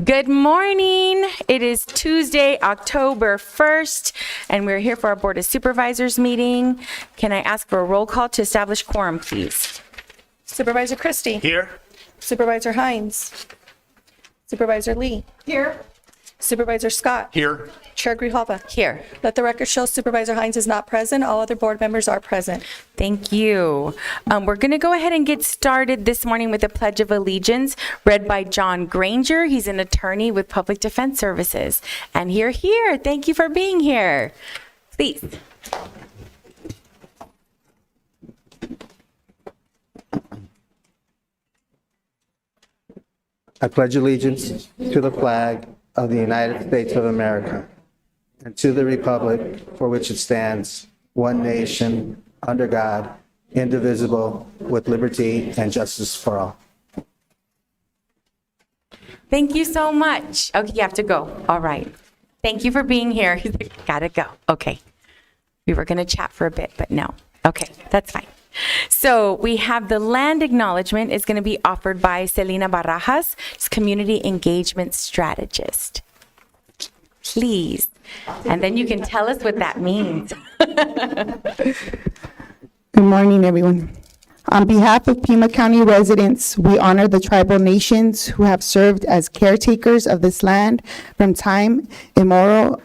Good morning. It is Tuesday, October 1st, and we're here for our Board of Supervisors meeting. Can I ask for a roll call to establish quorum, please? Supervisor Christie. Here. Supervisor Hines. Supervisor Lee. Here. Supervisor Scott. Here. Chair Grijalva. Here. Let the record show Supervisor Hines is not present. All other board members are present. Thank you. We're going to go ahead and get started this morning with the Pledge of Allegiance, read by John Granger. He's an attorney with Public Defense Services. And you're here. Thank you for being here. Please. I pledge allegiance to the flag of the United States of America and to the republic for which it stands, one nation, under God, indivisible, with liberty and justice for all. Thank you so much. Okay, you have to go. All right. Thank you for being here. He's like, gotta go. Okay. We were going to chat for a bit, but no. Okay, that's fine. So we have the land acknowledgement is going to be offered by Selena Barajas, community engagement strategist. Please. And then you can tell us what that means. Good morning, everyone. On behalf of Pima County residents, we honor the tribal nations who have served as caretakers of this land from time immemorial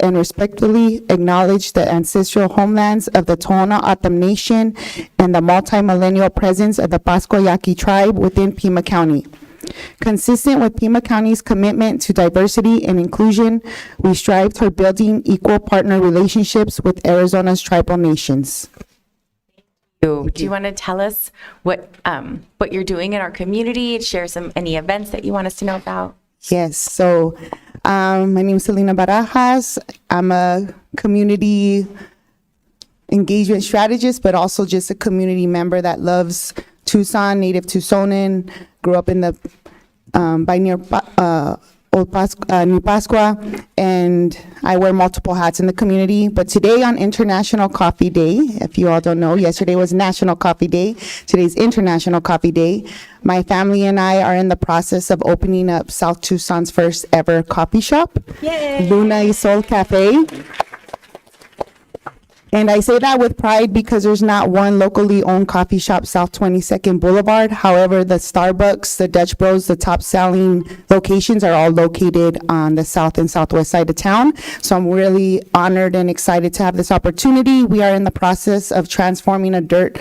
and respectfully acknowledge the ancestral homelands of the Tohono O'odham Nation and the multi-millennial presence of the Pascua Yaqui tribe within Pima County. Consistent with Pima County's commitment to diversity and inclusion, we strive toward building equal partner relationships with Arizona's tribal nations. Do you want to tell us what you're doing in our community? Share any events that you want us to know about? Yes, so my name is Selena Barajas. I'm a community engagement strategist, but also just a community member that loves Tucson, native Tucsonan, grew up in the by near New Pascua, and I wear multiple hats in the community. But today on International Coffee Day, if you all don't know, yesterday was National Coffee Day. Today's International Coffee Day. My family and I are in the process of opening up South Tucson's first ever coffee shop, Yay. Luna y Sol Cafe. And I say that with pride because there's not one locally owned coffee shop South 22nd Boulevard. However, the Starbucks, the Dutch Bros, the top selling locations are all located on the south and southwest side of town. So I'm really honored and excited to have this opportunity. We are in the process of transforming a dirt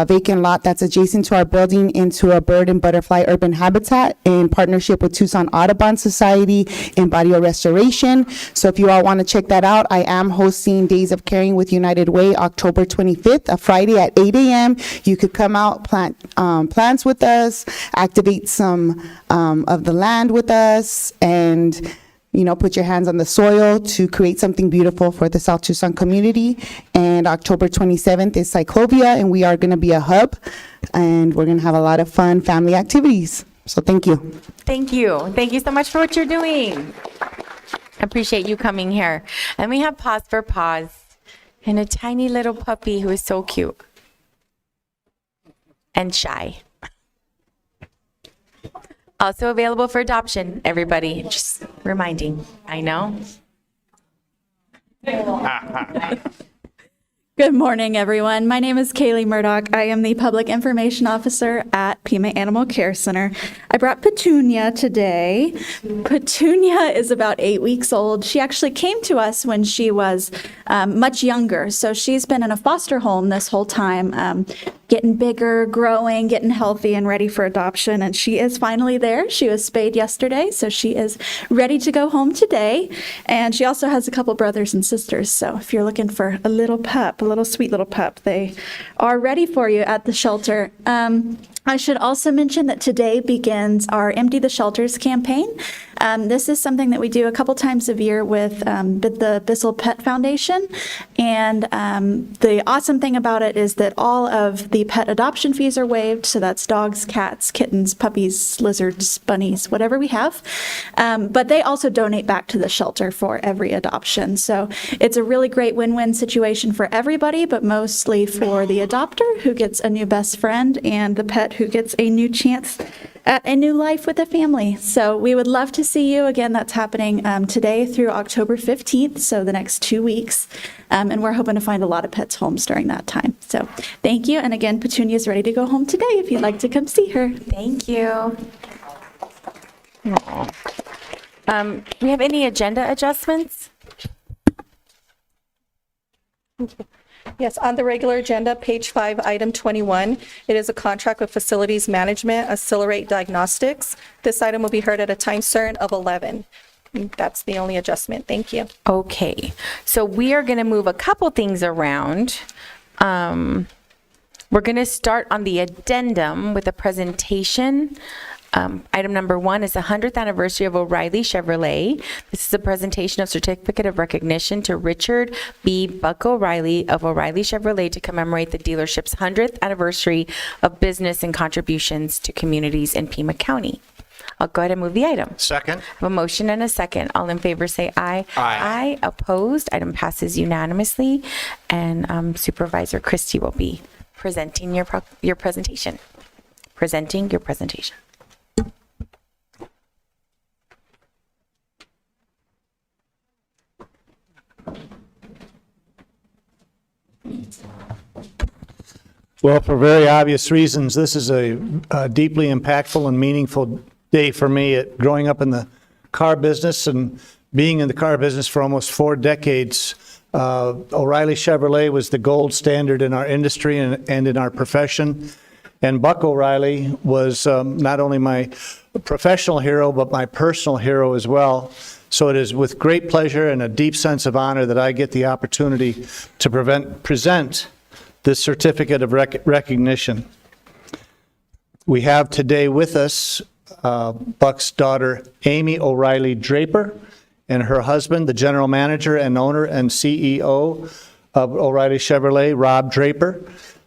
vacant lot that's adjacent to our building into a bird and butterfly urban habitat in partnership with Tucson Audubon Society and Barrio Restoration. So if you all want to check that out, I am hosting Days of Caring with United Way October 25th, a Friday at 8 a.m. You could come out, plant plants with us, activate some of the land with us, and put your hands on the soil to create something beautiful for the South Tucson community. And October 27th is Cyclovia, and we are going to be a hub, and we're going to have a lot of fun family activities. So thank you. Thank you. Thank you so much for what you're doing. I appreciate you coming here. And we have Paws for Paws and a tiny little puppy who is so cute and shy. Also available for adoption, everybody. Just reminding. I know. Good morning, everyone. My name is Kaylee Murdoch. I am the Public Information Officer at Pima Animal Care Center. I brought Petunia today. Petunia is about 8 weeks old. She actually came to us when she was much younger. So she's been in a foster home this whole time, getting bigger, growing, getting healthy, and ready for adoption. And she is finally there. She was spayed yesterday, so she is ready to go home today. And she also has a couple brothers and sisters. So if you're looking for a little pup, a little sweet little pup, they are ready for you at the shelter. I should also mention that today begins our Empty the Shelters campaign. This is something that we do a couple times a year with the Bissell Pet Foundation. And the awesome thing about it is that all of the pet adoption fees are waived. So that's dogs, cats, kittens, puppies, lizards, bunnies, whatever we have. But they also donate back to the shelter for every adoption. So it's a really great win-win situation for everybody, but mostly for the adopter who gets a new best friend and the pet who gets a new chance at a new life with a family. So we would love to see you. Again, that's happening today through October 15th, so the next 2 weeks. And we're hoping to find a lot of pets homes during that time. So thank you. And again, Petunia is ready to go home today if you'd like to come see her. Thank you. Do we have any agenda adjustments? Yes, on the regular agenda, page 5, item 21, it is a contract with Facilities Management, Accelerate Diagnostics. This item will be heard at a time certain of 11. That's the only adjustment. Thank you. Okay, so we are going to move a couple things around. We're going to start on the addendum with a presentation. Item number 1 is the 100th anniversary of O'Reilly Chevrolet. This is a presentation of certificate of recognition to Richard B. Buck O'Reilly of O'Reilly Chevrolet to commemorate the dealership's 100th anniversary of business and contributions to communities in Pima County. I'll go ahead and move the item. Second. I have a motion and a second. All in favor say aye. Aye. Opposed? Item passes unanimously. And Supervisor Christie will be presenting your presentation. Presenting your presentation. Well, for very obvious reasons, this is a deeply impactful and meaningful day for me. Growing up in the car business and being in the car business for almost 4 decades, O'Reilly Chevrolet was the gold standard in our industry and in our profession. And Buck O'Reilly was not only my professional hero, but my personal hero as well. So it is with great pleasure and a deep sense of honor that I get the opportunity to present this certificate of recognition. We have today with us Buck's daughter, Amy O'Reilly Draper, and her husband, the general manager and owner and CEO of O'Reilly Chevrolet, Rob Draper.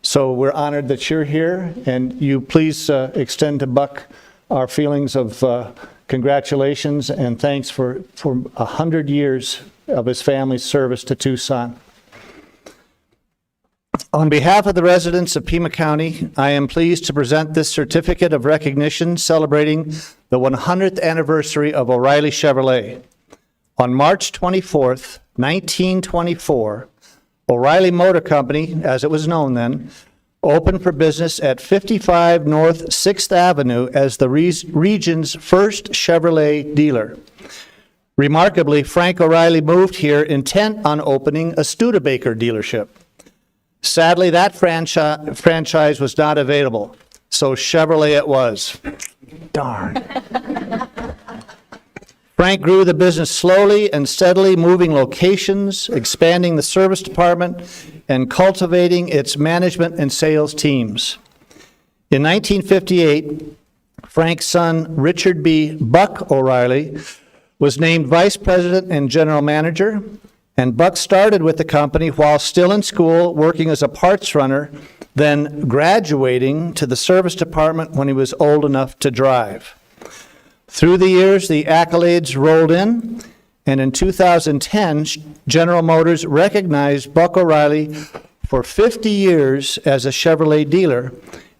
So we're honored that you're here, and you please extend to Buck our feelings of congratulations and thanks for 100 years of his family's service to Tucson. On behalf of the residents of Pima County, I am pleased to present this certificate of recognition celebrating the 100th anniversary of O'Reilly Chevrolet. On March 24th, 1924, O'Reilly Motor Company, as it was known then, opened for business at 55 North 6th Avenue as the region's first Chevrolet dealer. Remarkably, Frank O'Reilly moved here intent on opening a Studebaker dealership. Sadly, that franchise was not available, so Chevrolet it was. Darn. Frank grew the business slowly and steadily, moving locations, expanding the service department, and cultivating its management and sales teams. In 1958, Frank's son, Richard B. Buck O'Reilly, was named vice president and general manager, and Buck started with the company while still in school, working as a parts runner, then graduating to the service department when he was old enough to drive. Through the years, the accolades rolled in, and in 2010, General Motors recognized Buck O'Reilly for 50 years as a Chevrolet dealer,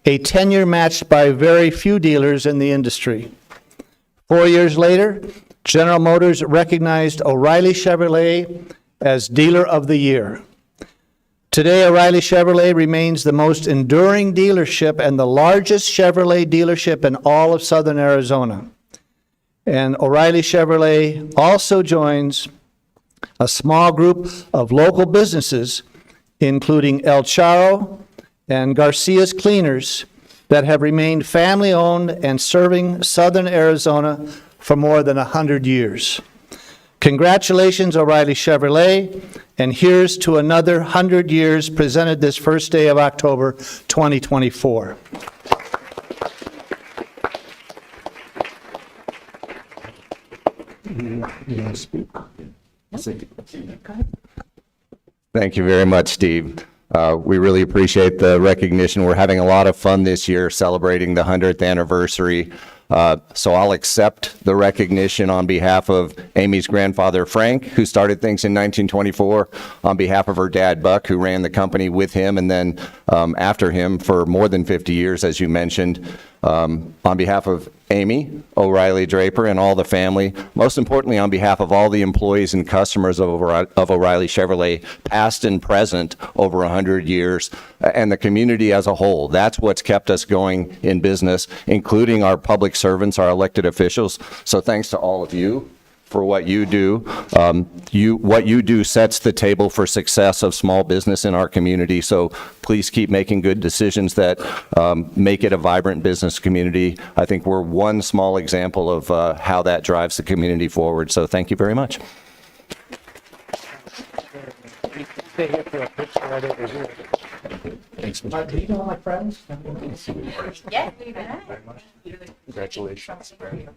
a tenure matched by very few dealers in the industry. 4 years later, General Motors recognized O'Reilly Chevrolet as Dealer of the Year. Today, O'Reilly Chevrolet remains the most enduring dealership and the largest Chevrolet dealership in all of Southern Arizona. And O'Reilly Chevrolet also joins a small group of local businesses, including El Charo and Garcia's Cleaners, that have remained family-owned and serving Southern Arizona for more than 100 years. Congratulations, O'Reilly Chevrolet, and here's to another 100 years presented this first day of October 2024. Thank you very much, Steve. We really appreciate the recognition. We're having a lot of fun this year celebrating the 100th anniversary. So I'll accept the recognition on behalf of Amy's grandfather, Frank, who started things in 1924, on behalf of her dad, Buck, who ran the company with him and then after him for more than 50 years, as you mentioned. On behalf of Amy O'Reilly Draper and all the family, most importantly, on behalf of all the employees and customers of O'Reilly Chevrolet, past and present over 100 years, and the community as a whole. That's what's kept us going in business, including our public servants, our elected officials. So thanks to all of you for what you do. What you do sets the table for success of small business in our community. So please keep making good decisions that make it a vibrant business community. I think we're one small example of how that drives the community forward. So thank you very much. Thanks. Do you know my friends? Yeah. Congratulations. Congratulations.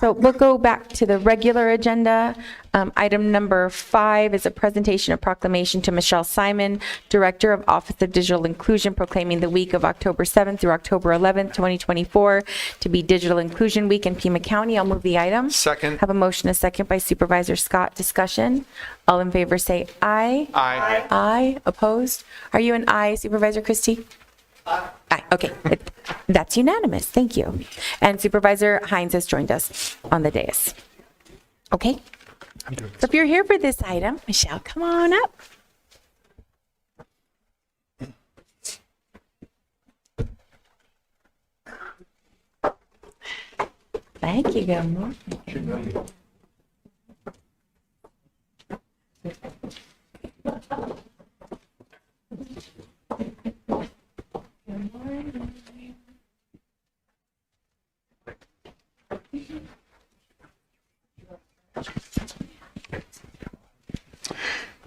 So we'll go back to the regular agenda. Item number 5 is a presentation of proclamation to Michelle Simon, Director of Office of Digital Inclusion, proclaiming the week of October 7th through October 11th, 2024 to be Digital Inclusion Week in Pima County. I'll move the item. Second. Have a motion, a second by Supervisor Scott. Discussion. All in favor say aye. Aye. Aye. Opposed? Are you an aye, Supervisor Christie? Aye. Okay. That's unanimous. Thank you. And Supervisor Hines has joined us on the dais. Okay. So if you're here for this item, Michelle, come on up. Thank you. Good morning.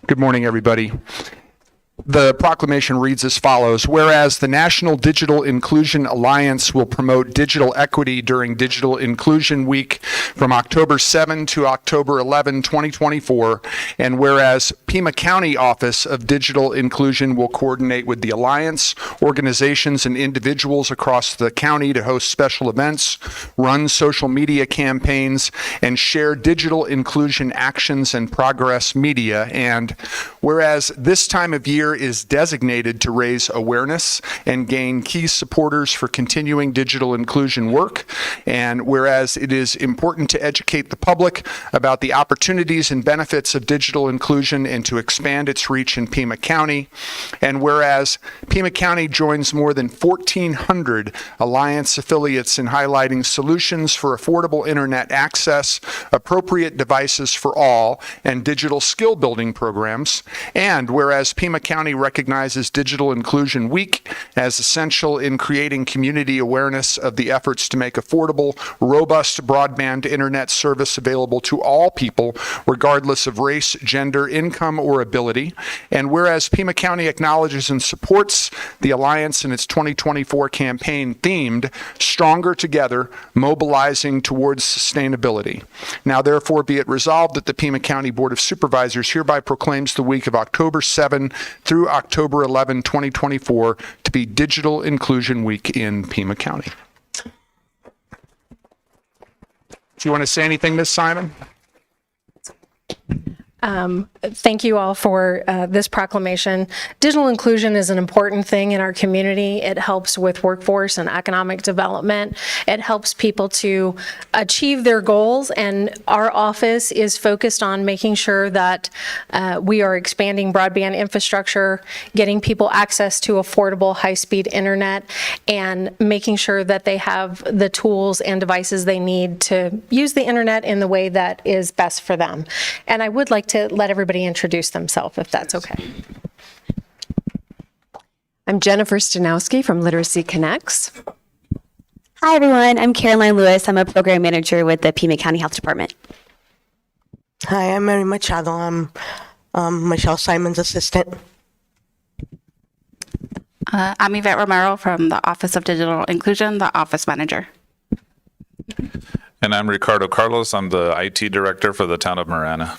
Good morning, everybody. The proclamation reads as follows. Whereas the National Digital Inclusion Alliance will promote digital equity during Digital Inclusion Week from October 7 to October 11, 2024, and whereas Pima County Office of Digital Inclusion will coordinate with the Alliance, organizations, and individuals across the county to host special events, run social media campaigns, and share digital inclusion actions and progress media, and whereas this time of year is designated to raise awareness and gain key supporters for continuing digital inclusion work. And whereas it is important to educate the public about the opportunities and benefits of digital inclusion and to expand its reach in Pima County. And whereas Pima County joins more than 1,400 Alliance affiliates in highlighting solutions for affordable internet access, appropriate devices for all, and digital skill building programs. And whereas Pima County recognizes Digital Inclusion Week as essential in creating community awareness of the efforts to make affordable, robust broadband internet service available to all people, regardless of race, gender, income, or ability. And whereas Pima County acknowledges and supports the Alliance in its 2024 campaign themed Stronger Together, Mobilizing Towards Sustainability. Now, therefore, be it resolved that the Pima County Board of Supervisors hereby proclaims the week of October 7 through October 11, 2024 to be Digital Inclusion Week in Pima County. Do you want to say anything, Ms. Simon? Thank you all for this proclamation. Digital inclusion is an important thing in our community. It helps with workforce and economic development. It helps people to achieve their goals, and our office is focused on making sure that we are expanding broadband infrastructure, getting people access to affordable high-speed internet, and making sure that they have the tools and devices they need to use the internet in the way that is best for them. And I would like to let everybody introduce themselves, if that's okay. I'm Jennifer Stanowski from Literacy Connects. Hi, everyone. I'm Caroline Lewis. I'm a program manager with the Pima County Health Department. Hi, I'm Mary Machado. I'm Michelle Simon's assistant. I'm Yvette Romero from the Office of Digital Inclusion, the office manager. And I'm Ricardo Carlos. I'm the IT director for the town of Marana.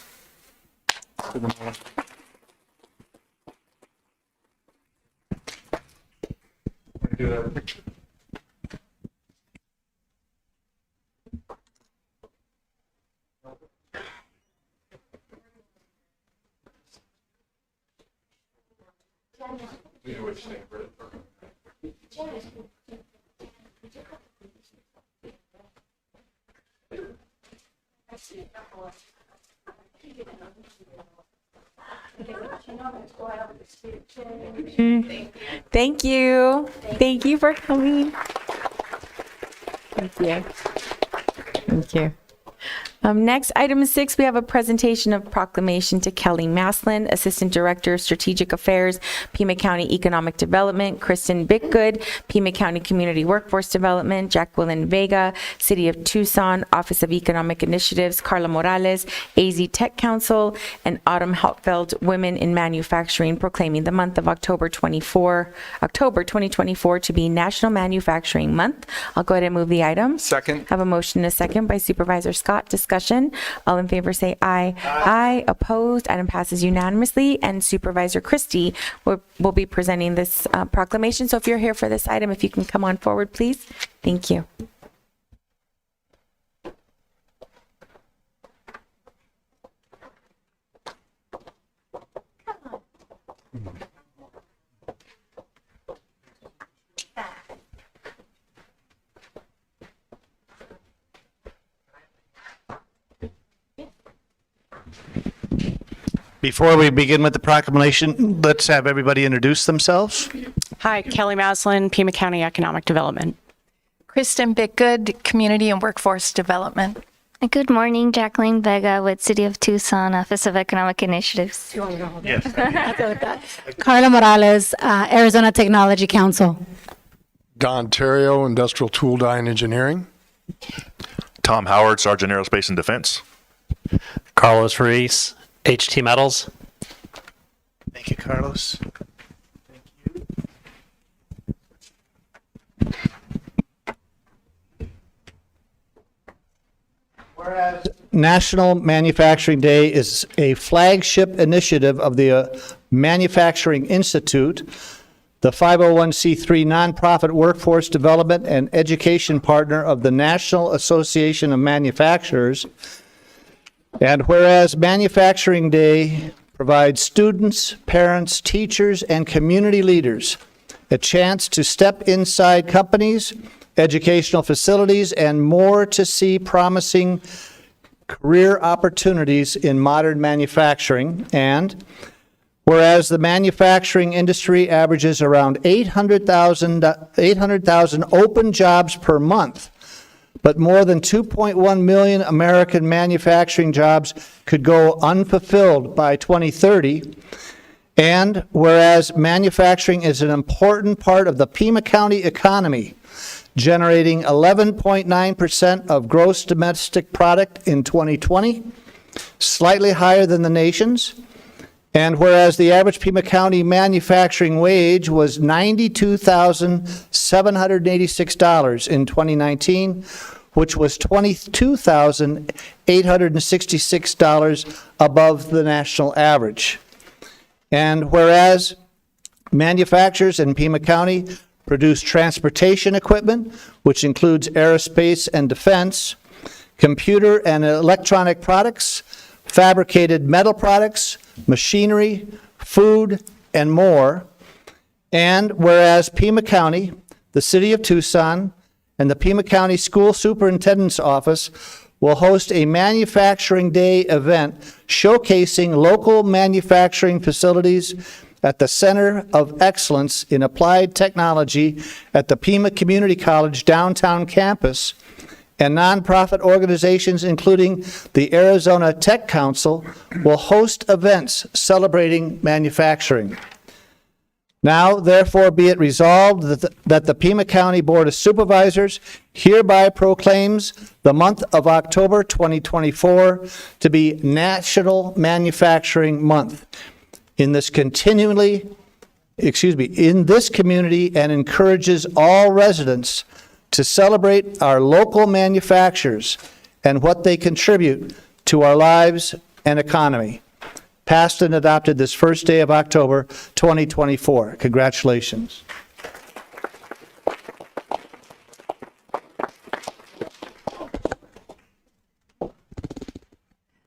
Thank you. Thank you for coming. Thank you. Thank you. Next, item 6, we have a presentation of proclamation to Kelly Maslin, Assistant Director of Strategic Affairs, Pima County Economic Development, Kristen Bickgood, Pima County Community Workforce Development, Jacqueline Vega, City of Tucson, Office of Economic Initiatives, Carla Morales, AZ Tech Council, and Autumn Hauptfeld, Women in Manufacturing, proclaiming the month of October 2024 to be National Manufacturing Month. I'll go ahead and move the item. Second. Have a motion and a second by Supervisor Scott. Discussion. All in favor say aye. Aye. Opposed. Item passes unanimously. And Supervisor Christie will be presenting this proclamation. So if you're here for this item, if you can come on forward, please. Thank you. Before we begin with the proclamation, let's have everybody introduce themselves. Hi, Kelly Maslin, Pima County Economic Development. Kristen Bickgood, Community and Workforce Development. Good morning, Jacqueline Vega with City of Tucson, Office of Economic Initiatives. Carla Morales, Arizona Technology Council. Don Terrio, Industrial Tool Dye and Engineering. Tom Howard, Sergeant Aerospace and Defense. Carlos Ruiz, HT Metals. Thank you, Carlos. Whereas National Manufacturing Day is a flagship initiative of the Manufacturing Institute, the 501c3 nonprofit workforce development and education partner of the National Association of Manufacturers. And whereas Manufacturing Day provides students, parents, teachers, and community leaders a chance to step inside companies, educational facilities, and more to see promising career opportunities in modern manufacturing. And whereas the manufacturing industry averages around 800,000 open jobs per month, but more than 2.1 million American manufacturing jobs could go unfulfilled by 2030. And whereas manufacturing is an important part of the Pima County economy, generating 11.9% of gross domestic product in 2020, slightly higher than the nation's. And whereas the average Pima County manufacturing wage was $92,786 in 2019, which was $22,866 above the national average. And whereas manufacturers in Pima County produce transportation equipment, which includes aerospace and defense, computer and electronic products, fabricated metal products, machinery, food, and more. And whereas Pima County, the City of Tucson, and the Pima County School Superintendent's Office will host a Manufacturing Day event showcasing local manufacturing facilities at the Center of Excellence in Applied Technology at the Pima Community College downtown campus, and nonprofit organizations including the Arizona Tech Council will host events celebrating manufacturing. Now, therefore, be it resolved that the Pima County Board of Supervisors hereby proclaims the month of October 2024 to be National Manufacturing Month. In this continually in this community and encourages all residents to celebrate our local manufacturers and what they contribute to our lives and economy. Passed and adopted this first day of October 2024. Congratulations.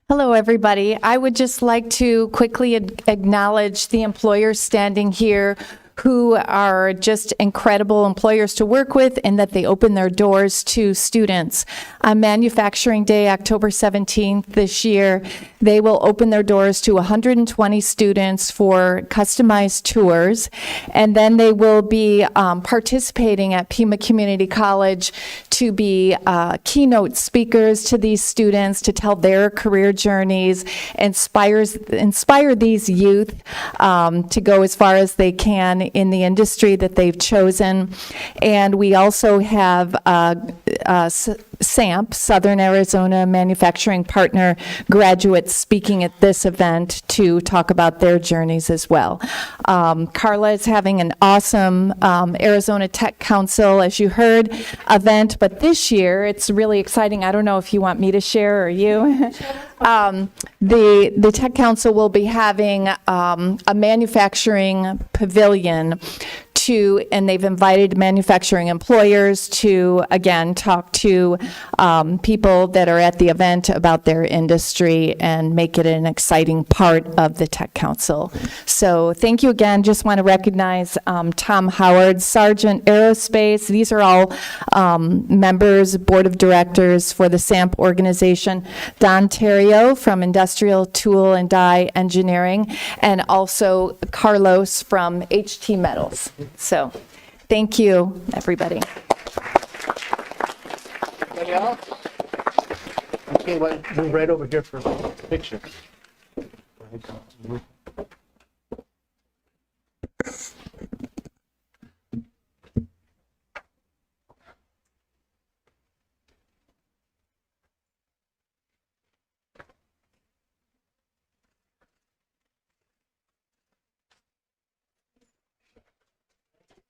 Hello, everybody. I would just like to quickly acknowledge the employers standing here who are just incredible employers to work with and that they open their doors to students. On Manufacturing Day, October 17th this year, they will open their doors to 120 students for customized tours, and then they will be participating at Pima Community College to be keynote speakers to these students to tell their career journeys, inspire these youth to go as far as they can in the industry that they've chosen. And we also have SAMP, Southern Arizona Manufacturing Partner graduates speaking at this event to talk about their journeys as well. Carla is having an awesome Arizona Tech Council, as you heard, event, but this year it's really exciting. I don't know if you want me to share or you. The Tech Council will be having a manufacturing pavilion and they've invited manufacturing employers to, again, talk to people that are at the event about their industry and make it an exciting part of the Tech Council. So thank you again. Just want to recognize Tom Howard, Sergeant Aerospace. These are all members, board of directors for the SAMP organization. Don Terrio from Industrial Tool and Die Engineering, and also Carlos from HT Metals. So, thank you, everybody. Anybody else? Okay, well, move right over here for a picture.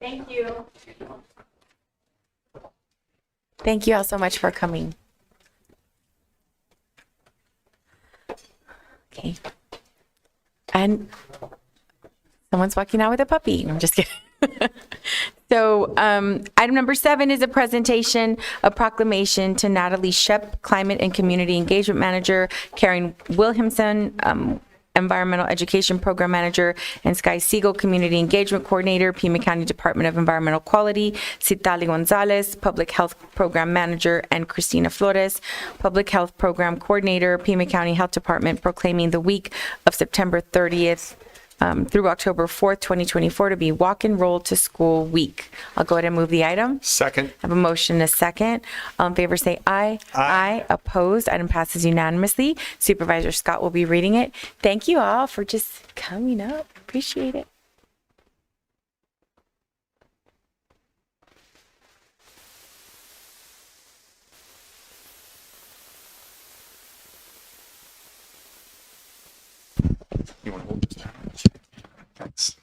Thank you. Thank you all so much for coming. Okay. And someone's walking out with a puppy. I'm just kidding. So item number 7 is a presentation, a proclamation to Natalie Shep, Climate and Community Engagement Manager, Karen Williamson, Environmental Education Program Manager, and Sky Siegel, Community Engagement Coordinator, Pima County Department of Environmental Quality, Citali Gonzalez, Public Health Program Manager, and Christina Flores, Public Health Program Coordinator, Pima County Health Department, proclaiming the week of September 30th through October 4th, 2024 to be Walk and Roll to School Week. I'll go ahead and move the item. Second. I have a motion and a second. All in favor say aye. Aye. Opposed? Item passes unanimously. Supervisor Scott will be reading it. Thank you all for just coming up. Appreciate it. You want to hold this down? Thanks.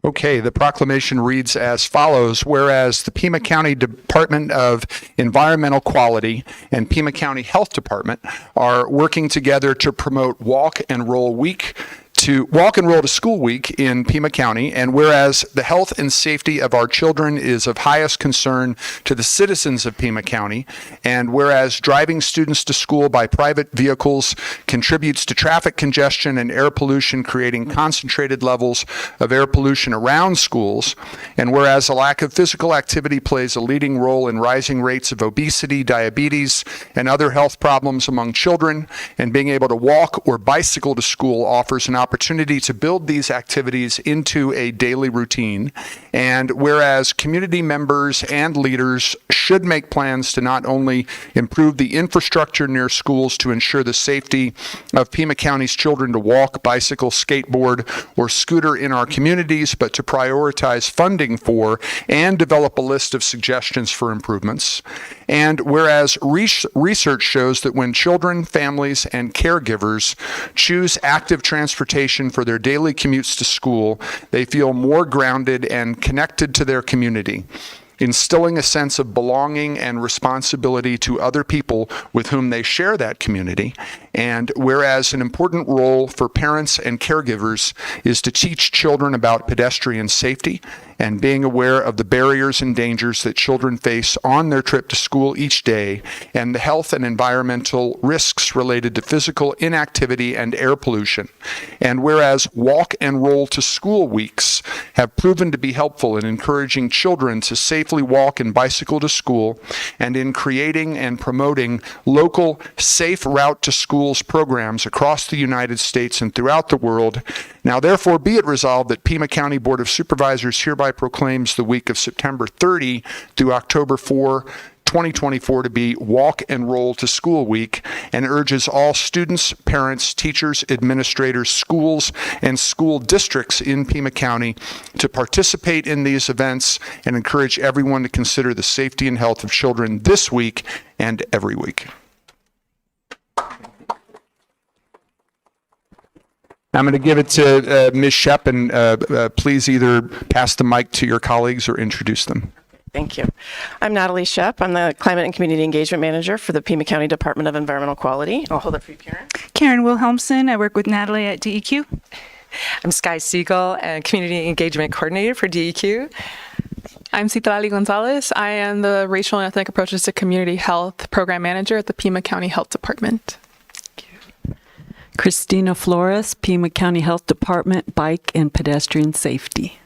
Okay, the proclamation reads as follows. Whereas the Pima County Department of Environmental Quality and Pima County Health Department are working together to promote Walk and Roll to School Week in Pima County, and whereas the health and safety of our children is of highest concern to the citizens of Pima County, and whereas driving students to school by private vehicles contributes to traffic congestion and air pollution, creating concentrated levels of air pollution around schools, and whereas a lack of physical activity plays a leading role in rising rates of obesity, diabetes, and other health problems among children, and being able to walk or bicycle to school offers an opportunity to build these activities into a daily routine. And whereas community members and leaders should make plans to not only improve the infrastructure near schools to ensure the safety of Pima County's children to walk, bicycle, skateboard, or scooter in our communities, but to prioritize funding for and develop a list of suggestions for improvements. And whereas research shows that when children, families, and caregivers choose active transportation transportation for their daily commutes to school, they feel more grounded and connected to their community, instilling a sense of belonging and responsibility to other people with whom they share that community. And whereas an important role for parents and caregivers is to teach children about pedestrian safety and being aware of the barriers and dangers that children face on their trip to school each day, and the health and environmental risks related to physical inactivity and air pollution. And whereas walk and roll to school weeks have proven to be helpful in encouraging children to safely walk and bicycle to school, and in creating and promoting local safe route to schools programs across the United States and throughout the world, now therefore be it resolved that Pima County Board of Supervisors hereby proclaims the week of September 30 through October 4, 2024 to be Walk and Roll to School Week, and urges all students, parents, teachers, administrators, schools, and school districts in Pima County to participate in these events, and encourage everyone to consider the safety and health of children this week and every week. I'm going to give it to Ms. Shep, and please either pass the mic to your colleagues or introduce them. Thank you. I'm Natalie Shep. I'm the Climate and Community Engagement Manager for the Pima County Department of Environmental Quality. I'll hold it for you, Karen. Karen Wilhelmsen. I work with Natalie at DEQ. I'm Sky Siegel, and Community Engagement Coordinator for DEQ. I'm Citlali Gonzalez. I am the Racial and Ethnic Approaches to Community Health Program Manager at the Pima County Health Department. Christina Flores, Pima County Health Department, Bike and Pedestrian Safety.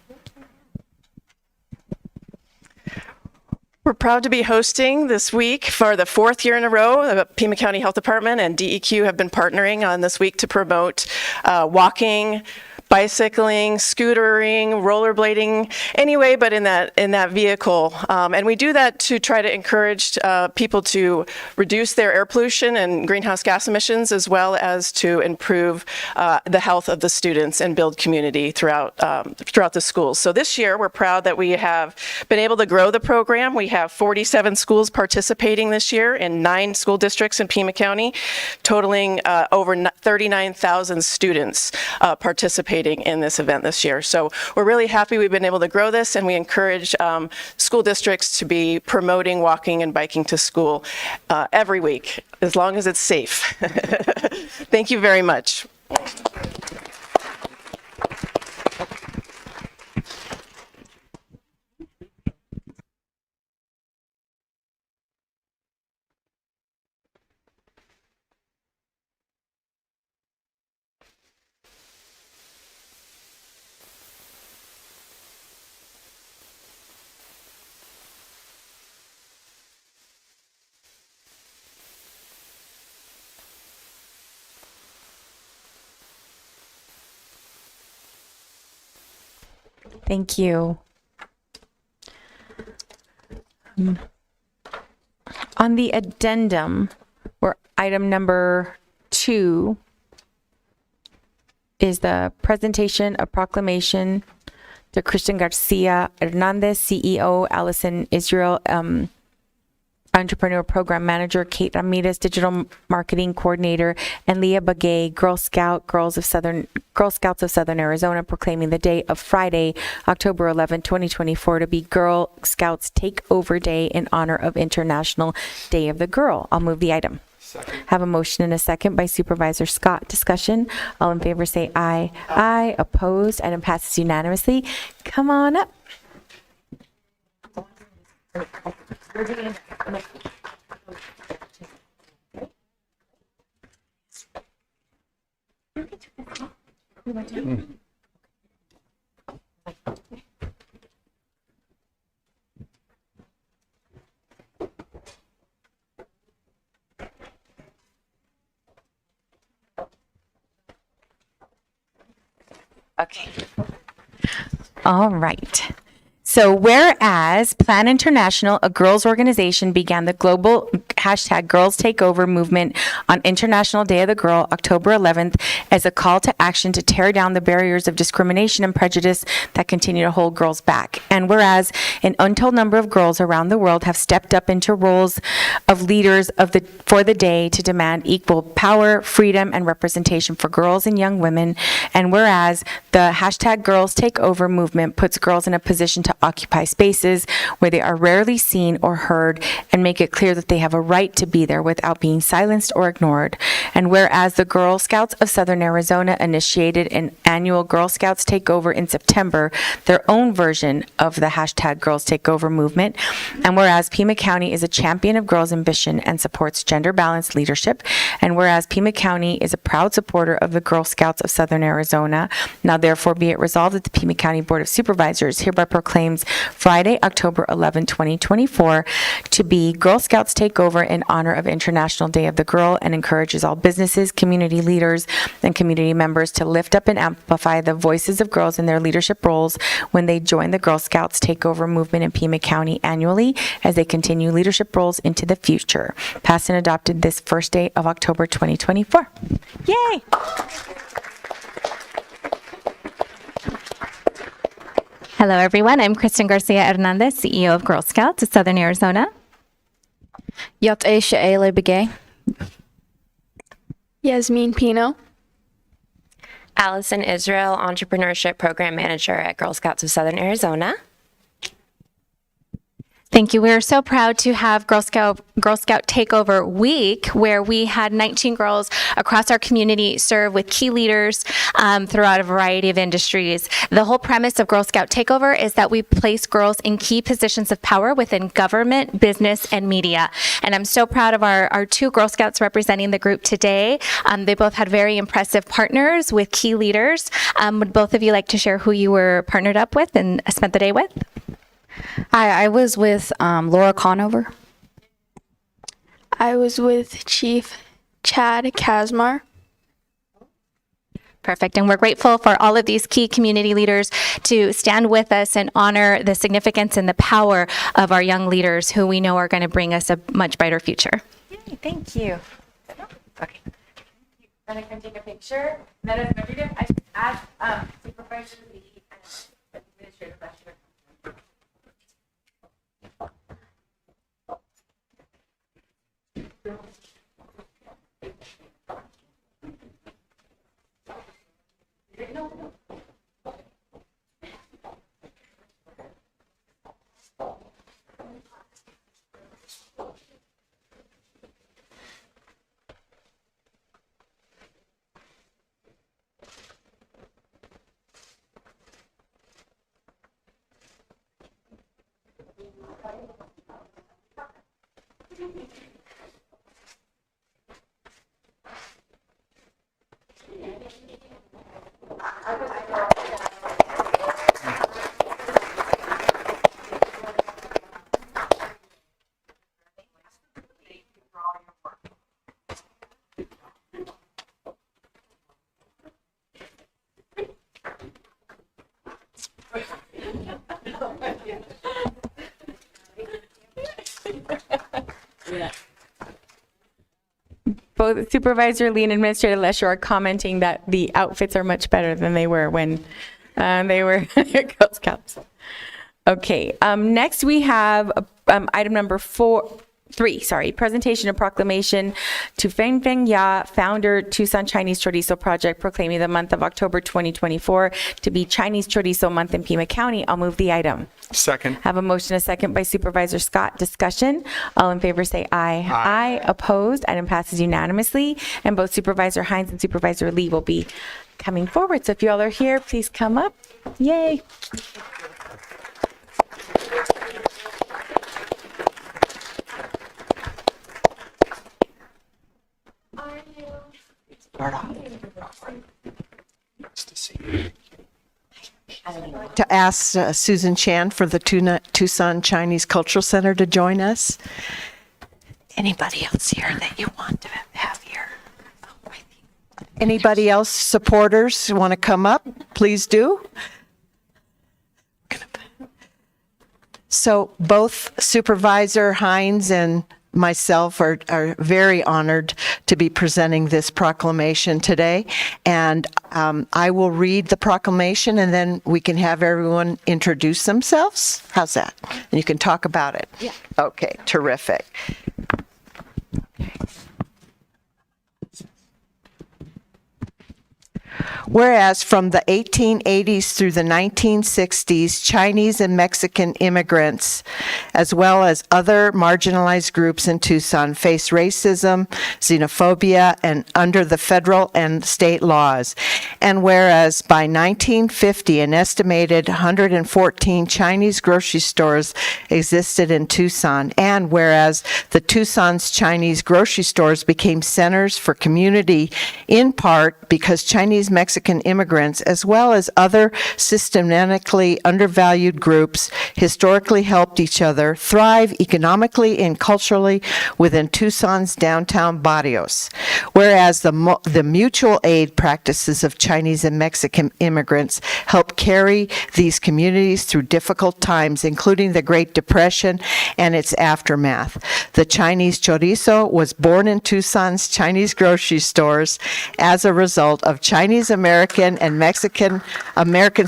We're proud to be hosting this week for the 4th year in a row. The Pima County Health Department and DEQ have been partnering on this week to promote walking, bicycling, scootering, rollerblading, anyway, but in that vehicle. And we do that to try to encourage people to reduce their air pollution and greenhouse gas emissions, as well as to improve the health of the students and build community throughout the schools. So this year, we're proud that we have been able to grow the program. We have 47 schools participating this year in 9 school districts in Pima County, totaling over 39,000 students participating in this event this year. So we're really happy we've been able to grow this, and we encourage school districts to be promoting walking and biking to school every week, as long as it's safe. Thank you very much. Thank you. On the addendum, where item number 2 is the presentation of proclamation to Christian Garcia Hernandez, CEO, Allison Israel, Entrepreneur Program Manager, Kate Ramirez, Digital Marketing Coordinator, and Leah Bagay, Girl Scouts of Southern Arizona, proclaiming the day of Friday, October 11, 2024, to be Girl Scouts Takeover Day in honor of International Day of the Girl. I'll move the item. Second. Have a motion and a second by Supervisor Scott. Discussion. All in favor say aye. Aye. Opposed. Item passes unanimously. Come on up. Okay. All right. So whereas Plan International, a girls' organization, began the global hashtag Girls Take Over movement on International Day of the Girl, October 11th, as a call to action to tear down the barriers of discrimination and prejudice that continue to hold girls back. And whereas an untold number of girls around the world have stepped up into roles of leaders for the day to demand equal power, freedom, and representation for girls and young women, and whereas the hashtag Girls Take Over movement puts girls in a position to occupy spaces where they are rarely seen or heard and make it clear that they have a right to be there without being silenced or ignored. And whereas the Girl Scouts of Southern Arizona initiated an annual Girl Scouts Takeover in September, their own version of the hashtag Girls Take Over movement, and whereas Pima County is a champion of girls' ambition and supports gender-balanced leadership, and whereas Pima County is a proud supporter of the Girl Scouts of Southern Arizona, now therefore be it resolved that the Pima County Board of Supervisors hereby proclaims Friday, October 11, 2024, to be Girl Scouts Takeover in honor of International Day of the Girl, and encourages all businesses, community leaders, and community members to lift up and amplify the voices of girls in their leadership roles when they join the Girl Scouts Takeover movement in Pima County annually as they continue leadership roles into the future. Passed and adopted this first day of October 2024. Yay! Hello, everyone. I'm Kristen Garcia Hernandez, CEO of Girl Scouts of Southern Arizona. Yat Aisha Aile Begay. Yasmin Pino. Allison Israel, Entrepreneurship Program Manager at Girl Scouts of Southern Arizona. Thank you. We're so proud to have Girl Scout Takeover Week, where we had 19 girls across our community serve with key leaders throughout a variety of industries. The whole premise of Girl Scout Takeover is that we place girls in key positions of power within government, business, and media. And I'm so proud of our two Girl Scouts representing the group today. They both had very impressive partners with key leaders. Would both of you like to share who you were partnered up with and spent the day with? Hi, I was with Laura Conover. I was with Chief Chad Kazmar. Perfect. And we're grateful for all of these key community leaders to stand with us and honor the significance and the power of our young leaders who we know are going to bring us a much brighter future. Yay, thank you. Okay. Then I can take a picture. Then as Madrid, I should ask Supervisor Lee and Administrator Lester. Both Supervisor Lee and Administrator Lesher are commenting that the outfits are much better than they were when they were Girl Scouts. Okay, next we have item number 3, presentation of proclamation to Feng Feng Ya, founder, Tucson Chinese Chorizo Project, proclaiming the month of October 2024 to be Chinese Chorizo Month in Pima County. I'll move the item. Second. Have a motion, a second by Supervisor Scott. Discussion. All in favor say aye. Aye. Opposed. Item passes unanimously. And both Supervisor Hines and Supervisor Lee will be coming forward. So if you all are here, please come up. Yay. Start off. Nice to see you. To ask Susan Chan for the Tucson Chinese Cultural Center to join us. Anybody else here that you want to have here? Anybody else, supporters, who want to come up? Please do. So both Supervisor Hines and myself are very honored to be presenting this proclamation today. And I will read the proclamation and then we can have everyone introduce themselves. How's that? And you can talk about it. Yeah. Okay, terrific. Whereas from the 1880s through the 1960s, Chinese and Mexican immigrants, as well as other marginalized groups in Tucson, face racism, xenophobia, and under the federal and state laws. And whereas by 1950, an estimated 114 Chinese grocery stores existed in Tucson, and whereas the Tucson's Chinese grocery stores became centers for community in part because Chinese Mexican immigrants, as well as other systematically undervalued groups, historically helped each other thrive economically and culturally within Tucson's downtown barrios. Whereas the mutual aid practices of Chinese and Mexican immigrants helped carry these communities through difficult times, including the Great Depression and its aftermath. The Chinese chorizo was born in Tucson's Chinese grocery stores as a result of Chinese American and Mexican American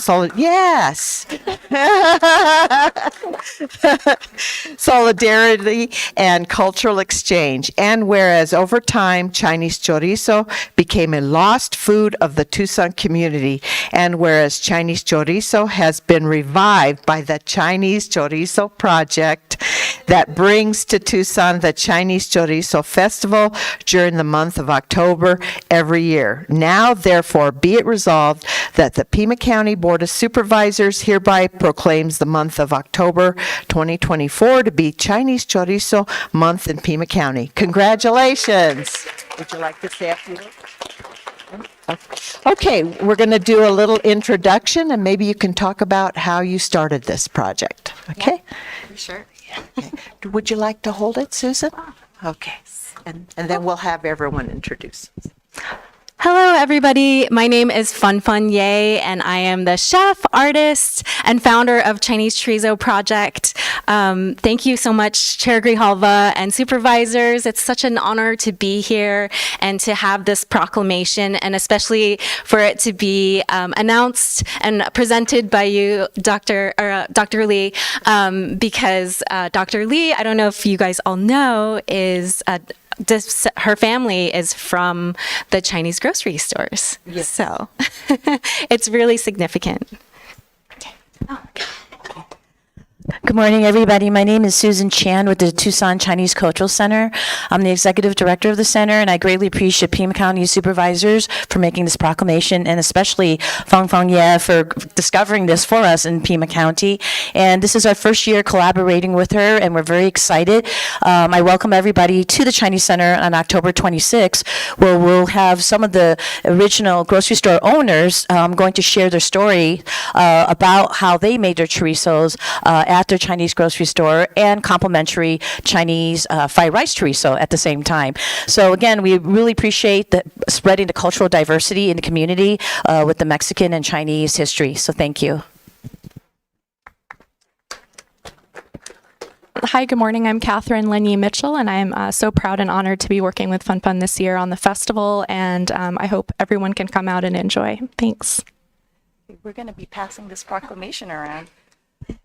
solidarity and cultural exchange. And whereas over time Chinese chorizo became a lost food of the Tucson community, and whereas Chinese chorizo has been revived by the Chinese Chorizo Project that brings to Tucson the Chinese Chorizo Festival during the month of October every year. Now, therefore, be it resolved that the Pima County Board of Supervisors hereby proclaims the month of October 2024 to be Chinese Chorizo Month in Pima County. Congratulations. Would you like to say a few words? Okay, we're going to do a little introduction and maybe you can talk about how you started this project. Okay? Yeah, sure. Okay. Would you like to hold it, Susan? Okay. And then we'll have everyone introduce themselves. Hello, everybody. My name is Fun Ye, and I am the chef, artist, and founder of Chinese Chorizo Project. Thank you so much, Chair Grijalva and supervisors. It's such an honor to be here and to have this proclamation, and especially for it to be announced and presented by you, Dr. Lee, because Dr. Lee, I don't know if you guys all know, is her family is from the Chinese grocery stores. Yes. So it's really significant. Good morning, everybody. My name is Susan Chan with the Tucson Chinese Cultural Center. I'm the executive director of the center, and I greatly appreciate Pima County supervisors for making this proclamation, and especially Fang Ye for discovering this for us in Pima County. And this is our first year collaborating with her, and we're very excited. I welcome everybody to the Chinese Center on October 26th, where we'll have some of the original grocery store owners going to share their story about how they made their chorizos at their Chinese grocery store, and complimentary Chinese fried rice chorizo at the same time. So again, we really appreciate spreading the cultural diversity in the community with the Mexican and Chinese history. So thank you. Hi, good morning. I'm Catherine Lenny Mitchell, and I'm so proud and honored to be working with Fun this year on the festival, and I hope everyone can come out and enjoy. Thanks. We're going to be passing this proclamation around.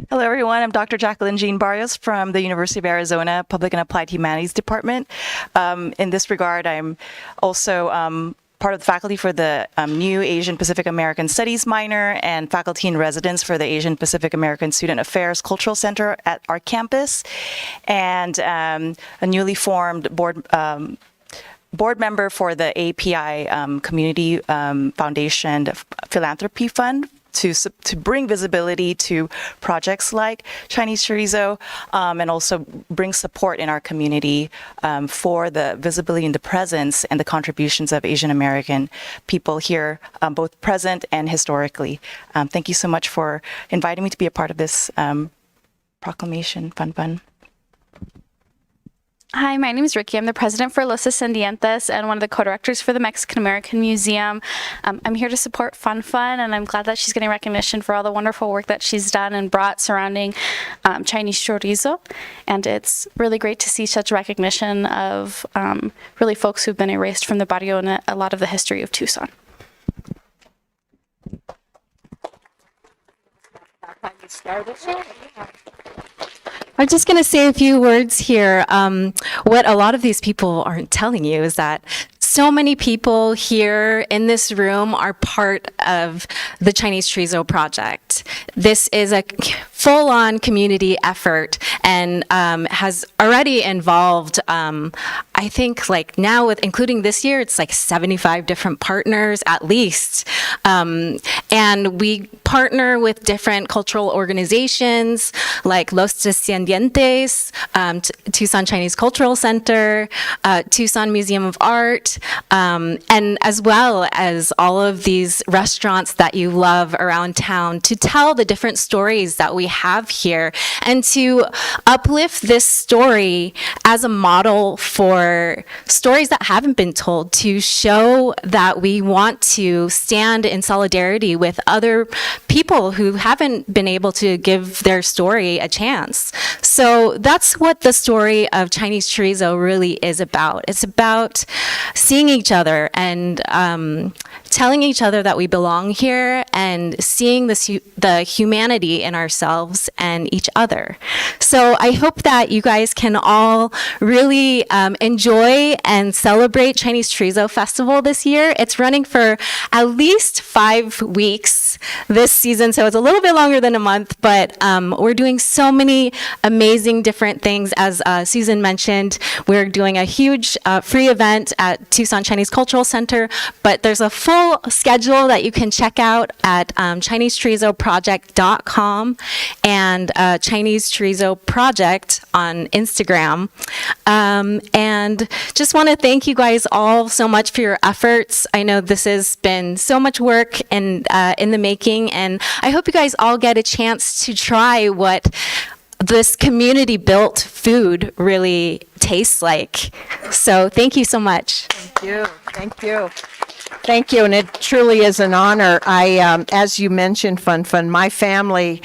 Hello, everyone. I'm Dr. Jacqueline Jean Barrios from the University of Arizona Public and Applied Humanities Department. In this regard, I'm also part of the faculty for the new Asian Pacific American Studies minor and faculty in residence for the Asian Pacific American Student Affairs Cultural Center at our campus, and a newly formed board member for the API Community Foundation Philanthropy Fund, to bring visibility to projects like Chinese Chorizo, and also bring support in our community for the visibility and the presence and the contributions of Asian American people here, both present and historically. Thank you so much for inviting me to be a part of this proclamation. Fun. Hi, my name is Ricky. I'm the president for Los Ascendientes and one of the co-directors for the Mexican American Museum. I'm here to support Fun, and I'm glad that she's getting recognition for all the wonderful work that she's done and brought surrounding Chinese chorizo. And it's really great to see such recognition of really folks who've been erased from the barrio and a lot of the history of Tucson. I'm just going to say a few words here. What a lot of these people aren't telling you is that so many people here in this room are part of the Chinese Chorizo Project. This is a full-on community effort and has already involved, I think, like now with including this year, it's like 75 different partners at least. And we partner with different cultural organizations like Los Descendientes, Tucson Chinese Cultural Center, Tucson Museum of Art, and as well as all of these restaurants that you love around town to tell the different stories that we have here and to uplift this story as a model for stories that haven't been told, to show that we want to stand in solidarity with other people who haven't been able to give their story a chance. So that's what the story of Chinese Chorizo really is about. It's about seeing each other and telling each other that we belong here and seeing the humanity in ourselves and each other. So I hope that you guys can all really enjoy and celebrate Chinese Chorizo Festival this year. It's running for at least 5 weeks this season, so it's a little bit longer than a month, but we're doing so many amazing different things. As Susan mentioned, we're doing a huge free event at Tucson Chinese Cultural Center, but there's a full schedule that you can check out at ChineseChorizoProject.com and Chinese Chorizo Project on Instagram. And just want to thank you guys all so much for your efforts. I know this has been so much work and in the making, and I hope you guys all get a chance to try what this community-built food really tastes like. So thank you so much. Thank you. Thank you. Thank you, and it truly is an honor. As you mentioned, Fun, my family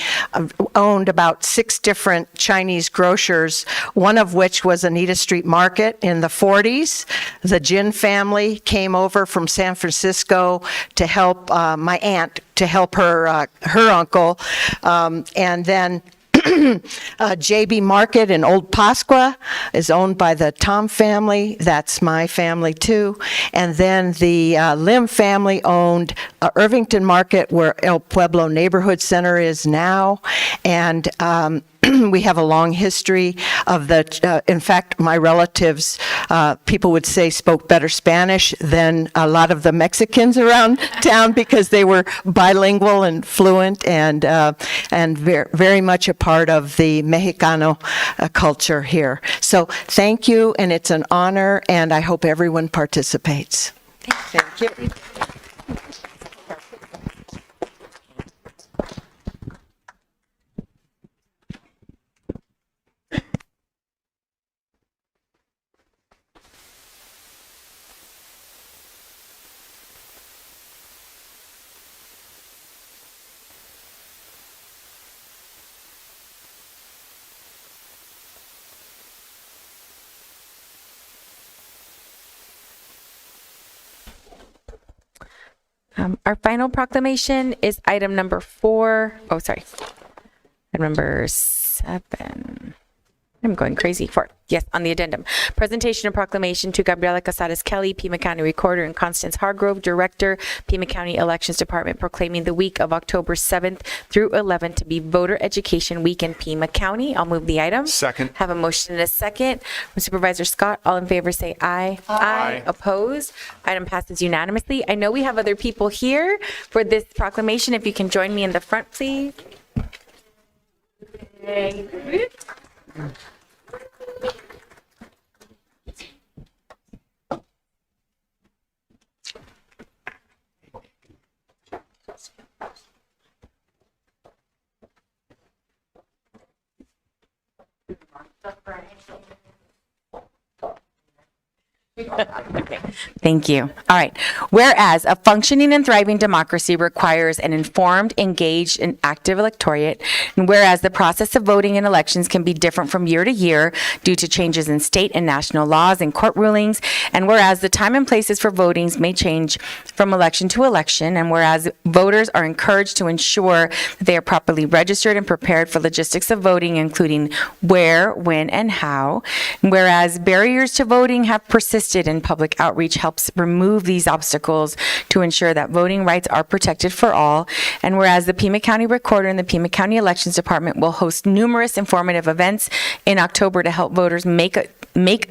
owned about 6 different Chinese grocers, one of which was Anita Street Market in the 40s. The Jin family came over from San Francisco to help my aunt, to help her uncle, and then JB Market in Old Pascua is owned by the Tom family. That's my family too. And then the Lim family owned Irvington Market, where El Pueblo Neighborhood Center is now. And we have a long history of in fact, my relatives, people would say, spoke better Spanish than a lot of the Mexicans around town because they were bilingual and fluent and very, very much a part of the Mexicano culture here. So thank you, and it's an honor, and I hope everyone participates. Thank you. Our final proclamation is item number 4. Oh, sorry. Item number 7. I'm going crazy. 4. Yes, on the addendum. Presentation of proclamation to Gabriela Casares Kelly, Pima County Recorder, and Constance Hargrove, Director, Pima County Elections Department, proclaiming the week of October 7th through 11th to be Voter Education Week in Pima County. I'll move the item. Second. Have a motion and a second. From Supervisor Scott, all in favor say aye. Aye. Opposed? Item passes unanimously. I know we have other people here for this proclamation. If you can join me in the front, please. Okay, thank you. All right. Whereas a functioning and thriving democracy requires an informed, engaged, and active electorate, and whereas the process of voting in elections can be different from year to year due to changes in state and national laws and court rulings, and whereas the time and places for votings may change from election to election, and whereas voters are encouraged to ensure that they are properly registered and prepared for logistics of voting, including where, when, and how, and whereas barriers to voting have persisted and public outreach helps remove these obstacles to ensure that voting rights are protected for all. And whereas the Pima County Recorder and the Pima County Elections Department will host numerous informative events in October to help voters make a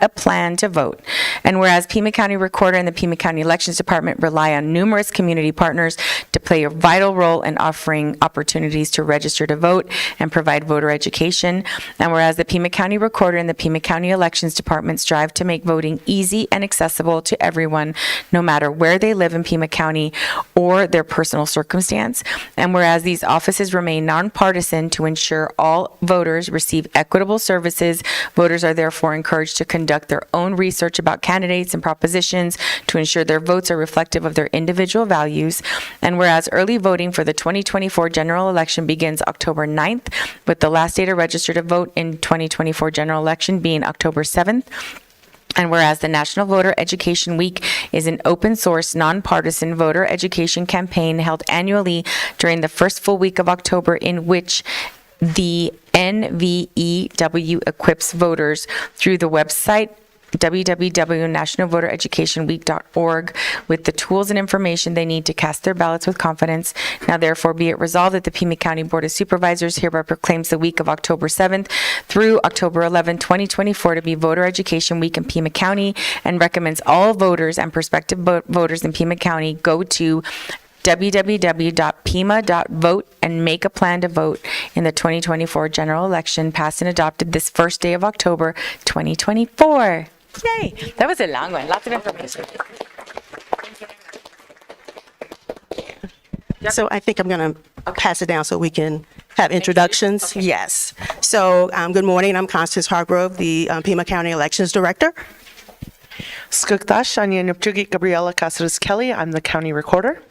plan to vote. And whereas Pima County Recorder and the Pima County Elections Department rely on numerous community partners to play a vital role in offering opportunities to register to vote and provide voter education. And whereas the Pima County Recorder and the Pima County Elections Department strive to make voting easy and accessible to everyone, no matter where they live in Pima County or their personal circumstance. And whereas these offices remain nonpartisan to ensure all voters receive equitable services, voters are therefore encouraged to conduct their own research about candidates and propositions to ensure their votes are reflective of their individual values. And whereas early voting for the 2024 general election begins October 9th, with the last day to register to vote in 2024 general election being October 7th. And whereas the National Voter Education Week is an open source, nonpartisan voter education campaign held annually during the first full week of October, in which the NVEW equips voters through the website www.nationalvotereducationweek.org with the tools and information they need to cast their ballots with confidence. Now therefore be it resolved that the Pima County Board of Supervisors hereby proclaims the week of October 7th through October 11, 2024 to be Voter Education Week in Pima County, and recommends all voters and prospective voters in Pima County go to www.pima.vote and make a plan to vote in the 2024 general election, passed and adopted this first day of October 2024. Yay! That was a long one. Lots of information. So I think I'm going to pass it down so we can have introductions. Okay. Yes. So good morning. I'm Constance Hargrove, the Pima County Elections Director. Skugdash, Anya Nupchugi, Gabriela Caceres Kelly. I'm the County Recorder.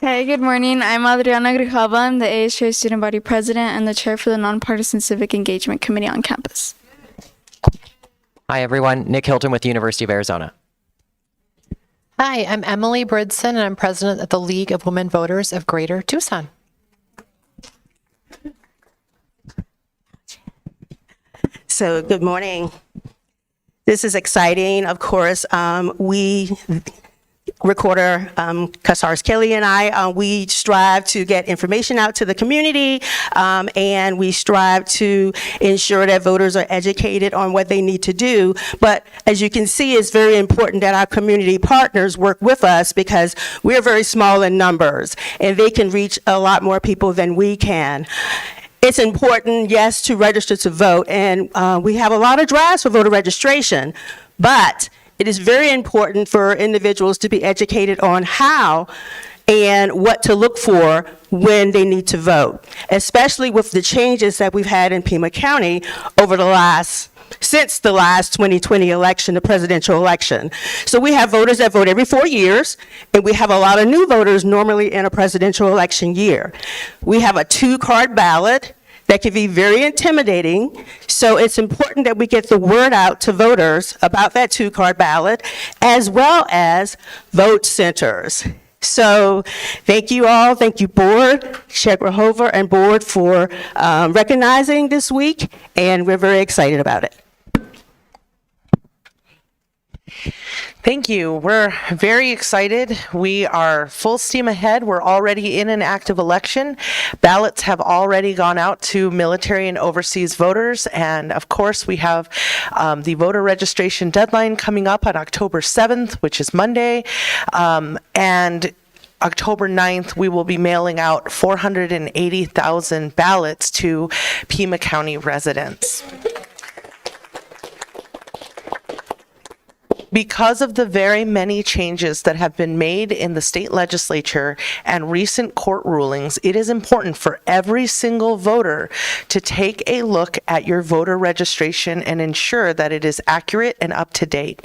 Hey, good morning. I'm Adriana Grijalva. I'm the ASJ Student Body President and the Chair for the Nonpartisan Civic Engagement Committee on campus. Hi, everyone. Nick Hilton with the University of Arizona. Hi, I'm Emily Bridson, and I'm President of the League of Women Voters of Greater Tucson. So good morning. This is exciting. Of course, Recorder Caceres Kelly and I, we strive to get information out to the community, and we strive to ensure that voters are educated on what they need to do. But as you can see, it's very important that our community partners work with us, because we're very small in numbers and they can reach a lot more people than we can. It's important, yes, to register to vote, and we have a lot of drives for voter registration, but it is very important for individuals to be educated on how and what to look for when they need to vote, especially with the changes that we've had in Pima County since the last 2020 election, the presidential election. So we have voters that vote every 4 years, and we have a lot of new voters normally in a presidential election year. We have a 2-card ballot that can be very intimidating, so it's important that we get the word out to voters about that 2-card ballot, as well as vote centers. So thank you all, thank you board, Shegrahover and board for recognizing this week, and we're very excited about it. Thank you. We're very excited. We are full steam ahead. We're already in an active election. Ballots have already gone out to military and overseas voters. And of course, we have the voter registration deadline coming up on October 7th, which is Monday. And October 9th, we will be mailing out 480,000 ballots to Pima County residents. Because of the very many changes that have been made in the state legislature and recent court rulings, it is important for every single voter to take a look at your voter registration and ensure that it is accurate and up to date.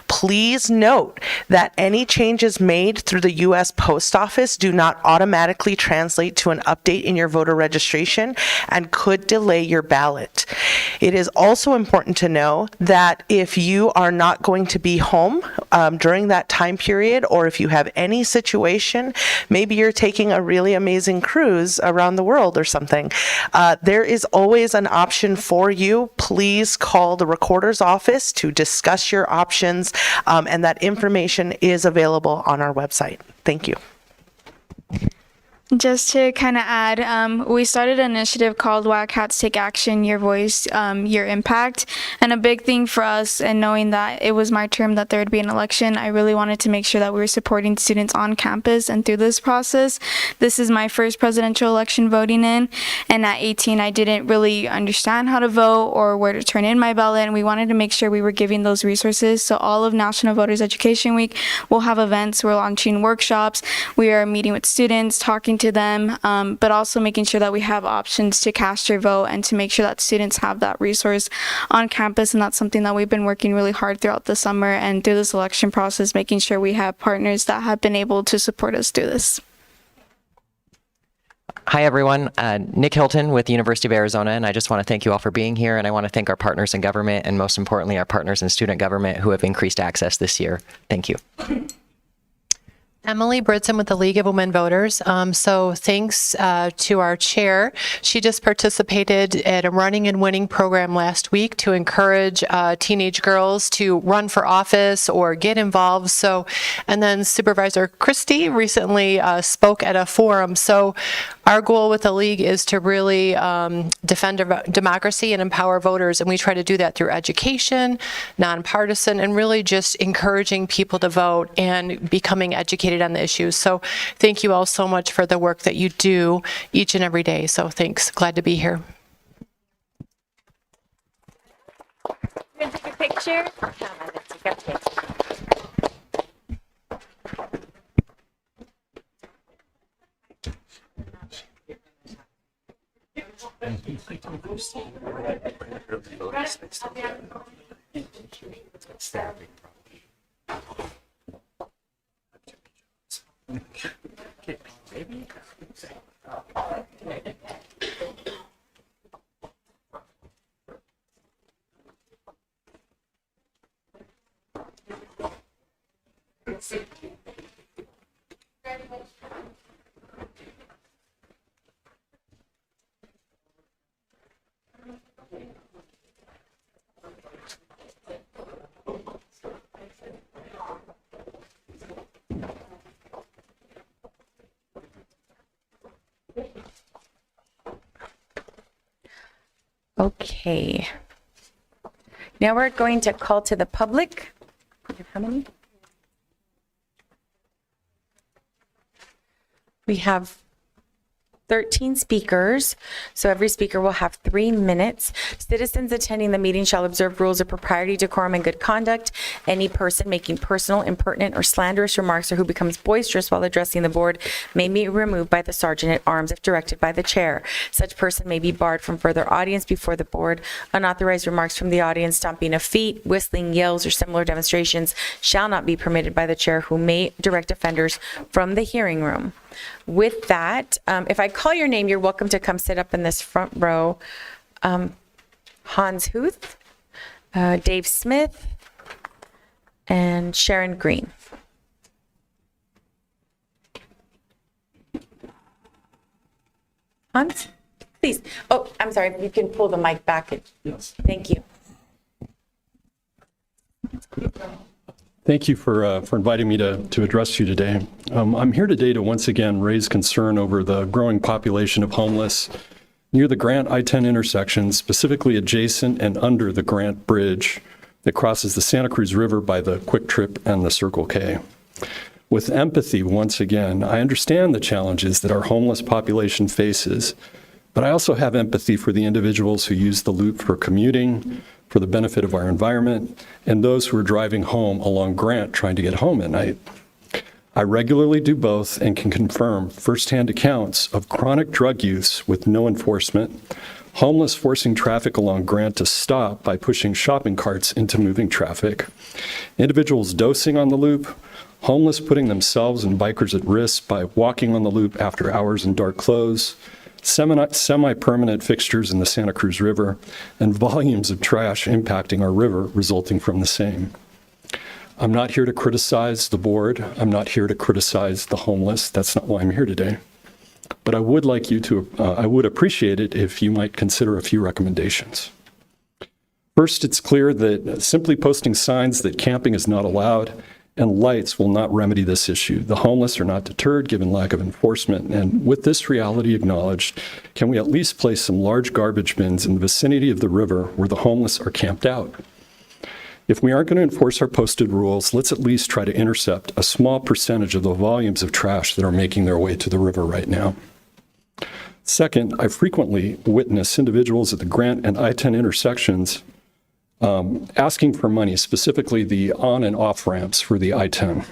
Please note that any changes made through the U.S. Post Office do not automatically translate to an update in your voter registration and could delay your ballot. It is also important to know that if you are not going to be home during that time period, or if you have any situation, maybe you're taking a really amazing cruise around the world or something, there is always an option for you. Please call the recorder's office to discuss your options, and that information is available on our website. Thank you. Just to kind of add, we started an initiative called Wildcats Take Action, Your Voice, Your Impact. And a big thing for us, and knowing that it was my term that there would be an election, I really wanted to make sure that we were supporting students on campus and through this process. This is my first presidential election voting in, and at 18, I didn't really understand how to vote or where to turn in my ballot, and we wanted to make sure we were giving those resources. So all of National Voters Education Week, we'll have events, we're launching workshops, we are meeting with students, talking to them, but also making sure that we have options to cast your vote and to make sure that students have that resource on campus. And that's something that we've been working really hard throughout the summer and through this election process, making sure we have partners that have been able to support us through this. Hi, everyone. Nick Hilton with the University of Arizona, and I just want to thank you all for being here, and I want to thank our partners in government, and most importantly, our partners in student government who have increased access this year. Thank you. Emily Bridson with the League of Women Voters. So thanks to our chair. She just participated at a running and winning program last week to encourage teenage girls to run for office or get involved. So, and then Supervisor Christie recently spoke at a forum. So our goal with the League is to really defend democracy and empower voters. And we try to do that through education, nonpartisan, and really just encouraging people to vote and becoming educated on the issues. So thank you all so much for the work that you do each and every day. So thanks. Glad to be here. You want to take a picture? Okay. Now we're going to call to the public. How many? We have 13 speakers, so every speaker will have 3 minutes. Citizens attending the meeting shall observe rules of propriety, decorum, and good conduct. Any person making personal, impertinent, or slanderous remarks or who becomes boisterous while addressing the board may be removed by the sergeant at arms if directed by the chair. Such person may be barred from further audience before the board. Unauthorized remarks from the audience, stomping of feet, whistling, yells, or similar demonstrations shall not be permitted by the chair, who may direct offenders from the hearing room. With that, if I call your name, you're welcome to come sit up in this front row. Hans Huth, Dave Smith, and Sharon Green. Hans, please. Oh, I'm sorry. You can pull the mic back. Yes. Thank you. Thank you for inviting me to address you today. I'm here today to once again raise concern over the growing population of homeless near the Grant I-10 intersection, specifically adjacent and under the Grant Bridge that crosses the Santa Cruz River by the Quick Trip and the Circle K. With empathy, once again, I understand the challenges that our homeless population faces, but I also have empathy for the individuals who use the loop for commuting, for the benefit of our environment and those who are driving home along Grant trying to get home at night. I regularly do both and can confirm firsthand accounts of chronic drug use with no enforcement, homeless forcing traffic along Grant to stop by pushing shopping carts into moving traffic, individuals dosing on the loop, homeless putting themselves and bikers at risk by walking on the loop after hours in dark clothes, semi-permanent fixtures in the Santa Cruz River, and volumes of trash impacting our river resulting from the same. I'm not here to criticize the board. I'm not here to criticize the homeless. That's not why I'm here today. But I would appreciate it if you might consider a few recommendations. First, it's clear that simply posting signs that camping is not allowed and lights will not remedy this issue. The homeless are not deterred given lack of enforcement. And with this reality acknowledged, can we at least place some large garbage bins in the vicinity of the river where the homeless are camped out? If we aren't going to enforce our posted rules, let's at least try to intercept a small percentage of the volumes of trash that are making their way to the river right now. Second, I frequently witness individuals at the Grant and I-10 intersections asking for money, specifically the on and off ramps for the I-10.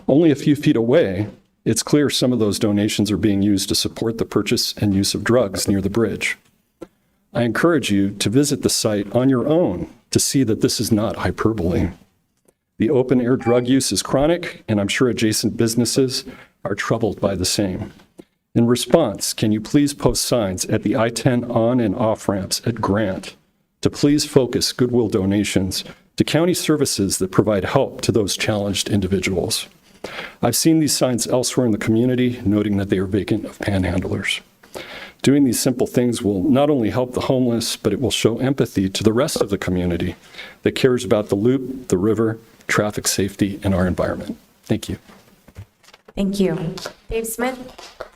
Only a few feet away, it's clear some of those donations are being used to support the purchase and use of drugs near the bridge. I encourage you to visit the site on your own to see that this is not hyperbole. The open air drug use is chronic, and I'm sure adjacent businesses are troubled by the same. In response, can you please post signs at the I-10 on and off ramps at Grant to please focus goodwill donations to county services that provide help to those challenged individuals? I've seen these signs elsewhere in the community, noting that they are vacant of panhandlers. Doing these simple things will not only help the homeless, but it will show empathy to the rest of the community that cares about the loop, the river, traffic safety, and our environment. Thank you. Thank you. Dave Smith?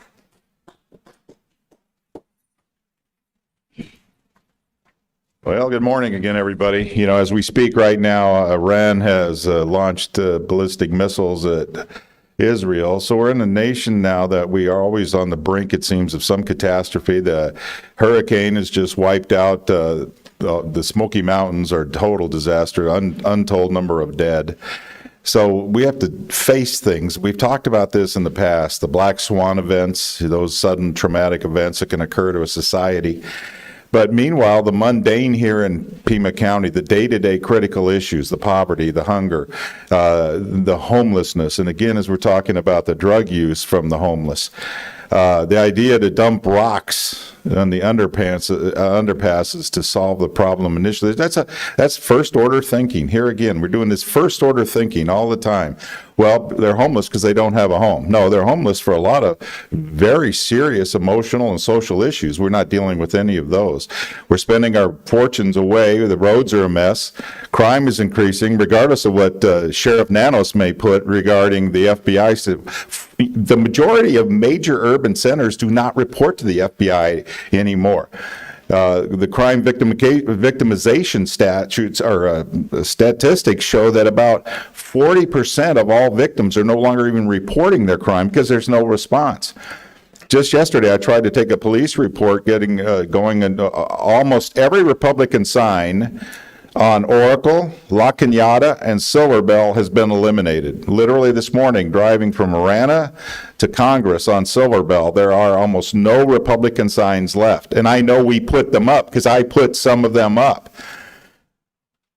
Well, good morning again, everybody. You know, as we speak right now, Iran has launched ballistic missiles at Israel. So we're in a nation now that we are always on the brink, it seems, of some catastrophe. The hurricane has just wiped out the Smoky Mountains are total disaster, untold number of dead. So we have to face things. We've talked about this in the past, the black swan events, those sudden traumatic events that can occur to a society. But meanwhile, the mundane here in Pima County, the day-to-day critical issues, the poverty, the hunger, the homelessness, and again, as we're talking about the drug use from the homeless, the idea to dump rocks on the underpasses to solve the problem initially, that's first-order thinking. Here again, we're doing this first-order thinking all the time. Well, they're homeless because they don't have a home. No, they're homeless for a lot of very serious emotional and social issues. We're not dealing with any of those. We're spending our fortunes away. The roads are a mess. Crime is increasing, regardless of what Sheriff Nanos may put regarding the FBI. The majority of major urban centers do not report to the FBI anymore. The crime victimization statutes or statistics show that about 40% of all victims are no longer even reporting their crime because there's no response. Just yesterday, I tried to take a police report going, and almost every Republican sign on Oracle, La Cañada, and Silver Bell has been eliminated. Literally this morning, driving from Marana to Congress on Silver Bell, there are almost no Republican signs left. And I know we put them up because I put some of them up.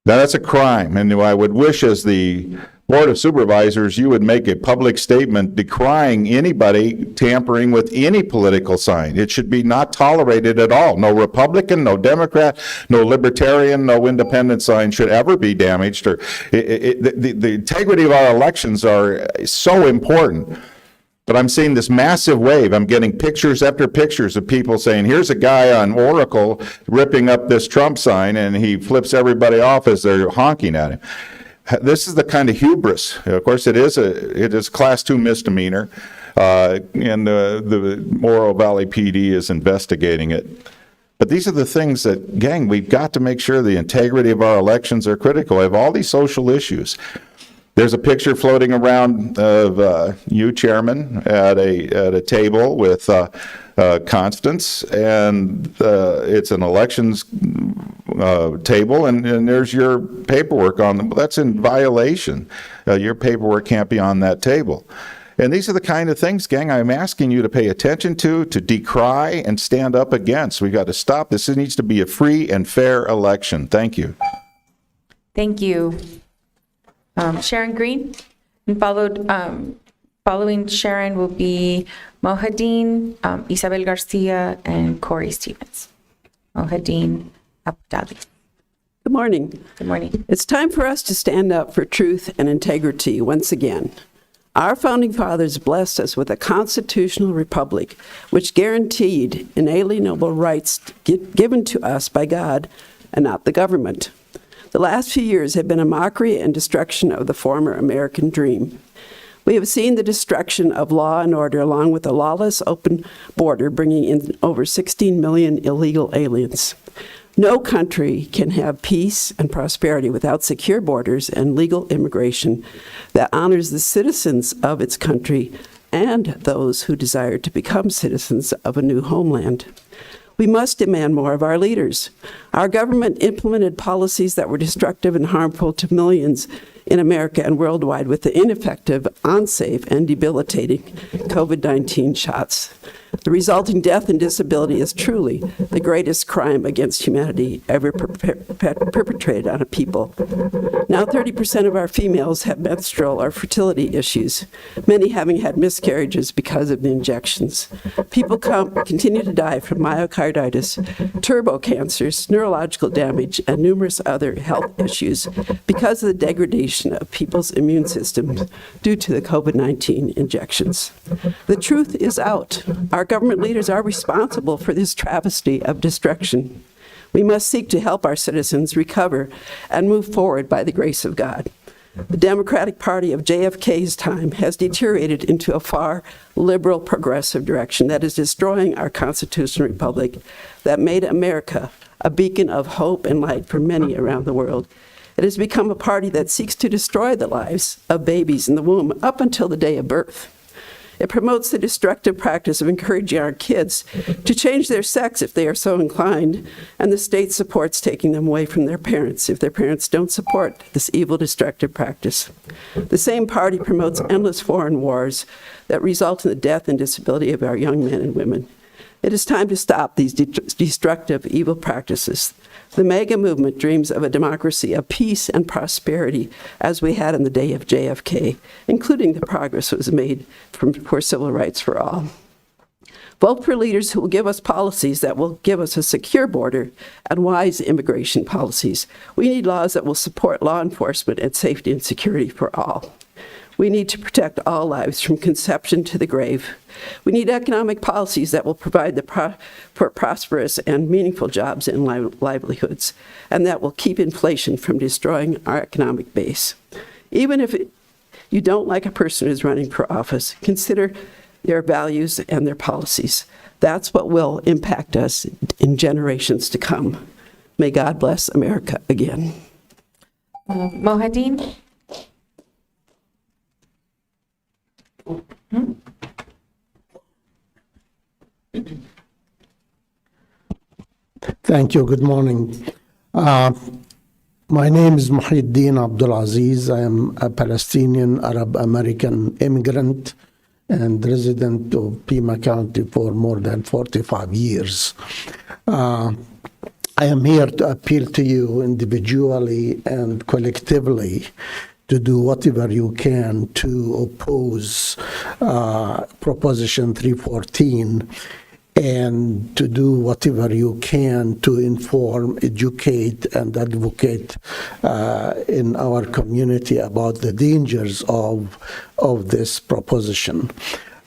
Now that's a crime, and I would wish as the Board of Supervisors you would make a public statement decrying anybody tampering with any political sign. It should be not tolerated at all. No Republican, no Democrat, no Libertarian, no Independent sign should ever be damaged. Or the integrity of our elections are so important. But I'm seeing this massive wave. I'm getting pictures after pictures of people saying, here's a guy on Oracle ripping up this Trump sign, and he flips everybody off as they're honking at him. This is the kind of hubris. Of course, it is Class 2 misdemeanor, and the Morro Valley PD is investigating it. But these are the things that, gang, we've got to make sure the integrity of our elections are critical. We have all these social issues. There's a picture floating around of you, Chairman, at a table with Constance, and it's an elections table, and there's your paperwork on them. That's in violation. Your paperwork can't be on that table. And these are the kind of things, gang, I'm asking you to pay attention to decry, and stand up against. We've got to stop this. This needs to be a free and fair election. Thank you. Thank you. Sharon Green, and following Sharon will be Mohadeen, Isabel Garcia, and Corey Stevens. Mohadeen Abdali. Good morning. Good morning. It's time for us to stand up for truth and integrity once again. Our founding fathers blessed us with a constitutional republic which guaranteed inalienable rights given to us by God and not the government. The last few years have been a mockery and destruction of the former American dream. We have seen the destruction of law and order along with a lawless open border bringing in over 16 million illegal aliens. No country can have peace and prosperity without secure borders and legal immigration that honors the citizens of its country and those who desire to become citizens of a new homeland. We must demand more of our leaders. Our government implemented policies that were destructive and harmful to millions in America and worldwide with the ineffective, unsafe, and debilitating COVID-19 shots. The resulting death and disability is truly the greatest crime against humanity ever perpetrated on a people. Now 30% of our females have menstrual or fertility issues, many having had miscarriages because of the injections. People continue to die from myocarditis, turbo cancers, neurological damage, and numerous other health issues because of the degradation of people's immune systems due to the COVID-19 injections. The truth is out. Our government leaders are responsible for this travesty of destruction. We must seek to help our citizens recover and move forward by the grace of God. The Democratic Party of JFK's time has deteriorated into a far liberal progressive direction that is destroying our constitutional republic that made America a beacon of hope and light for many around the world. It has become a party that seeks to destroy the lives of babies in the womb up until the day of birth. It promotes the destructive practice of encouraging our kids to change their sex if they are so inclined, and the state supports taking them away from their parents if their parents don't support this evil, destructive practice. The same party promotes endless foreign wars that result in the death and disability of our young men and women. It is time to stop these destructive, evil practices. The MAGA movement dreams of a democracy of peace and prosperity as we had in the day of JFK, including the progress that was made for civil rights for all. Vote for leaders who will give us policies that will give us a secure border and wise immigration policies. We need laws that will support law enforcement and safety and security for all. We need to protect all lives from conception to the grave. We need economic policies that will provide for prosperous and meaningful jobs and livelihoods, and that will keep inflation from destroying our economic base. Even if you don't like a person who's running for office, consider their values and their policies. That's what will impact us in generations to come. May God bless America again. Mohadeen? Thank you. Good morning. My name is Muhyiddin Abdulaziz. I am a Palestinian Arab American immigrant and resident of Pima County for more than 45 years. I am here to appeal to you individually and collectively to do whatever you can to oppose Proposition 314 and to do whatever you can to inform, educate, and advocate in our community about the dangers of this proposition.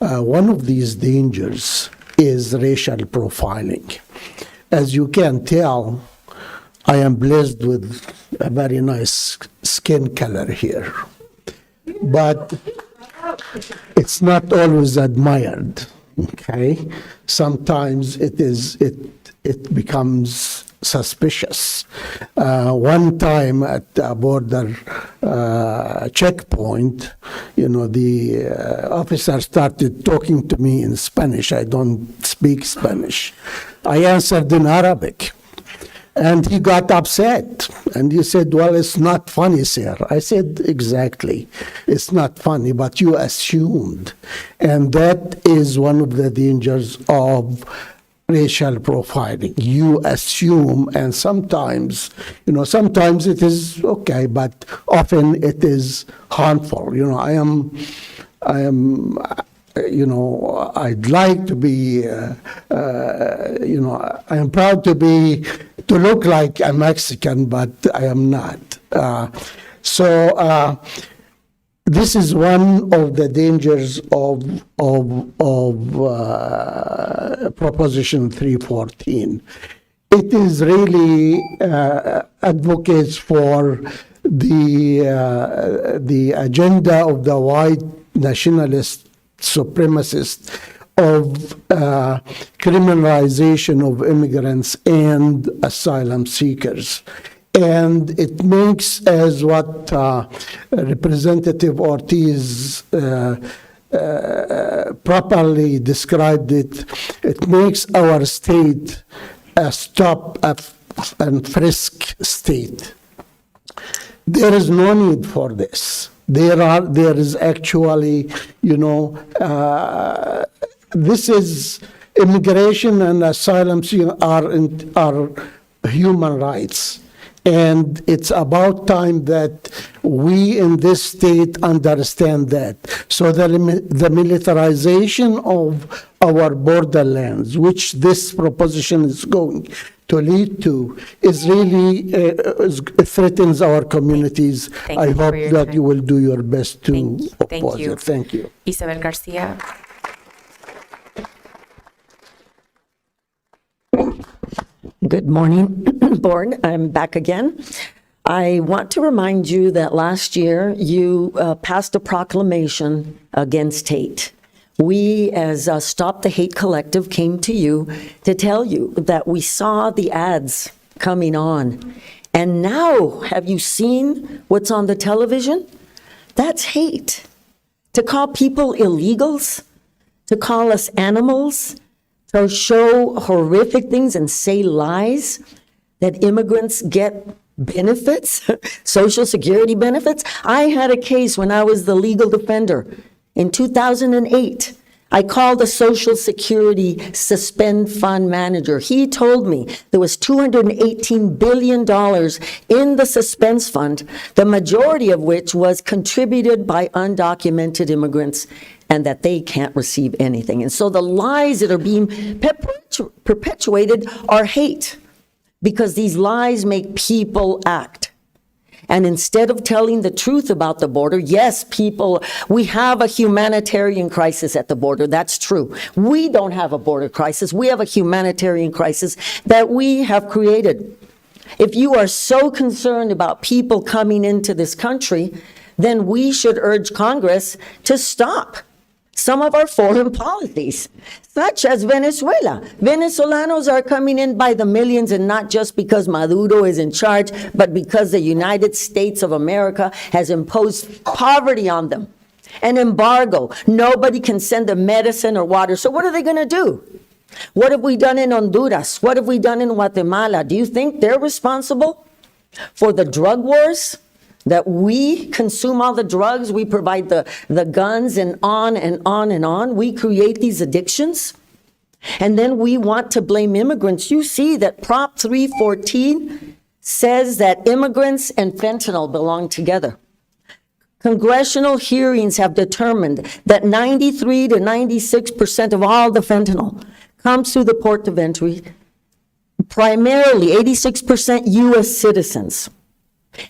One of these dangers is racial profiling. As you can tell, I am blessed with a very nice skin color here, but it's not always admired. Okay, sometimes it becomes suspicious. One time at a border checkpoint, the officer started talking to me in Spanish. I don't speak Spanish. I answered in Arabic. And he got upset. And he said, well, it's not funny, sir. I said, exactly. It's not funny, but you assumed. And that is one of the dangers of racial profiling. You assume, and sometimes, sometimes it is okay, but often it is harmful. I am, I'd like to be, I am proud to look like a Mexican, but I am not. This is one of the dangers of Proposition 314. It is really advocates for the agenda of the white nationalist supremacists of criminalization of immigrants and asylum seekers. And it makes, as what Representative Ortiz properly described it, it makes our state a stop and frisk state. There is no need for this. There is actually, this is immigration and asylum are human rights. And it's about time that we in this state understand that. So the militarization of our borderlands, which this proposition is going to lead to, is really threatens our communities. I hope that you will do your best to oppose it. Thank you. Isabel Garcia. Good morning, Board. I'm back again. I want to remind you that last year you passed a proclamation against hate. We, as Stop the Hate Collective, came to you to tell you that we saw the ads coming on. And now, have you seen what's on the television? That's hate. To call people illegals, to call us animals, to show horrific things and say lies, that immigrants get benefits, Social Security benefits. I had a case when I was the legal defender in 2008. I called the Social Security suspend fund manager. He told me there was $218 billion in the suspense fund, the majority of which was contributed by undocumented immigrants, and that they can't receive anything. And so the lies that are being perpetuated are hate, because these lies make people act. And instead of telling the truth about the border, yes, we have a humanitarian crisis at the border. That's true. We don't have a border crisis. We have a humanitarian crisis that we have created. If you are so concerned about people coming into this country, then we should urge Congress to stop some of our foreign policies, such as Venezuela. Venezolanos are coming in by the millions, and not just because Maduro is in charge, but because the United States of America has imposed poverty on them, an embargo. Nobody can send them medicine or water. So what are they going to do? What have we done in Honduras? What have we done in Guatemala? Do you think they're responsible for the drug wars? That we consume all the drugs, we provide the guns, and on and on and on. We create these addictions. And then we want to blame immigrants. You see that Prop 314 says that immigrants and fentanyl belong together. Congressional hearings have determined that 93 to 96% of all the fentanyl comes through the port of entry, primarily 86% U.S. citizens.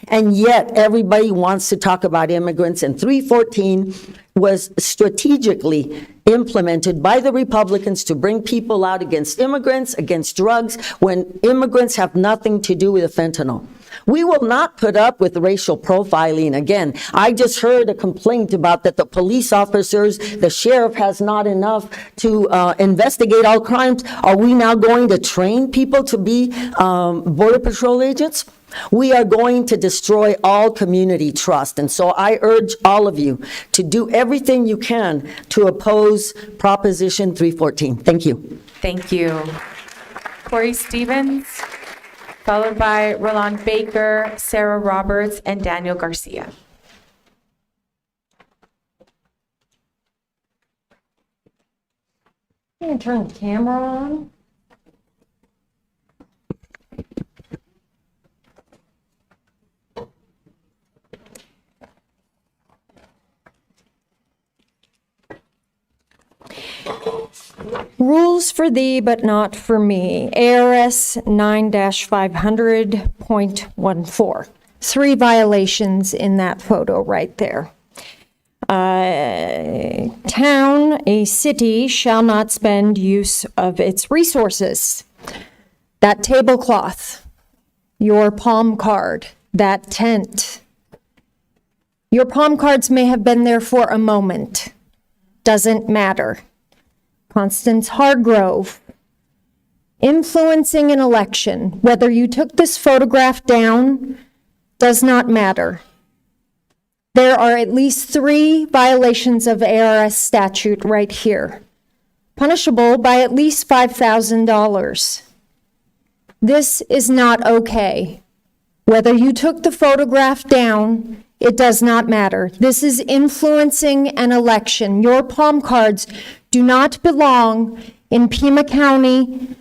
And yet everybody wants to talk about immigrants, and 314 was strategically implemented by the Republicans to bring people out against immigrants, against drugs, when immigrants have nothing to do with the fentanyl. We will not put up with racial profiling again. I just heard a complaint about that the police officers, the sheriff has not enough to investigate all crimes. Are we now going to train people to be Border Patrol agents? We are going to destroy all community trust. And so I urge all of you to do everything you can to oppose Proposition 314. Thank you. Thank you. Corey Stevens, followed by Roland Baker, Sarah Roberts, and Daniel Garcia. You can turn the camera on. Rules for thee, but not for me. ARS 9-500.14. 3 violations in that photo right there. Town, a city, shall not spend use of its resources. That tablecloth, your palm card, that tent. Your palm cards may have been there for a moment. Doesn't matter. Constance Hargrove, influencing an election. Whether you took this photograph down does not matter. There are at least 3 violations of ARS statute right here, punishable by at least $5,000. This is not okay. Whether you took the photograph down, it does not matter. This is influencing an election. Your palm cards do not belong in Pima County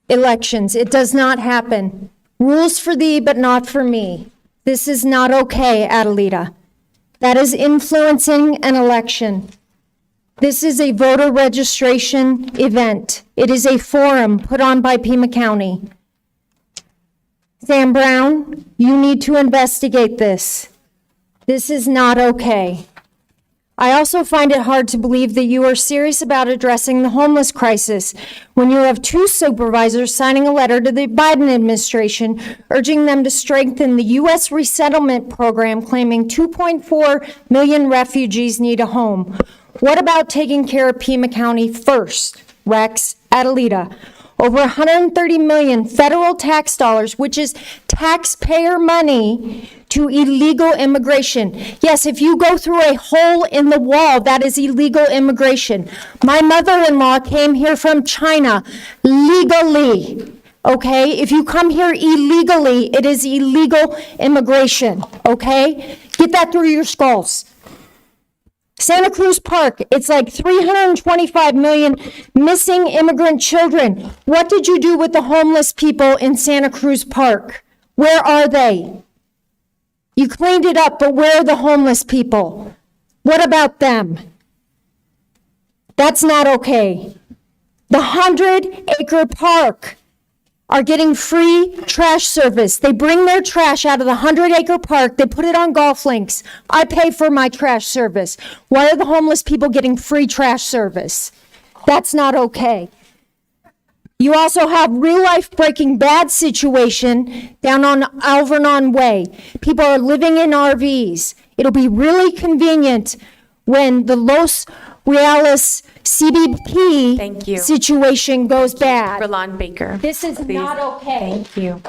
elections. It does not happen. Rules for thee, but not for me. This is not okay, Adelita. That is influencing an election. This is a voter registration event. It is a forum put on by Pima County. Sam Brown, you need to investigate this. This is not okay. I also find it hard to believe that you are serious about addressing the homeless crisis when you have 2 supervisors signing a letter to the Biden administration urging them to strengthen the U.S. resettlement program, claiming 2.4 million refugees need a home. What about taking care of Pima County first? Rex, Adelita. Over 130 million federal tax dollars, which is taxpayer money, to illegal immigration. Yes, if you go through a hole in the wall, that is illegal immigration. My mother-in-law came here from China legally. Okay? If you come here illegally, it is illegal immigration. Okay? Get that through your skulls. Santa Cruz Park, it's like 325 million missing immigrant children. What did you do with the homeless people in Santa Cruz Park? Where are they? You cleaned it up, but where are the homeless people? What about them? That's not okay. The 100-acre park are getting free trash service. They bring their trash out of the 100-acre park. They put it on golf links. I pay for my trash service. Why are the homeless people getting free trash service? That's not okay. You also have real-life Breaking Bad situation down on Alvernon Way. People are living in RVs. It'll be really convenient when the Los Reales CBP situation goes bad. Roland Baker. This is not okay. Thank you.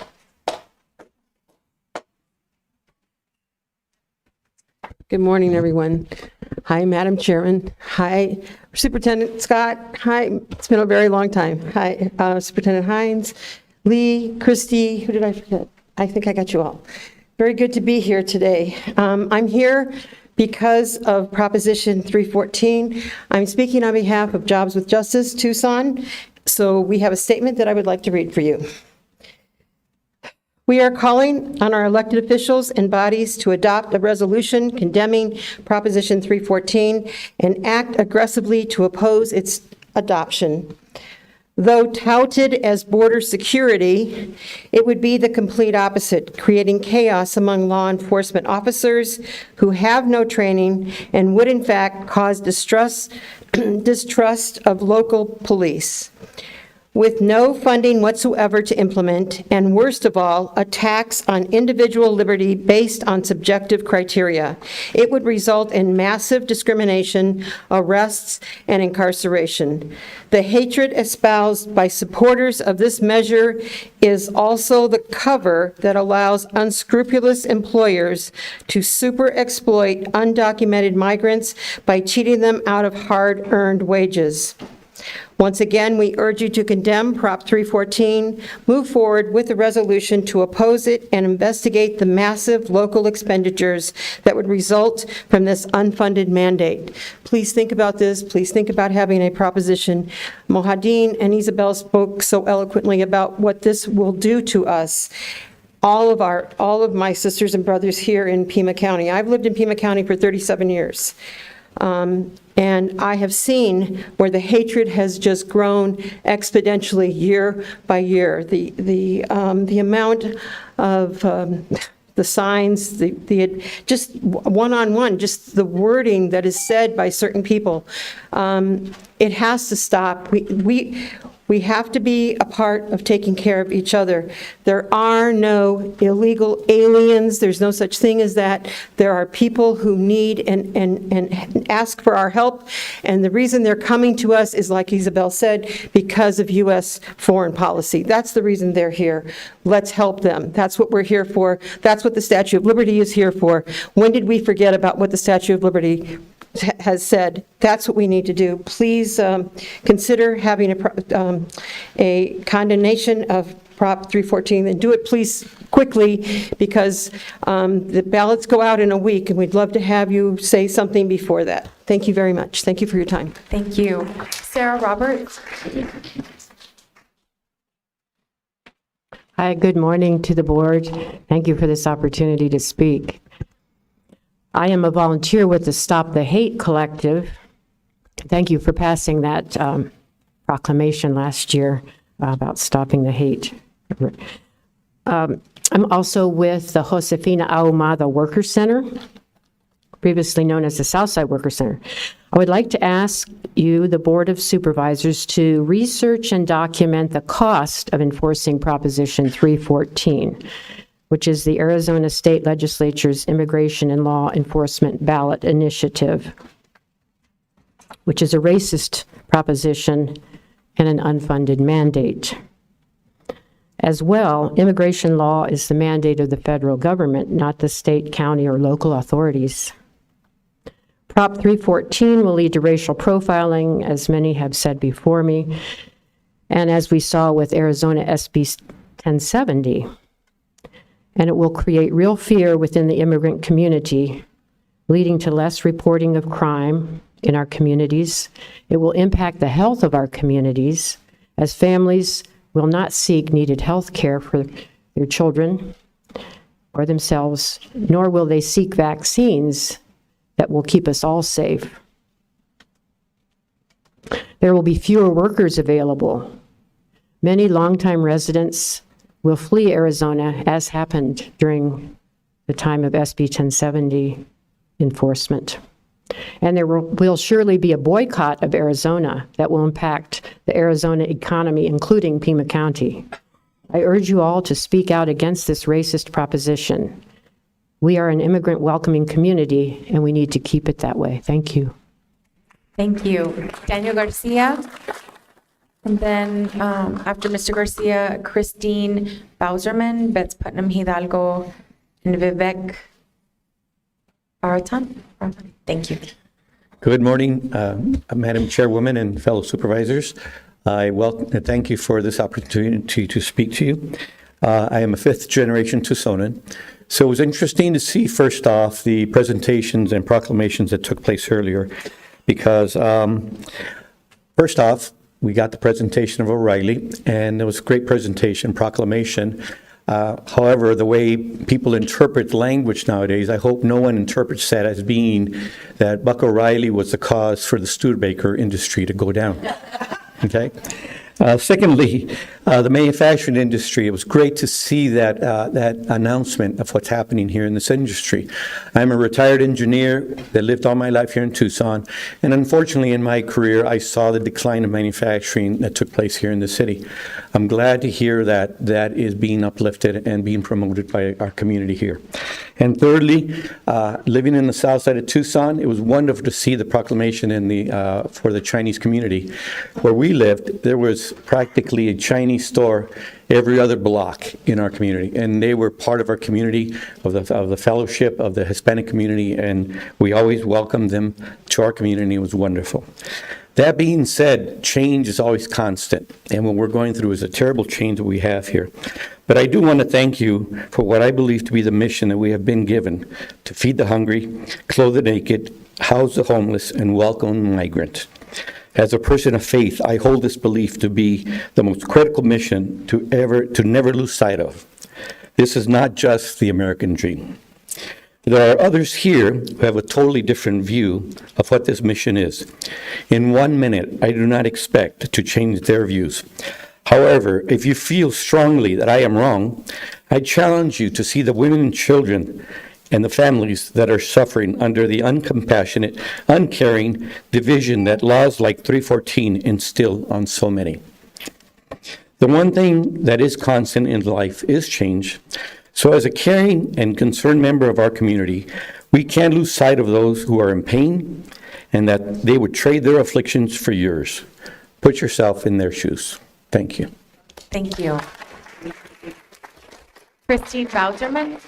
Good morning, everyone. Hi, Madam Chairman. Hi, Superintendent Scott. Hi, it's been a very long time. Hi, Superintendent Hines, Lee, Christy, who did I forget? I think I got you all. Very good to be here today. I'm here because of Proposition 314. I'm speaking on behalf of Jobs with Justice, Tucson. So we have a statement that I would like to read for you. We are calling on our elected officials and bodies to adopt a resolution condemning Proposition 314 and act aggressively to oppose its adoption. Though touted as border security, it would be the complete opposite, creating chaos among law enforcement officers who have no training and would in fact cause distrust of local police. With no funding whatsoever to implement, and worst of all, a tax on individual liberty based on subjective criteria, it would result in massive discrimination, arrests, and incarceration. The hatred espoused by supporters of this measure is also the cover that allows unscrupulous employers to super exploit undocumented migrants by cheating them out of hard-earned wages. Once again, we urge you to condemn Prop 314, move forward with a resolution to oppose it, and investigate the massive local expenditures that would result from this unfunded mandate. Please think about this. Please think about having a proposition. Mohadeen and Isabel spoke so eloquently about what this will do to us. All of my sisters and brothers here in Pima County. I've lived in Pima County for 37 years. And I have seen where the hatred has just grown exponentially year by year. The amount of the signs, the just one-on-one, just the wording that is said by certain people, it has to stop. We have to be a part of taking care of each other. There are no illegal aliens. There's no such thing as that. There are people who need and ask for our help. And the reason they're coming to us is, like Isabel said, because of U.S. foreign policy. That's the reason they're here. Let's help them. That's what we're here for. That's what the Statue of Liberty is here for. When did we forget about what the Statue of Liberty has said? That's what we need to do. Please consider having a condemnation of Prop 314, and do it please quickly, because the ballots go out in a week, and we'd love to have you say something before that. Thank you very much. Thank you for your time. Thank you. Sarah Roberts. Hi, good morning to the board. Thank you for this opportunity to speak. I am a volunteer with the Stop the Hate Collective. Thank you for passing that proclamation last year about stopping the hate. I'm also with the Josefina Ahumada Worker Center, previously known as the Southside Worker Center. I would like to ask you, the Board of Supervisors, to research and document the cost of enforcing Proposition 314, which is the Arizona State Legislature's Immigration and Law Enforcement Ballot Initiative, which is a racist proposition and an unfunded mandate. As well, immigration law is the mandate of the federal government, not the state, county, or local authorities. Prop 314 will lead to racial profiling, as many have said before me, and as we saw with Arizona SB 1070. And it will create real fear within the immigrant community, leading to less reporting of crime in our communities. It will impact the health of our communities, as families will not seek needed health care for their children or themselves, nor will they seek vaccines that will keep us all safe. There will be fewer workers available. Many longtime residents will flee Arizona, as happened during the time of SB 1070 enforcement. And there will surely be a boycott of Arizona that will impact the Arizona economy, including Pima County. I urge you all to speak out against this racist proposition. We are an immigrant welcoming community, and we need to keep it that way. Thank you. Thank you. Daniel Garcia. And then after Mr. Garcia, Christine Bowserman, Betts Putnam Hidalgo, and Vivek Aratan. Thank you. Good morning, Madam Chairwoman and fellow supervisors. Thank you for this opportunity to speak to you. I am a fifth-generation Tucsonan. So it was interesting to see, first off, the presentations and proclamations that took place earlier, because first off, we got the presentation of O'Reilly, and it was a great presentation, proclamation. However, the way people interpret language nowadays, I hope no one interprets that as being that Buck O'Reilly was the cause for the Studebaker industry to go down. Okay? Secondly, the manufacturing industry, it was great to see that announcement of what's happening here in this industry. I'm a retired engineer that lived all my life here in Tucson, and unfortunately in my career I saw the decline of manufacturing that took place here in the city. I'm glad to hear that that is being uplifted and being promoted by our community here. And thirdly, living in the south side of Tucson, it was wonderful to see the proclamation for the Chinese community. Where we lived, there was practically a Chinese store every other block in our community, and they were part of our community, of the fellowship of the Hispanic community, and we always welcomed them to our community. It was wonderful. That being said, change is always constant, and what we're going through is a terrible change that we have here. But I do want to thank you for what I believe to be the mission that we have been given: to feed the hungry, clothe the naked, house the homeless, and welcome the migrant. As a person of faith, I hold this belief to be the most critical mission to never lose sight of. This is not just the American dream. There are others here who have a totally different view of what this mission is. In 1 minute, I do not expect to change their views. However, if you feel strongly that I am wrong, I challenge you to see the women and children and the families that are suffering under the uncompassionate, uncaring division that laws like 314 instill on so many. The one thing that is constant in life is change. So as a caring and concerned member of our community, we can't lose sight of those who are in pain and that they would trade their afflictions for yours. Put yourself in their shoes. Thank you. Thank you. Christine Bauserman?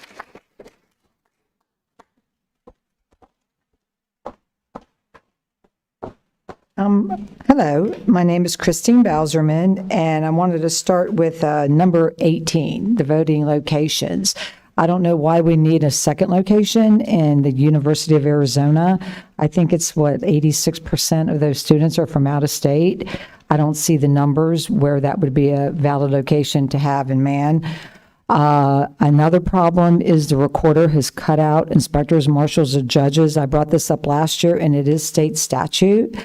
Hello, my name is Christine Bauserman, and I wanted to start with number 18, the voting locations. I don't know why we need a second location in the University of Arizona. I think it's 86% of those students are from out of state. I don't see the numbers where that would be a valid location to have in Man. Another problem is the recorder has cut out inspectors, marshals, and judges. I brought this up last year, and it is state statute.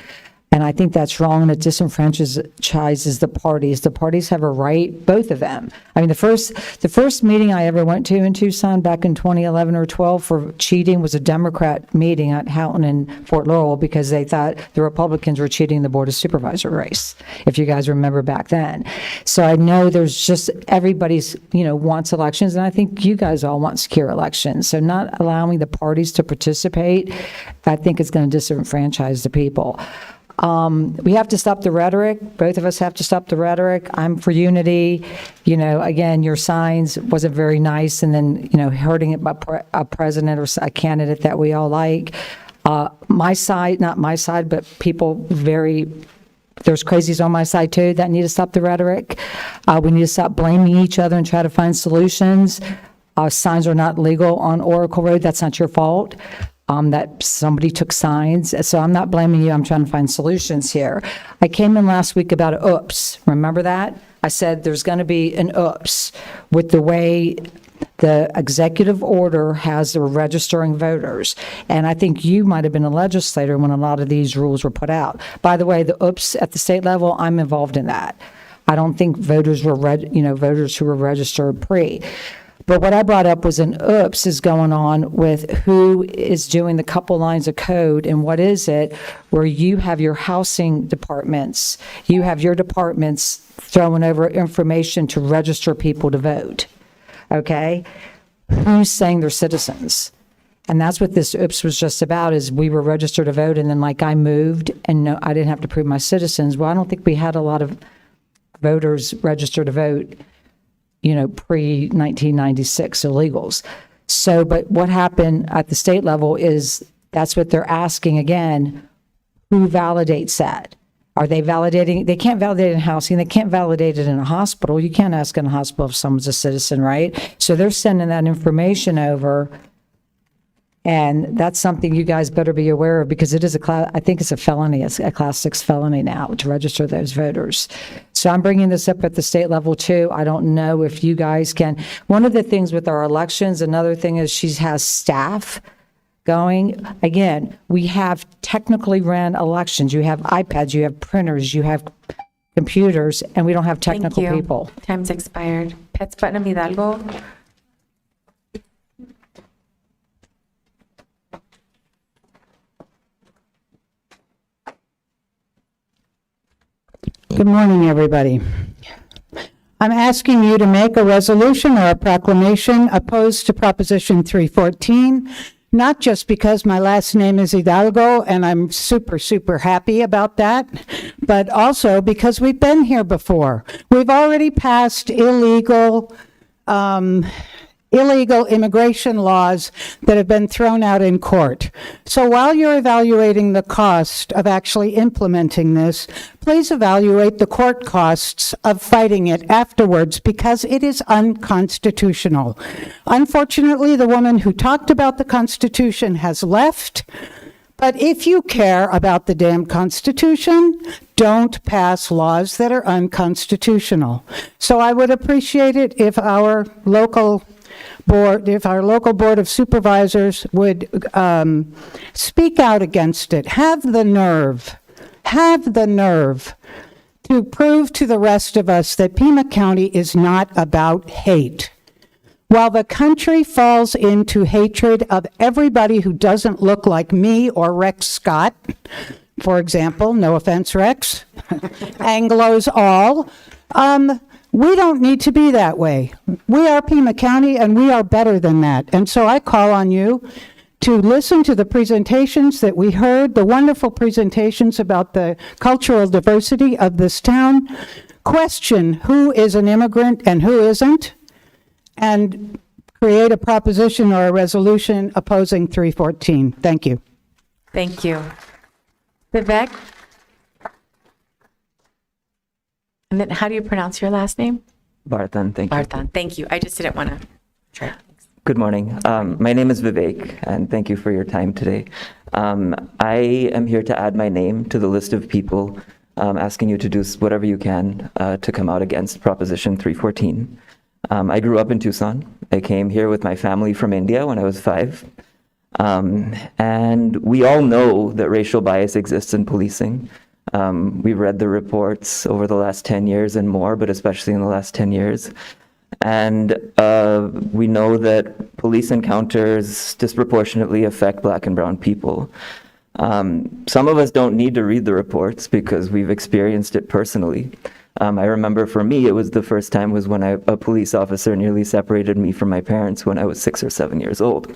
And I think that's wrong, and it disenfranchises the parties. The parties have a right, both of them. I mean, the first meeting I ever went to in Tucson back in 2011 or 12 for cheating was a Democrat meeting at Houghton and Fort Laurel because they thought the Republicans were cheating the Board of Supervisor race, if you guys remember back then. So I know there's just everybody's, wants elections, and I think you guys all want secure elections. So not allowing the parties to participate, I think is going to disenfranchise the people. We have to stop the rhetoric. Both of us have to stop the rhetoric. I'm for unity. Again, your signs wasn't very nice, and then, hurting it by a president or a candidate that we all like. My side, not my side, but people there's crazies on my side too that need to stop the rhetoric. We need to stop blaming each other and try to find solutions. Signs are not legal on Oracle Road. That's not your fault. That somebody took signs. So I'm not blaming you. I'm trying to find solutions here. I came in last week about an oops. Remember that? I said there's going to be an oops with the way the executive order has the registering voters. And I think you might have been a legislator when a lot of these rules were put out. By the way, the oops at the state level, I'm involved in that. I don't think voters were, voters who were registered pre. But what I brought up was an oops is going on with who is doing the couple lines of code, and what is it where you have your housing departments, you have your departments throwing over information to register people to vote, okay? Who's saying they're citizens? And that's what this oops was just about, is we were registered to vote, and then I moved, and no, I didn't have to prove my citizens. Well, I don't think we had a lot of voters registered to vote pre-1996 illegals. So, but what happened at the state level is that's what they're asking again, who validates that? Are they validating? They can't validate it in housing. They can't validate it in a hospital. You can't ask in a hospital if someone's a citizen, right? So they're sending that information over, and that's something you guys better be aware of, because it is I think it's a felony. It's a class 6 felony now to register those voters. So I'm bringing this up at the state level too. I don't know if you guys can. One of the things with our elections, another thing is she has staff going. Again, we have technically ran elections. You have iPads, you have printers, you have computers, and we don't have technical Thank you. people. Time's expired. Pets Putnam Hidalgo. Good morning, everybody. I'm asking you to make a resolution or a proclamation opposed to Proposition 314, not just because my last name is Hidalgo and I'm super, super happy about that, but also because we've been here before. We've already passed illegal illegal immigration laws that have been thrown out in court. So while you're evaluating the cost of actually implementing this, please evaluate the court costs of fighting it afterwards, because it is unconstitutional. Unfortunately, the woman who talked about the Constitution has left. But if you care about the damn Constitution, don't pass laws that are unconstitutional. So I would appreciate it if our local board of supervisors would speak out against it. Have the nerve to prove to the rest of us that Pima County is not about hate. While the country falls into hatred of everybody who doesn't look like me or Rex Scott, for example, no offense, Rex, Anglos all, we don't need to be that way. We are Pima County, and we are better than that. And so I call on you to listen to the presentations that we heard, the wonderful presentations about the cultural diversity of this town, question who is an immigrant and who isn't, and create a proposition or a resolution opposing 314. Thank you. Thank you. Vivek? And then how do you pronounce your last name? Barthan, thank you. Barthan, thank you. I just didn't want to try. Good morning. My name is Vivek, and thank you for your time today. I am here to add my name to the list of people asking you to do whatever you can to come out against Proposition 314. I grew up in Tucson. I came here with my family from India when I was 5. And we all know that racial bias exists in policing. We've read the reports over the last 10 years and more, but especially in the last 10 years. And we know that police encounters disproportionately affect Black and brown people. Some of us don't need to read the reports because we've experienced it personally. I remember for me, it was the first time was when a police officer nearly separated me from my parents when I was 6 or 7 years old.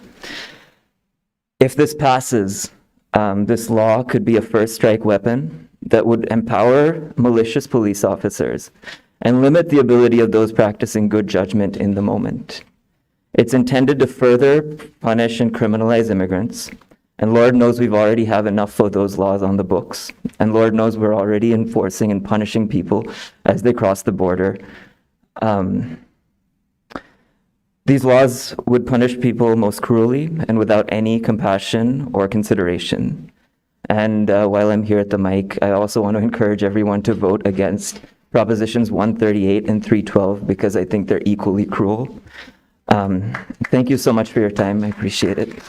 If this passes, this law could be a first strike weapon that would empower malicious police officers and limit the ability of those practicing good judgment in the moment. It's intended to further punish and criminalize immigrants. And Lord knows we've already have enough of those laws on the books. And Lord knows we're already enforcing and punishing people as they cross the border. These laws would punish people most cruelly and without any compassion or consideration. And while I'm here at the mic, I also want to encourage everyone to vote against Propositions 138 and 312 because I think they're equally cruel. Thank you so much for your time. I appreciate it.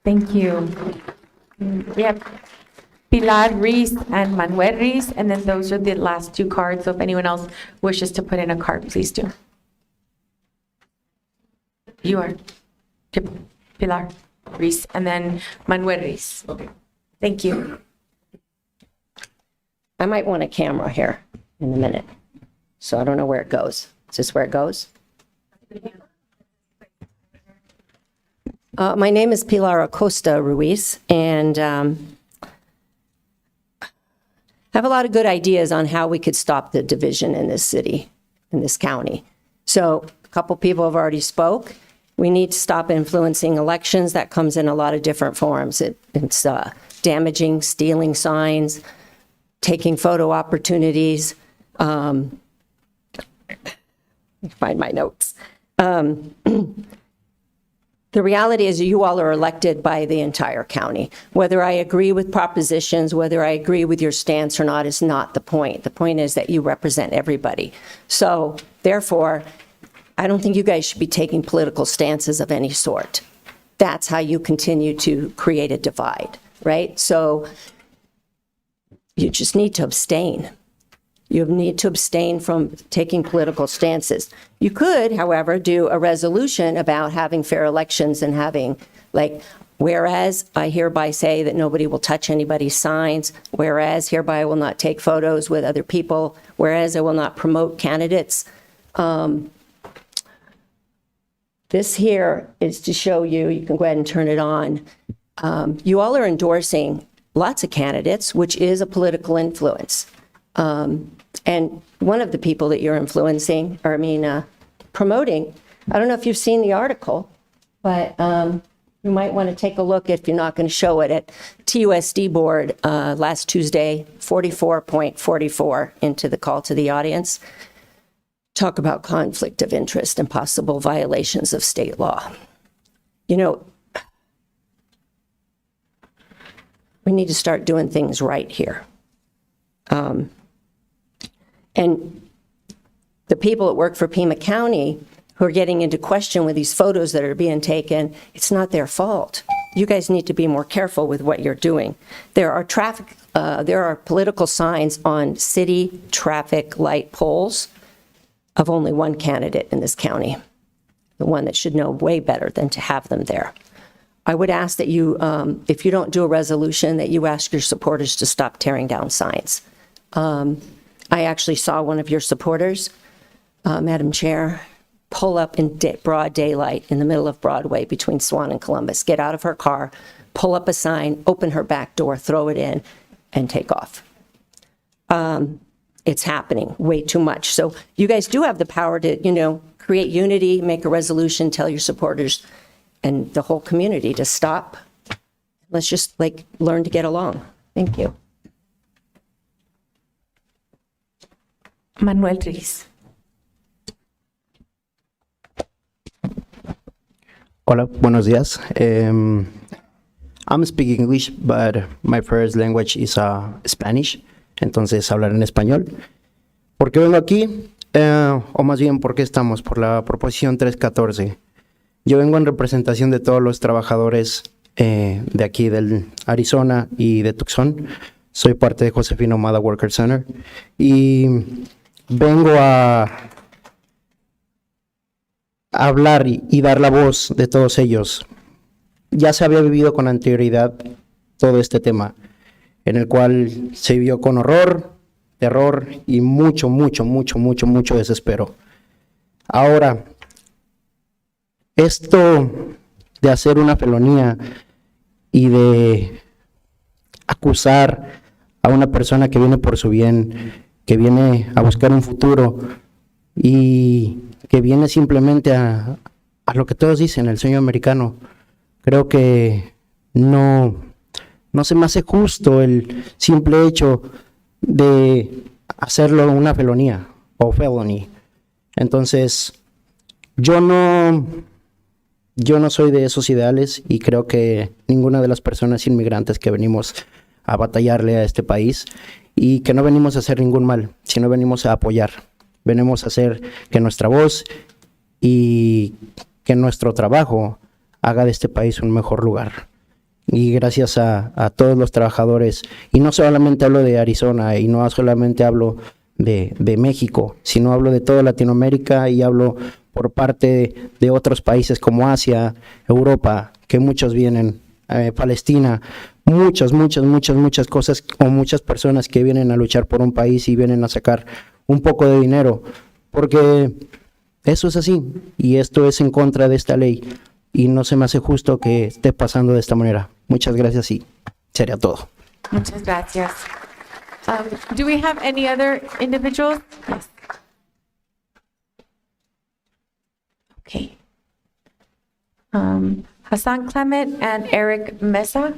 Thank you. We have Pilar Reese and Manuel Reese, and then those are the last 2 cards. So if anyone else wishes to put in a card, please do. You are Pilar Reese, and then Manuel Reese. Okay. Thank you. I might want a camera here in a minute. So I don't know where it goes. Is this where it goes? My name is Pilar Acosta Ruiz, and I have a lot of good ideas on how we could stop the division in this city, in this county. So a couple people have already spoke. We need to stop influencing elections. That comes in a lot of different forms. It's damaging, stealing signs, taking photo opportunities. Let me find my notes. The reality is you all are elected by the entire county. Whether I agree with propositions, whether I agree with your stance or not is not the point. The point is that you represent everybody. So therefore, I don't think you guys should be taking political stances of any sort. That's how you continue to create a divide, right? So you just need to abstain. You need to abstain from taking political stances. You could, however, do a resolution about having fair elections and having, like, whereas I hereby say that nobody will touch anybody's signs, whereas hereby I will not take photos with other people, whereas I will not promote candidates. This here is to show you, you can go ahead and turn it on. You all are endorsing lots of candidates, which is a political influence. And one of the people that you're influencing, promoting, I don't know if you've seen the article, but you might want to take a look if you're not going to show it at TUSD board last Tuesday, 44.44 into the call to the audience. Talk about conflict of interest and possible violations of state law. You know, we need to start doing things right here. And the people that work for Pima County who are getting into question with these photos that are being taken, it's not their fault. You guys need to be more careful with what you're doing. There are political signs on city traffic light poles of only one candidate in this county, the one that should know way better than to have them there. I would ask that you, if you don't do a resolution, that you ask your supporters to stop tearing down signs. I actually saw one of your supporters, Madam Chair, pull up in broad daylight in the middle of Broadway between Swan and Columbus, get out of her car, pull up a sign, open her back door, throw it in, and take off. It's happening way too much. So you guys do have the power to, you know, create unity, make a resolution, tell your supporters and the whole community to stop. Let's just like learn to get along. Thank you. Manuel Ruiz. Hola, buenos días. I'm speaking English, but my first language is Spanish. Entonces hablar en español. ¿Por qué vengo aquí? O más bien, ¿por qué estamos? Por la proposición 314. Yo vengo en representación de todos los trabajadores de aquí, del Arizona y de Tucson. Soy parte de Josefina Ahumada Worker Center. Y vengo a hablar y dar la voz de todos ellos. Ya se había vivido con anterioridad todo este tema, en el cual se vivió con horror, terror y mucho desespero. Ahora, esto de hacer una felonía y de acusar a una persona que viene por su bien, que viene a buscar un futuro y que viene simplemente a lo que todos dicen, el sueño americano, creo que no se me hace justo el simple hecho de hacerlo una felonía o felony. Entonces, yo no soy de esos ideales y creo que ninguna de las personas inmigrantes que venimos a batallarle a este país y que no venimos a hacer ningún mal, sino venimos a apoyar. Venimos a hacer que nuestra voz y que nuestro trabajo haga de este país un mejor lugar. Y gracias a todos los trabajadores, y no solamente hablo de Arizona, y no solamente hablo de México, sino hablo de toda Latinoamérica y hablo por parte de otros países como Asia, Europa, que muchos vienen, Palestina, muchas cosas o muchas personas que vienen a luchar por un país y vienen a sacar un poco de dinero, porque eso es así, y esto es en contra de esta ley. Y no se me hace justo que esté pasando de esta manera. Muchas gracias y sería todo. Muchas gracias. Do we have any other individuals? Yes. Okay. Hassan Clement and Eric Mesa.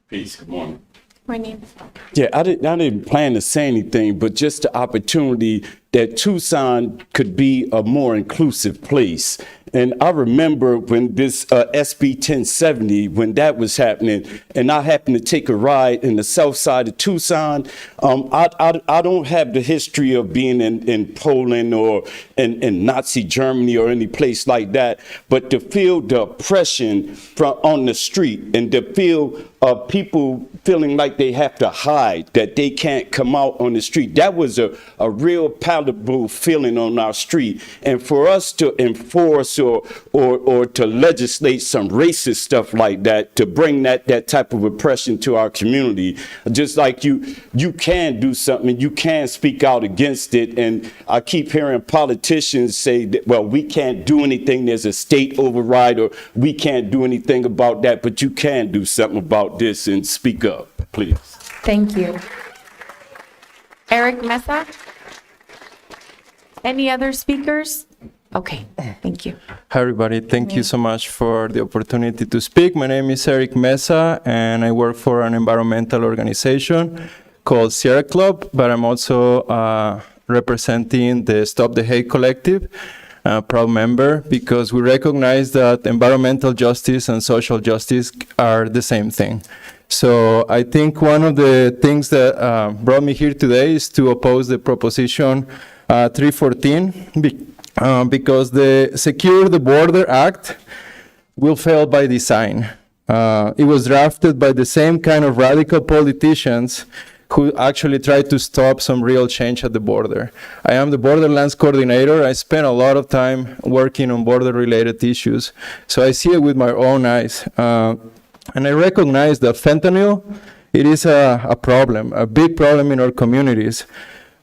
Peace. Good morning. Morning. Yeah, I didn't plan to say anything, but just the opportunity that Tucson could be a more inclusive place. And I remember when this SB 1070, when that was happening, and I happened to take a ride in the south side of Tucson. I don't have the history of being in Poland or in Nazi Germany or any place like that, but to feel the oppression on the street and to feel people feeling like they have to hide, that they can't come out on the street, that was a real palliative palatable feeling on our street. And for us to enforce or to legislate some racist stuff like that, to bring that type of oppression to our community, just like you can do something, you can speak out against it. And I keep hearing politicians say that, well, we can't do anything, there's a state override, or we can't do anything about that, but you can do something about this and speak up, please. Thank you. Eric Mesa? Any other speakers? Okay, thank you. Hi, everybody. Thank you so much for the opportunity to speak. My name is Eric Mesa, and I work for an environmental organization called Sierra Club, but I'm also representing the Stop the Hate Collective, proud member, because we recognize that environmental justice and social justice are the same thing. So I think one of the things that brought me here today is to oppose the Proposition 314, because the Secure the Border Act will fail by design. It was drafted by the same kind of radical politicians who actually tried to stop some real change at the border. I am the Borderlands coordinator. I spent a lot of time working on border-related issues, so I see it with my own eyes. And I recognize that fentanyl, it is a problem, a big problem in our communities.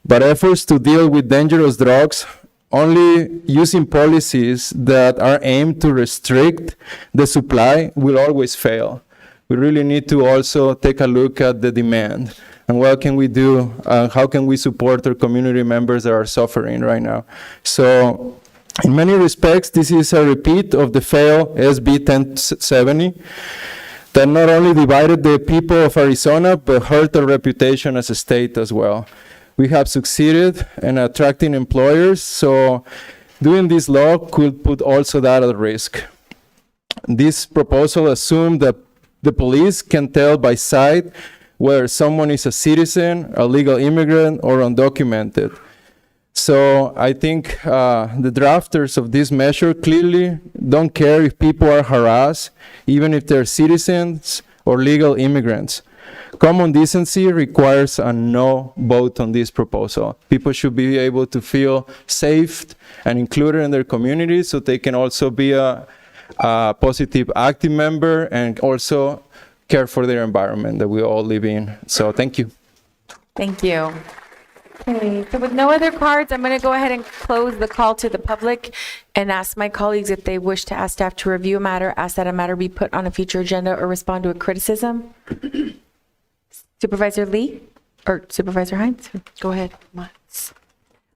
But efforts to deal with dangerous drugs only using policies that are aimed to restrict the supply will always fail. We really need to also take a look at the demand and what can we do, how can we support our community members that are suffering right now. So in many respects, this is a repeat of the failed SB 1070 that not only divided the people of Arizona, but hurt our reputation as a state as well. We have succeeded in attracting employers, so doing this law could put also that at risk. This proposal assumed that the police can tell by sight whether someone is a citizen, a legal immigrant, or undocumented. So I think the drafters of this measure clearly don't care if people are harassed, even if they're citizens or legal immigrants. Common decency requires a no vote on this proposal. People should be able to feel safe and included in their community, so they can also be a positive active member and also care for their environment that we all live in. So thank you. Thank you. Okay, so with no other cards, I'm going to go ahead and close the call to the public and ask my colleagues if they wish to ask staff to review a matter, ask that a matter be put on a future agenda, or respond to a criticism. Supervisor Lee or Supervisor Hines? Go ahead.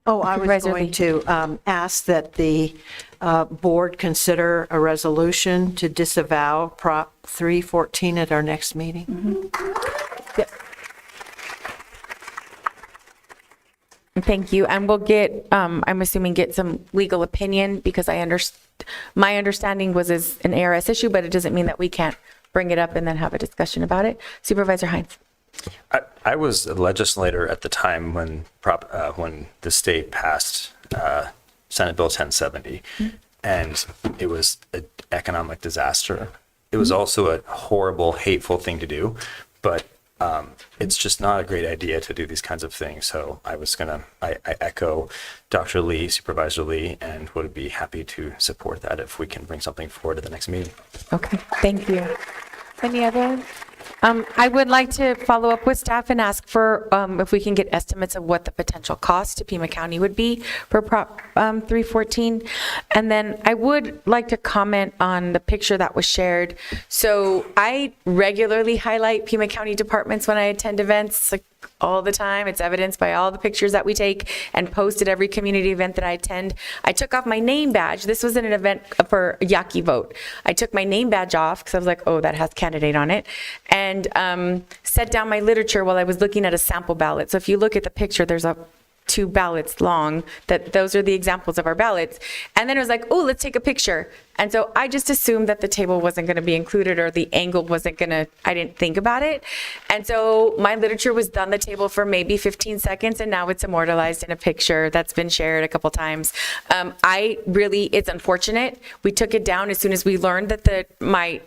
Oh, I was Supervisor going Lee. to ask that the board consider a resolution to disavow Prop 314 at our next meeting. Yep. Thank you. And we'll get, I'm assuming, get some legal opinion, because my understanding was it's an ARS issue, but it doesn't mean that we can't bring it up and then have a discussion about it. Supervisor Hines. I was a legislator at the time when the state passed Senate Bill 1070, and it was an economic disaster. It was also a horrible, hateful thing to do, but it's just not a great idea to do these kinds of things. So I echo Dr. Lee, Supervisor Lee, and would be happy to support that if we can bring something forward at the next meeting. Okay, thank you. Any other? I would like to follow up with staff and ask for if we can get estimates of what the potential cost to Pima County would be for Prop 314. And then I would like to comment on the picture that was shared. So I regularly highlight Pima County departments when I attend events, like all the time. It's evidenced by all the pictures that we take and post at every community event that I attend. I took off my name badge. This was in an event for a Yaqui vote. I took my name badge off because I was like, oh, that has candidate on it, and set down my literature while I was looking at a sample ballot. So if you look at the picture, there's 2 ballots long, those are the examples of our ballots. And then it was like, oh, let's take a picture. And so I just assumed that the table wasn't going to be included or the angle wasn't going to, I didn't think about it. And so my literature was done the table for maybe 15 seconds, and now it's immortalized in a picture that's been shared a couple times. It's unfortunate. We took it down as soon as we learned that my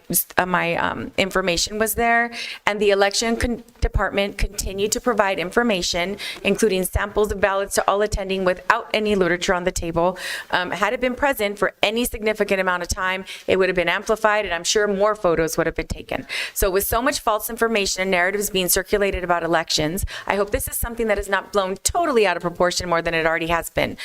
information was there, and the election department continued to provide information, including samples of ballots to all attending without any literature on the table. Had it been present for any significant amount of time, it would have been amplified, and I'm sure more photos would have been taken. So with so much false information and narratives being circulated about elections, I hope this is something that is not blown totally out of proportion more than it already has been.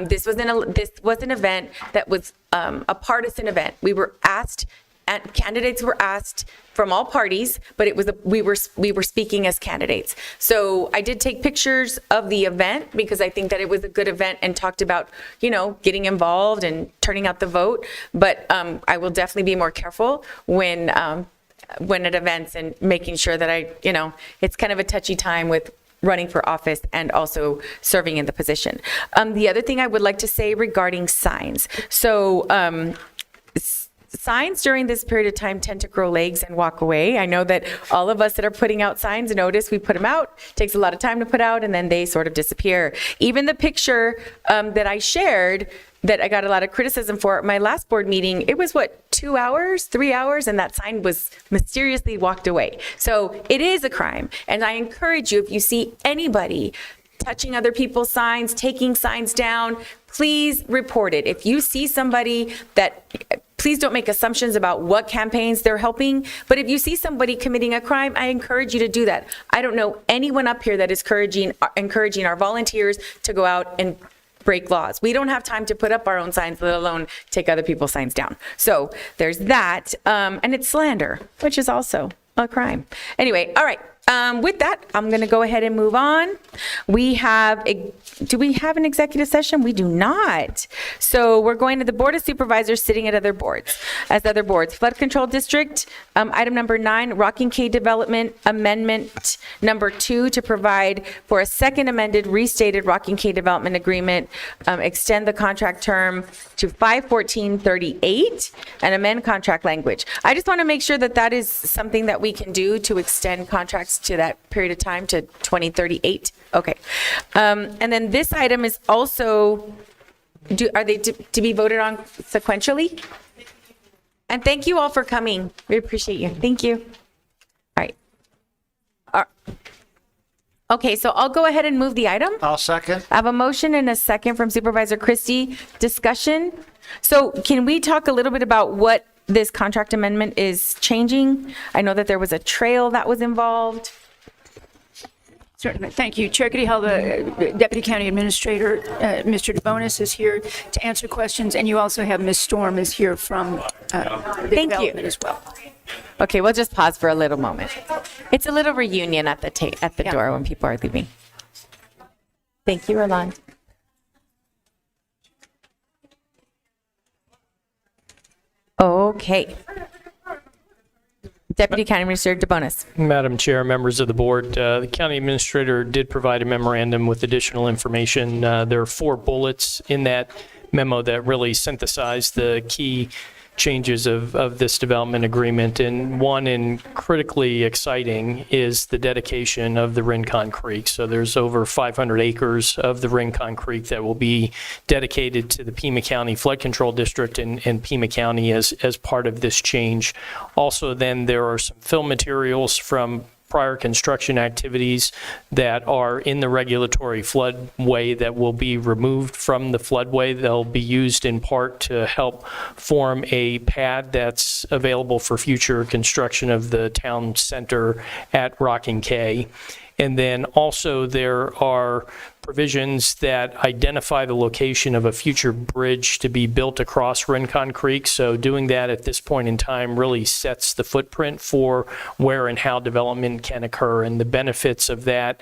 This was an event that was a partisan event. We were asked, and candidates were asked from all parties, but we were speaking as candidates. So I did take pictures of the event because I think that it was a good event and talked about, getting involved and turning out the vote. But I will definitely be more careful when at events and making sure that it's kind of a touchy time with running for office and also serving in the position. The other thing I would like to say regarding signs. So signs during this period of time tend to grow legs and walk away. I know that all of us that are putting out signs notice we put them out, takes a lot of time to put out, and then they sort of disappear. Even the picture that I shared that I got a lot of criticism for at my last board meeting, it was 2 hours, 3 hours, and that sign was mysteriously walked away. So it is a crime. And I encourage you, if you see anybody touching other people's signs, taking signs down, please report it. If you see somebody please don't make assumptions about what campaigns they're helping, but if you see somebody committing a crime, I encourage you to do that. I don't know anyone up here that is encouraging our volunteers to go out and break laws. We don't have time to put up our own signs, let alone take other people's signs down. So there's that, and it's slander, which is also a crime. Anyway, all right. With that, I'm going to go ahead and move on. Do we have an executive session? We do not. So we're going to the Board of Supervisors sitting at other boards. Flood Control District, item number 9, Rocking K Development Amendment number 2 to provide for a second amended restated Rocking K Development Agreement, extend the contract term to 5/14/38 and amend contract language. I just want to make sure that is something that we can do to extend contracts to that period of time to 2038. Okay. And then this item is also, are they to be voted on sequentially? And thank you all for coming. We appreciate you. Thank you. All right. Okay, so I'll go ahead and move the item. I'll second. I have a motion and a second from Supervisor Christie. Discussion. So can we talk a little bit about what this contract amendment is changing? I know that there was a trail that was involved. Certainly. Thank you. Chair Kitty Hall, the Deputy County Administrator, Mr. DeBonis is here to answer questions, and you also have Ms. Storm is here from the development as well. Okay, we'll just pause for a little moment. It's a little reunion at the door when people are leaving. Thank you, Roland. Okay. Deputy County Administrator DeBonis. Madam Chair, members of the board, the county administrator did provide a memorandum with additional information. There are 4 bullets in that memo that really synthesize the key changes of this development agreement, and one, and critically exciting, is the dedication of the Rincon Creek. So there's over 500 acres of the Rincon Creek that will be dedicated to the Pima County Flood Control District and Pima County as part of this change. Also, then there are some fill materials from prior construction activities that are in the regulatory floodway that will be removed from the floodway. They'll be used in part to help form a pad that's available for future construction of the town center at Rocking K. And then also there are provisions that identify the location of a future bridge to be built across Rincon Creek. So doing that at this point in time really sets the footprint for where and how development can occur. And the benefits of that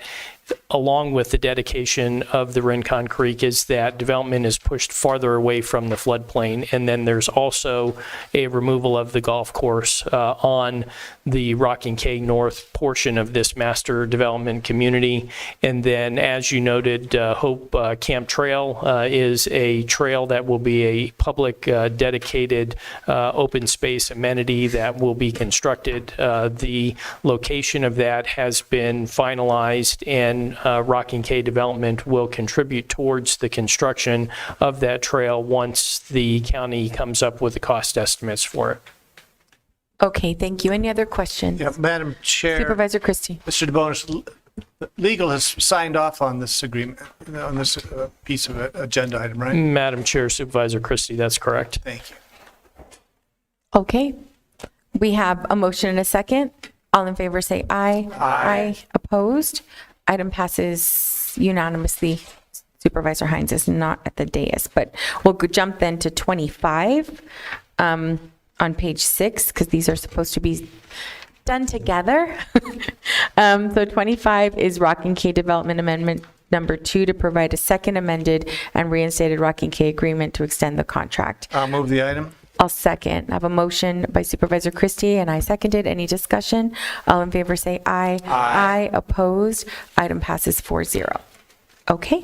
along with the dedication of the Rincon Creek, is that development is pushed farther away from the floodplain. And then there's also a removal of the golf course on the Rocking K North portion of this master development community. And then, as you noted, Hope Camp Trail is a trail that will be a public dedicated open space amenity that will be constructed. The location of that has been finalized, and Rocking K Development will contribute towards the construction of that trail once the county comes up with the cost estimates for it. Okay, thank you. Any other questions? Yeah, Madam Chair. Supervisor Christie. Mr. DeBonis, legal has signed off on this agreement, on this piece of agenda item, right? Madam Chair, Supervisor Christie, that's correct. Thank you. Okay. We have a motion and a second. All in favor say aye. Aye. Opposed? Item passes unanimously. Supervisor Hines is not at the dais, but we'll jump then to 25 on page 6, because these are supposed to be done together. So 25 is Rocking K Development Amendment Number 2 to provide a second amended and reinstated Rocking K agreement to extend the contract. I'll move the item. I'll second. I have a motion by Supervisor Christie, and I seconded. Any discussion? All in favor say aye. Aye. Opposed? Item passes 4-0. Okay.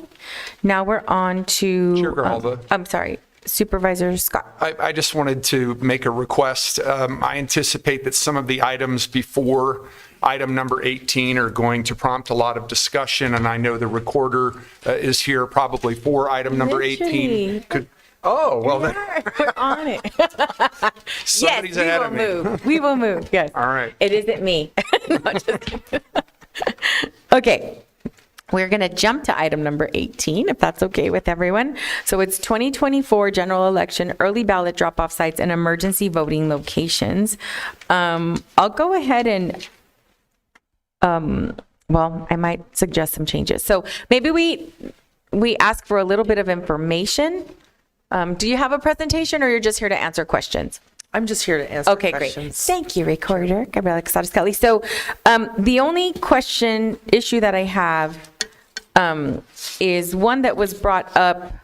Now we're on to... Chair Grijalva. I'm sorry. Supervisor Scott. I just wanted to make a request. I anticipate that some of the items before item number 18 are going to prompt a lot of discussion, and I know the recorder is here probably for item number 18. Oh, well, then. We're on it. Somebody's ahead of me. Move. We will move. Yes. All right. It isn't me. No, just kidding. Okay. We're going to jump to item number 18, if that's okay with everyone. So it's 2024 general election, early ballot drop-off sites, and emergency voting locations. I'll go ahead and, well, I might suggest some changes. So maybe we ask for a little bit of information. Do you have a presentation, or you're just here to answer questions? I'm just here to answer questions. Okay, great. Thank you, Recorder Gabriela Casares-Kelly. So the only issue that I have is one that was brought up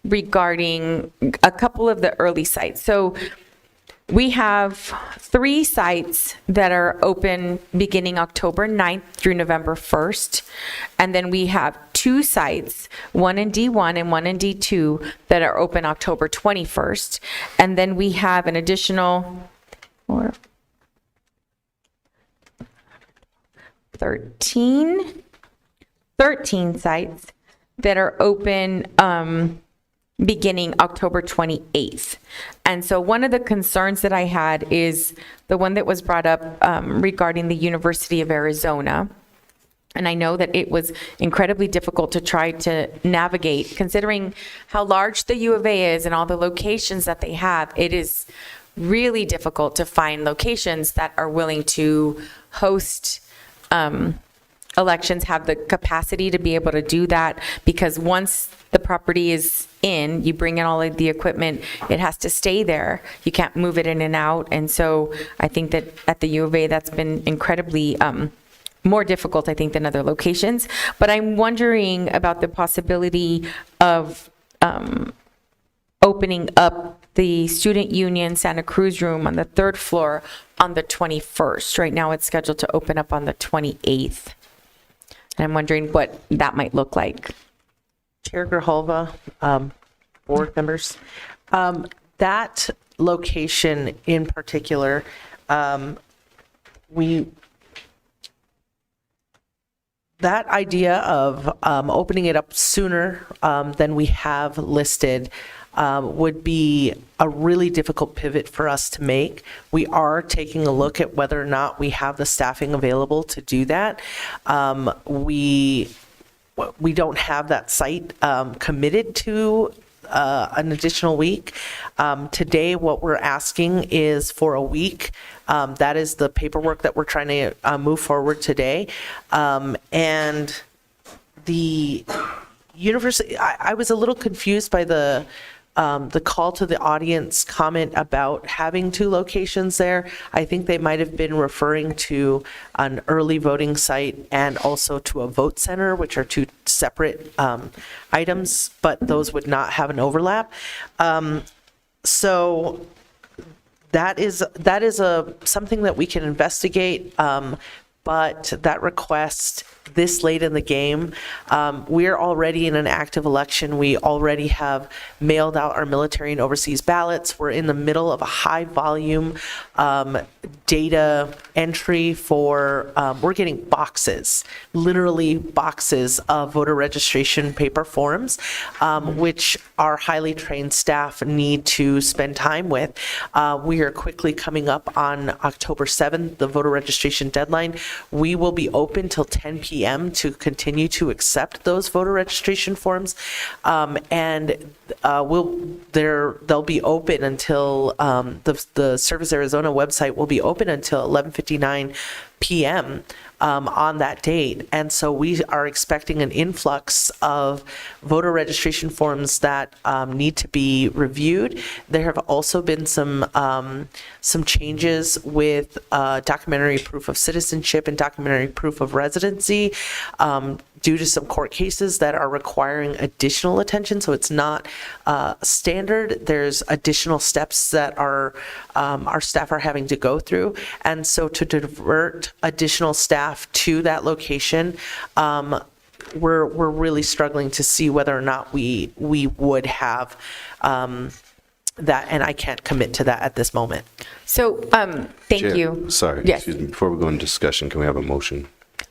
regarding a couple of the early sites. So we have 3 sites that are open beginning October 9th through November 1st. And then we have 2 sites, one in D1 and one in D2, that are open October 21st. And then we have an additional 13 sites that are open beginning October 28th. And so one of the concerns that I had is the one that was brought up regarding the University of Arizona. And I know that it was incredibly difficult to try to navigate, considering how large the U of A is and all the locations that they have. It is really difficult to find locations that are willing to host elections, have the capacity to be able to do that, because once the property is in, you bring in all of the equipment, it has to stay there. You can't move it in and out. And so I think that at the U of A, that's been incredibly more difficult, I think, than other locations. But I'm wondering about the possibility of opening up the Student Union Santa Cruz room on the 3rd floor on the 21st. Right now it's scheduled to open up on the 28th. And I'm wondering what that might look like. Chair Grijalva, board members, that location in particular, that idea of opening it up sooner than we have listed would be a really difficult pivot for us to make. We are taking a look at whether or not we have the staffing available to do that. We don't have that site committed to an additional week. Today, what we're asking is for a week. That is the paperwork that we're trying to move forward today. And the university, I was a little confused by the the call to the audience comment about having 2 locations there, I think they might have been referring to an early voting site and also to a vote center, which are 2 separate items, but those would not have an overlap. So that is something that we can investigate, but that request this late in the game, we're already in an active election. We already have mailed out our military and overseas ballots. We're in the middle of a high volume data entry for, we're getting boxes, literally boxes of voter registration paper forms, which our highly trained staff need to spend time with. We are quickly coming up on October 7th, the voter registration deadline. We will be open till 10 p.m. to continue to accept those voter registration forms, and they'll be open until the Service Arizona website will be open until 11:59 p.m. On that date. And so we are expecting an influx of voter registration forms that need to be reviewed. There have also been some changes with documentary proof of citizenship and documentary proof of residency due to some court cases that are requiring additional attention. So it's not standard. There's additional steps that our staff are having to go through. And so to divert additional staff to that location, we're really struggling to see whether or not we would have that, and I can't commit to that at this moment. So, thank Chair, you. Sorry, Yes. excuse me. Before we go into discussion, can we have a motion?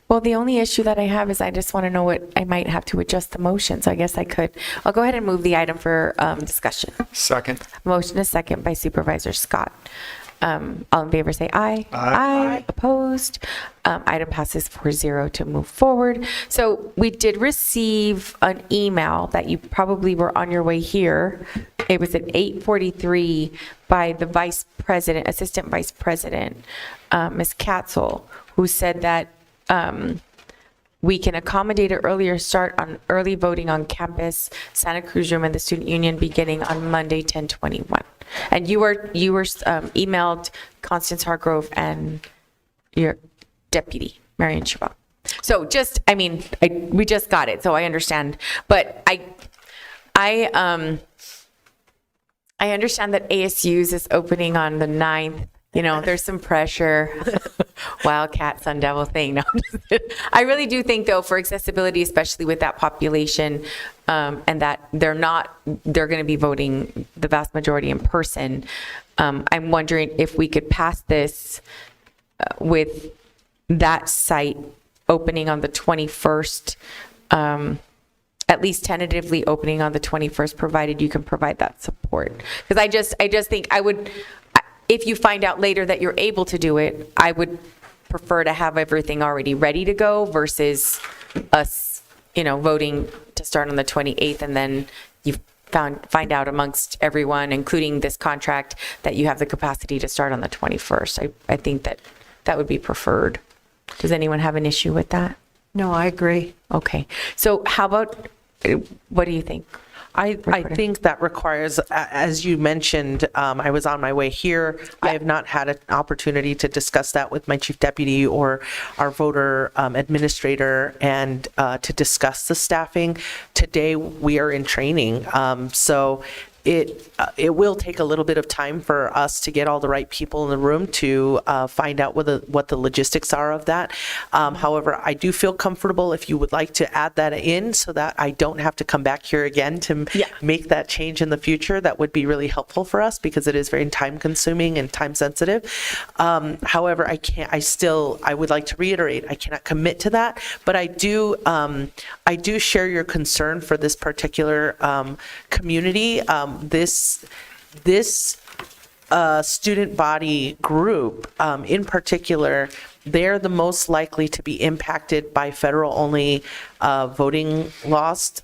Well, the only issue that I have is I just want to know what I might have to adjust the motion. So I guess I'll go ahead and move the item for discussion. Second. Motion is second by Supervisor Scott. All in favor say aye. Aye. Opposed? Item passes 4-0 to move forward. So we did receive an email that you probably were on your way here. It was at 8:43 by the Assistant Vice President, Ms. Katzel, who said that we can accommodate an earlier start on early voting on campus, Santa Cruz Room, and the Student Union beginning on Monday, 10/21. And you were emailed Constance Hargrove and your deputy, Marion Chabot. So we just got it, so I understand. But I understand that ASU's is opening on the 9th. You know, there's some pressure. Wildcat, Sun Devil thing. No, I really do think, though, for accessibility, especially with that population, and that they're going to be voting the vast majority in person. I'm wondering if we could pass this with that site opening on the 21st, at least tentatively opening on the 21st, provided you can provide that support. Because I just think I would. If you find out later that you're able to do it, I would prefer to have everything already ready to go versus us, voting to start on the 28th, and then you find out amongst everyone, including this contract, that you have the capacity to start on the 21st. I think that would be preferred. Does anyone have an issue with that? No, I agree. Okay. So how about, what do you think? I think that requires, as you mentioned, I was on my way here. I have not had an opportunity to discuss that with my chief deputy or our voter administrator and to discuss the staffing. Today, we are in training. So it will take a little bit of time for us to get all the right people in the room to find out what the logistics are of that. However, I do feel comfortable if you would like to add that in so that I don't have to come back here again to make that change in the future. That would be really helpful for us because it is very time consuming and time sensitive. However, I would like to reiterate, I cannot commit to that, but I do share your concern for this particular community. This student body group, in particular, they're the most likely to be impacted by federal-only voting laws.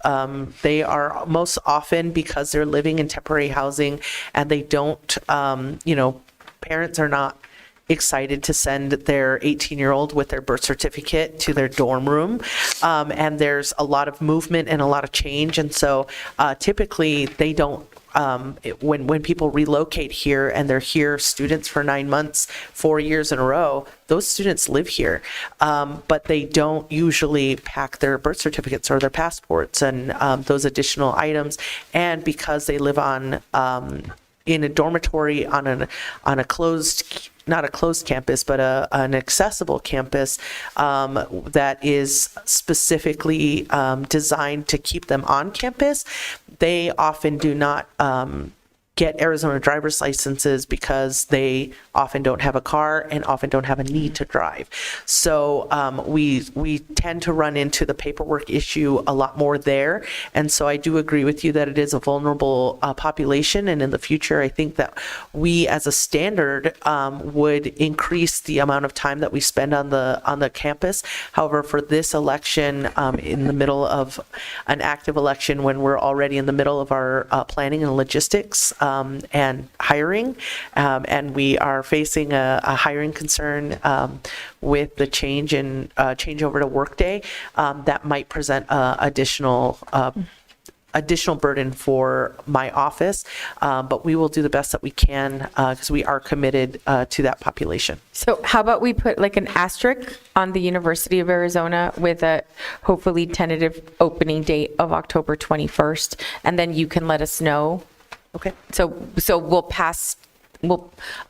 They are most often, because they're living in temporary housing and they don't, parents are not excited to send their 18-year-old with their birth certificate to their dorm room. And there's a lot of movement and a lot of change. And so typically they don't when people relocate here and they're here students for 9 months, 4 years in a row, those students live here, but they don't usually pack their birth certificates or their passports and those additional items. And because they live on in a dormitory on a closed, not a closed campus, but an accessible campus that is specifically designed to keep them on campus, they often do not get Arizona driver's licenses because they often don't have a car and often don't have a need to drive. So we tend to run into the paperwork issue a lot more there. And so I do agree with you that it is a vulnerable population. And in the future, I think that we as a standard would increase the amount of time that we spend on the campus. However, for this election, in the middle of an active election, when we're already in the middle of our planning and logistics, and hiring, and we are facing a hiring concern with the change over to Workday, that might present additional burden for my office, but we will do the best that we can because we are committed to that population. So how about we put like an asterisk on the University of Arizona with a hopefully tentative opening date of October 21st, and then you can let us know. Okay. So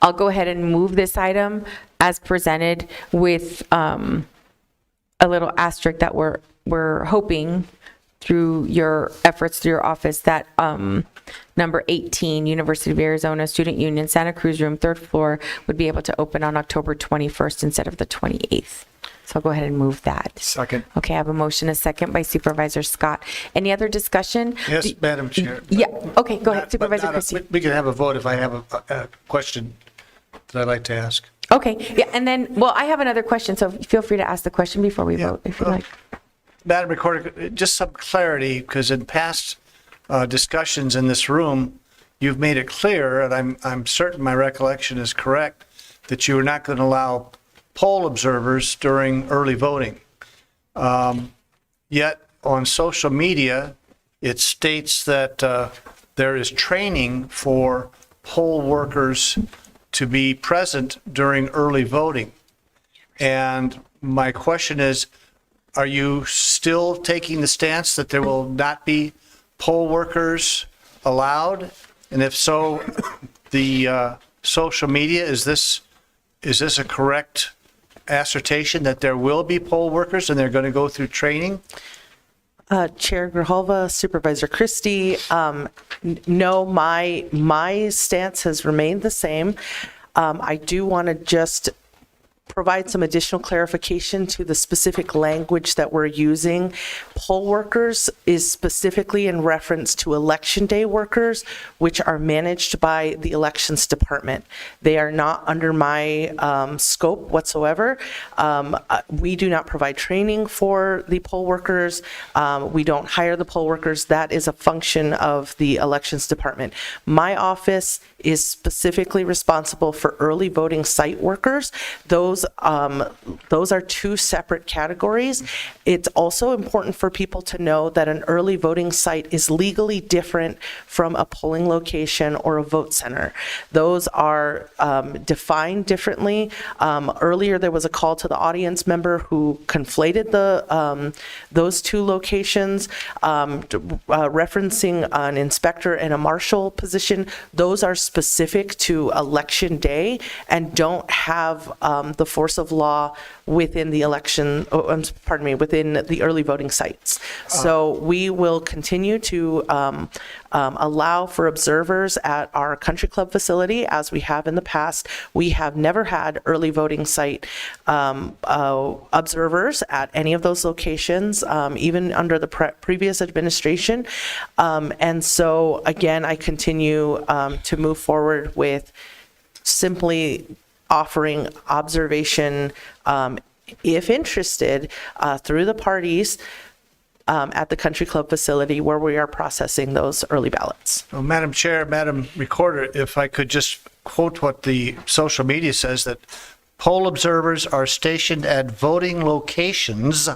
I'll go ahead and move this item as presented with a little asterisk that we're hoping through your efforts through your office that number 18, University of Arizona Student Union, Santa Cruz Room, 3rd floor, would be able to open on October 21st instead of the 28th. So I'll go ahead and move that. Second. Okay, I have a motion, a second by Supervisor Scott. Any other discussion? Yes, Madam Chair. Yeah, okay, go ahead, But Supervisor not Christie. we can have a vote if I have a question that I'd like to ask. Okay, yeah, and then, well, I have another question, so feel free to ask the question before we vote, if you like. Madam Recorder, just some clarity, because in past discussions in this room, you've made it clear, and I'm certain my recollection is correct, that you are not going to allow poll observers during early voting. Yet on social media, it states that there is training for poll workers to be present during early voting. And my question is, are you still taking the stance that there will not be poll workers allowed? And if so, the social media, is this a correct assertion that there will be poll workers and they're going to go through training? Chair Grijalva, Supervisor Christie, no, my stance has remained the same. I do want to just provide some additional clarification to the specific language that we're using. Poll workers is specifically in reference to election day workers, which are managed by the elections department. They are not under my scope whatsoever. We do not provide training for the poll workers. We don't hire the poll workers. That is a function of the elections department. My office is specifically responsible for early voting site workers. Those are two separate categories. It's also important for people to know that an early voting site is legally different from a polling location or a vote center. Those are defined differently. Earlier, there was a call to the audience member who conflated those two locations, referencing an inspector and a marshal position. Those are specific to election day and don't have the force of law within the within the early voting sites. So we will continue to allow for observers at our country club facility as we have in the past. We have never had early voting site observers at any of those locations, even under the previous administration. And so again, I continue to move forward with simply offering observation, if interested, through the parties at the country club facility where we are processing those early ballots. Well, Madam Chair, Madam Recorder, if I could just quote what the social media says, that poll observers are stationed at voting locations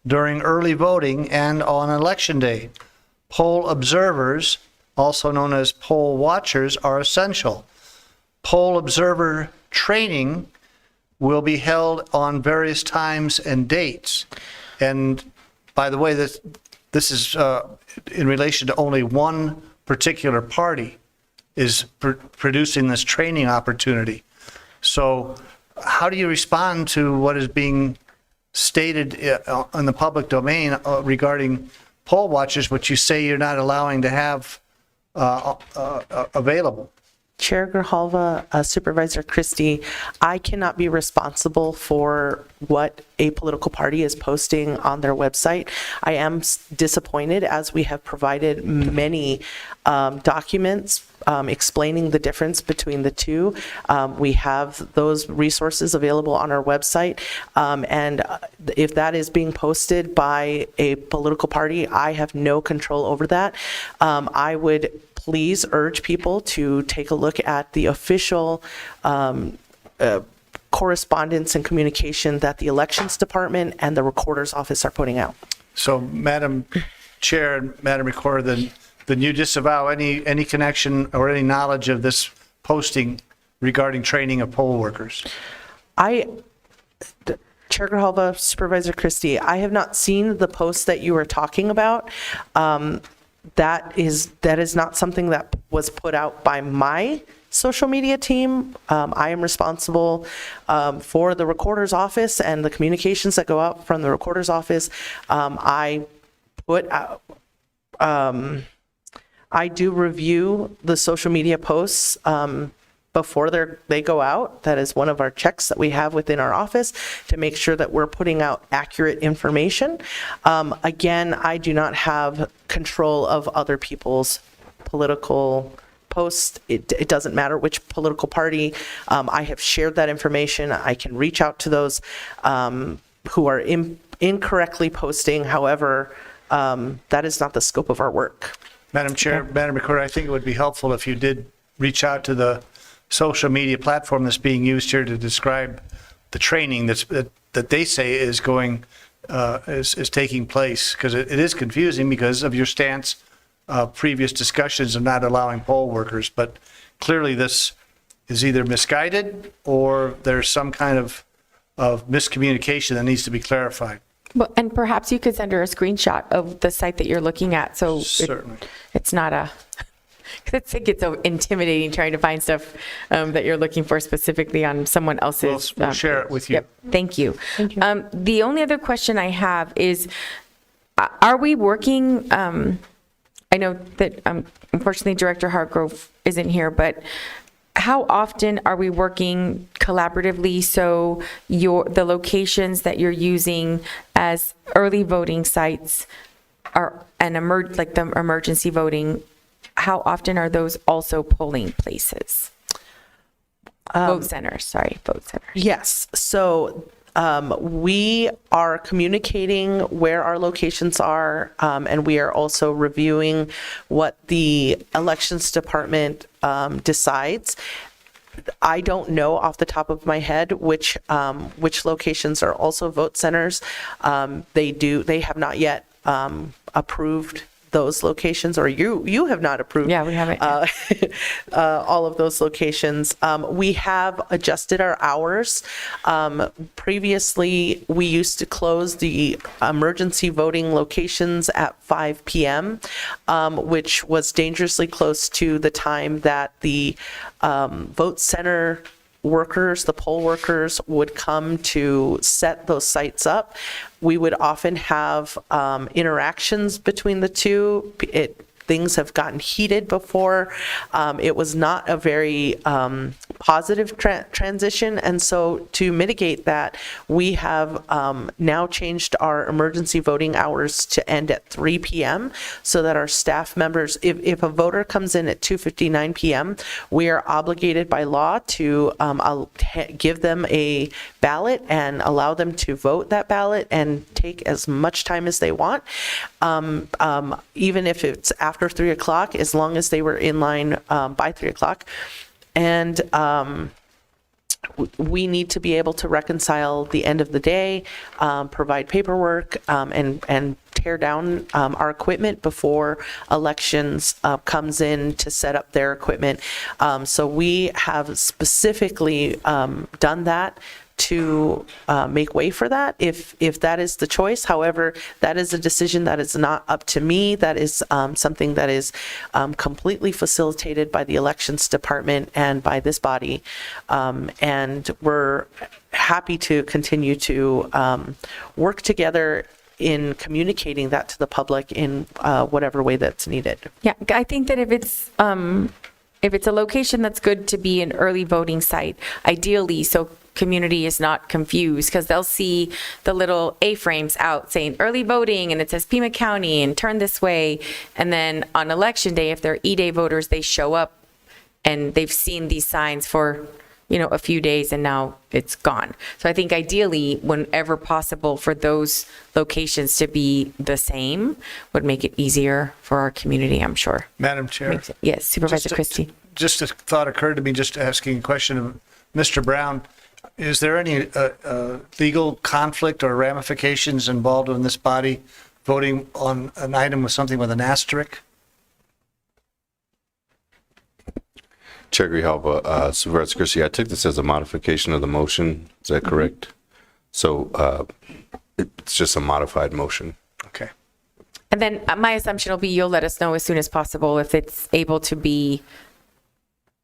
during early voting and on election day. Poll observers also known as poll watchers, are essential. Poll observer training will be held on various times and dates. And by the way, this is in relation to only one particular party is producing this training opportunity. So how do you respond to what is being stated in the public domain regarding poll watchers, which you say you're not allowing to have available? Chair Grijalva, Supervisor Christie, I cannot be responsible for what a political party is posting on their website. I am disappointed, as we have provided many documents explaining the difference between the two. We have those resources available on our website, and if that is being posted by a political party, I have no control over that. I would please urge people to take a look at the official correspondence and communication that the Elections Department and the Recorder's Office are putting out. So, Madam Chair and Madam Recorder, then you disavow any connection or any knowledge of this posting regarding training of poll workers? Chair Grijalva, Supervisor Christie, I have not seen the post that you are talking about. That is not something that was put out by my social media team. I am responsible for the Recorder's Office and the communications that go out from the Recorder's Office. I do review the social media posts before they go out. That is one of our checks that we have within our office to make sure that we're putting out accurate information. Again, I do not have control of other people's political posts. It doesn't matter which political party. I have shared that information. I can reach out to those who are incorrectly posting. However, that is not the scope of our work. Madam Chair, Madam Recorder, I think it would be helpful if you did reach out to the social media platform that's being used here to describe the training that they say is going is taking place, because it is confusing because of your stance, previous discussions of not allowing poll workers. But clearly this is either misguided or there's some kind of miscommunication that needs to be clarified. Well, and perhaps you could send her a screenshot of the site that you're looking at, so Certainly. it's not a, because it gets so intimidating trying to find stuff that you're looking for specifically on someone else's. We'll share it with you. Yep. Thank you. The only other question I have is, are we working, I know that unfortunately Director Hargrove isn't here, but how often are we working collaboratively so the locations that you're using as early voting sites are like the emergency voting, how often are those also polling places? Vote centers. Yes. So we are communicating where our locations are, and we are also reviewing what the Elections Department decides. I don't know off the top of my head which locations are also vote centers. They have not yet approved those locations, or you have not approved. Yeah, we haven't. All of those locations. We have adjusted our hours. Previously, we used to close the emergency voting locations at 5 p.m., which was dangerously close to the time that the vote center workers, the poll workers, would come to set those sites up. We would often have interactions between the two. Things have gotten heated before. It was not a very positive transition, and so to mitigate that, we have now changed our emergency voting hours to end at 3 p.m. so that our staff members, if a voter comes in at 2:59 p.m., we are obligated by law to give them a ballot and allow them to vote that ballot and take as much time as they want, even if it's after 3 o'clock, as long as they were in line by 3 o'clock. And we need to be able to reconcile the end of the day, provide paperwork, and tear down our equipment before elections comes in to set up their equipment. So we have specifically done that to make way for that, if that is the choice. However, that is a decision that is not up to me. That is something that is completely facilitated by the elections department and by this body. And we're happy to continue to work together in communicating that to the public in whatever way that's needed. Yeah, I think that if it's a location that's good to be an early voting site, ideally, so community is not confused, because they'll see the little A-frames out saying early voting, and it says Pima County and turn this way. And then on election day, if they're E-Day voters, they show up and they've seen these signs for, a few days, and now it's gone. So I think ideally, whenever possible, for those locations to be the same would make it easier for our community, I'm sure. Madam Chair. Yes, Supervisor Christie. Just a thought occurred to me, just asking a question of Mr. Brown. Is there any legal conflict or ramifications involved in this body voting on an item with something with an asterisk? Chair Grijalva, Supervisor Christie, I took this as a modification of the motion. Is that correct? So it's just a modified motion. Okay. And then my assumption will be you'll let us know as soon as possible if it's able to be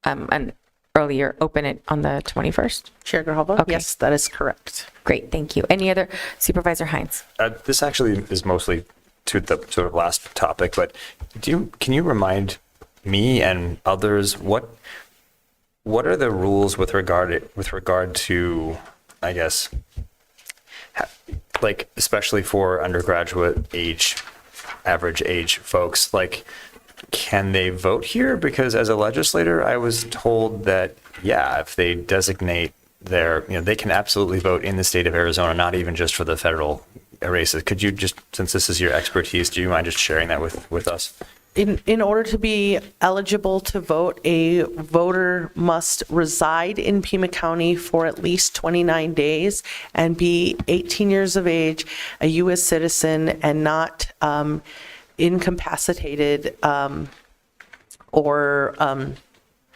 an earlier, open it on the 21st. Chair Grijalva? Okay. Yes, that is correct. Great, thank you. Any other? Supervisor Hines? This actually is mostly to the sort of last topic, but can you remind me and others what are the rules with regard to, I guess, like especially for undergraduate age, average age folks, like, can they vote here? Because as a legislator, I was told that, yeah, if they designate they can absolutely vote in the state of Arizona, not even just for the federal races. Could you just, since this is your expertise, do you mind just sharing that with us? In order to be eligible to vote, a voter must reside in Pima County for at least 29 days and be 18 years of age, a U.S. citizen, and not incapacitated or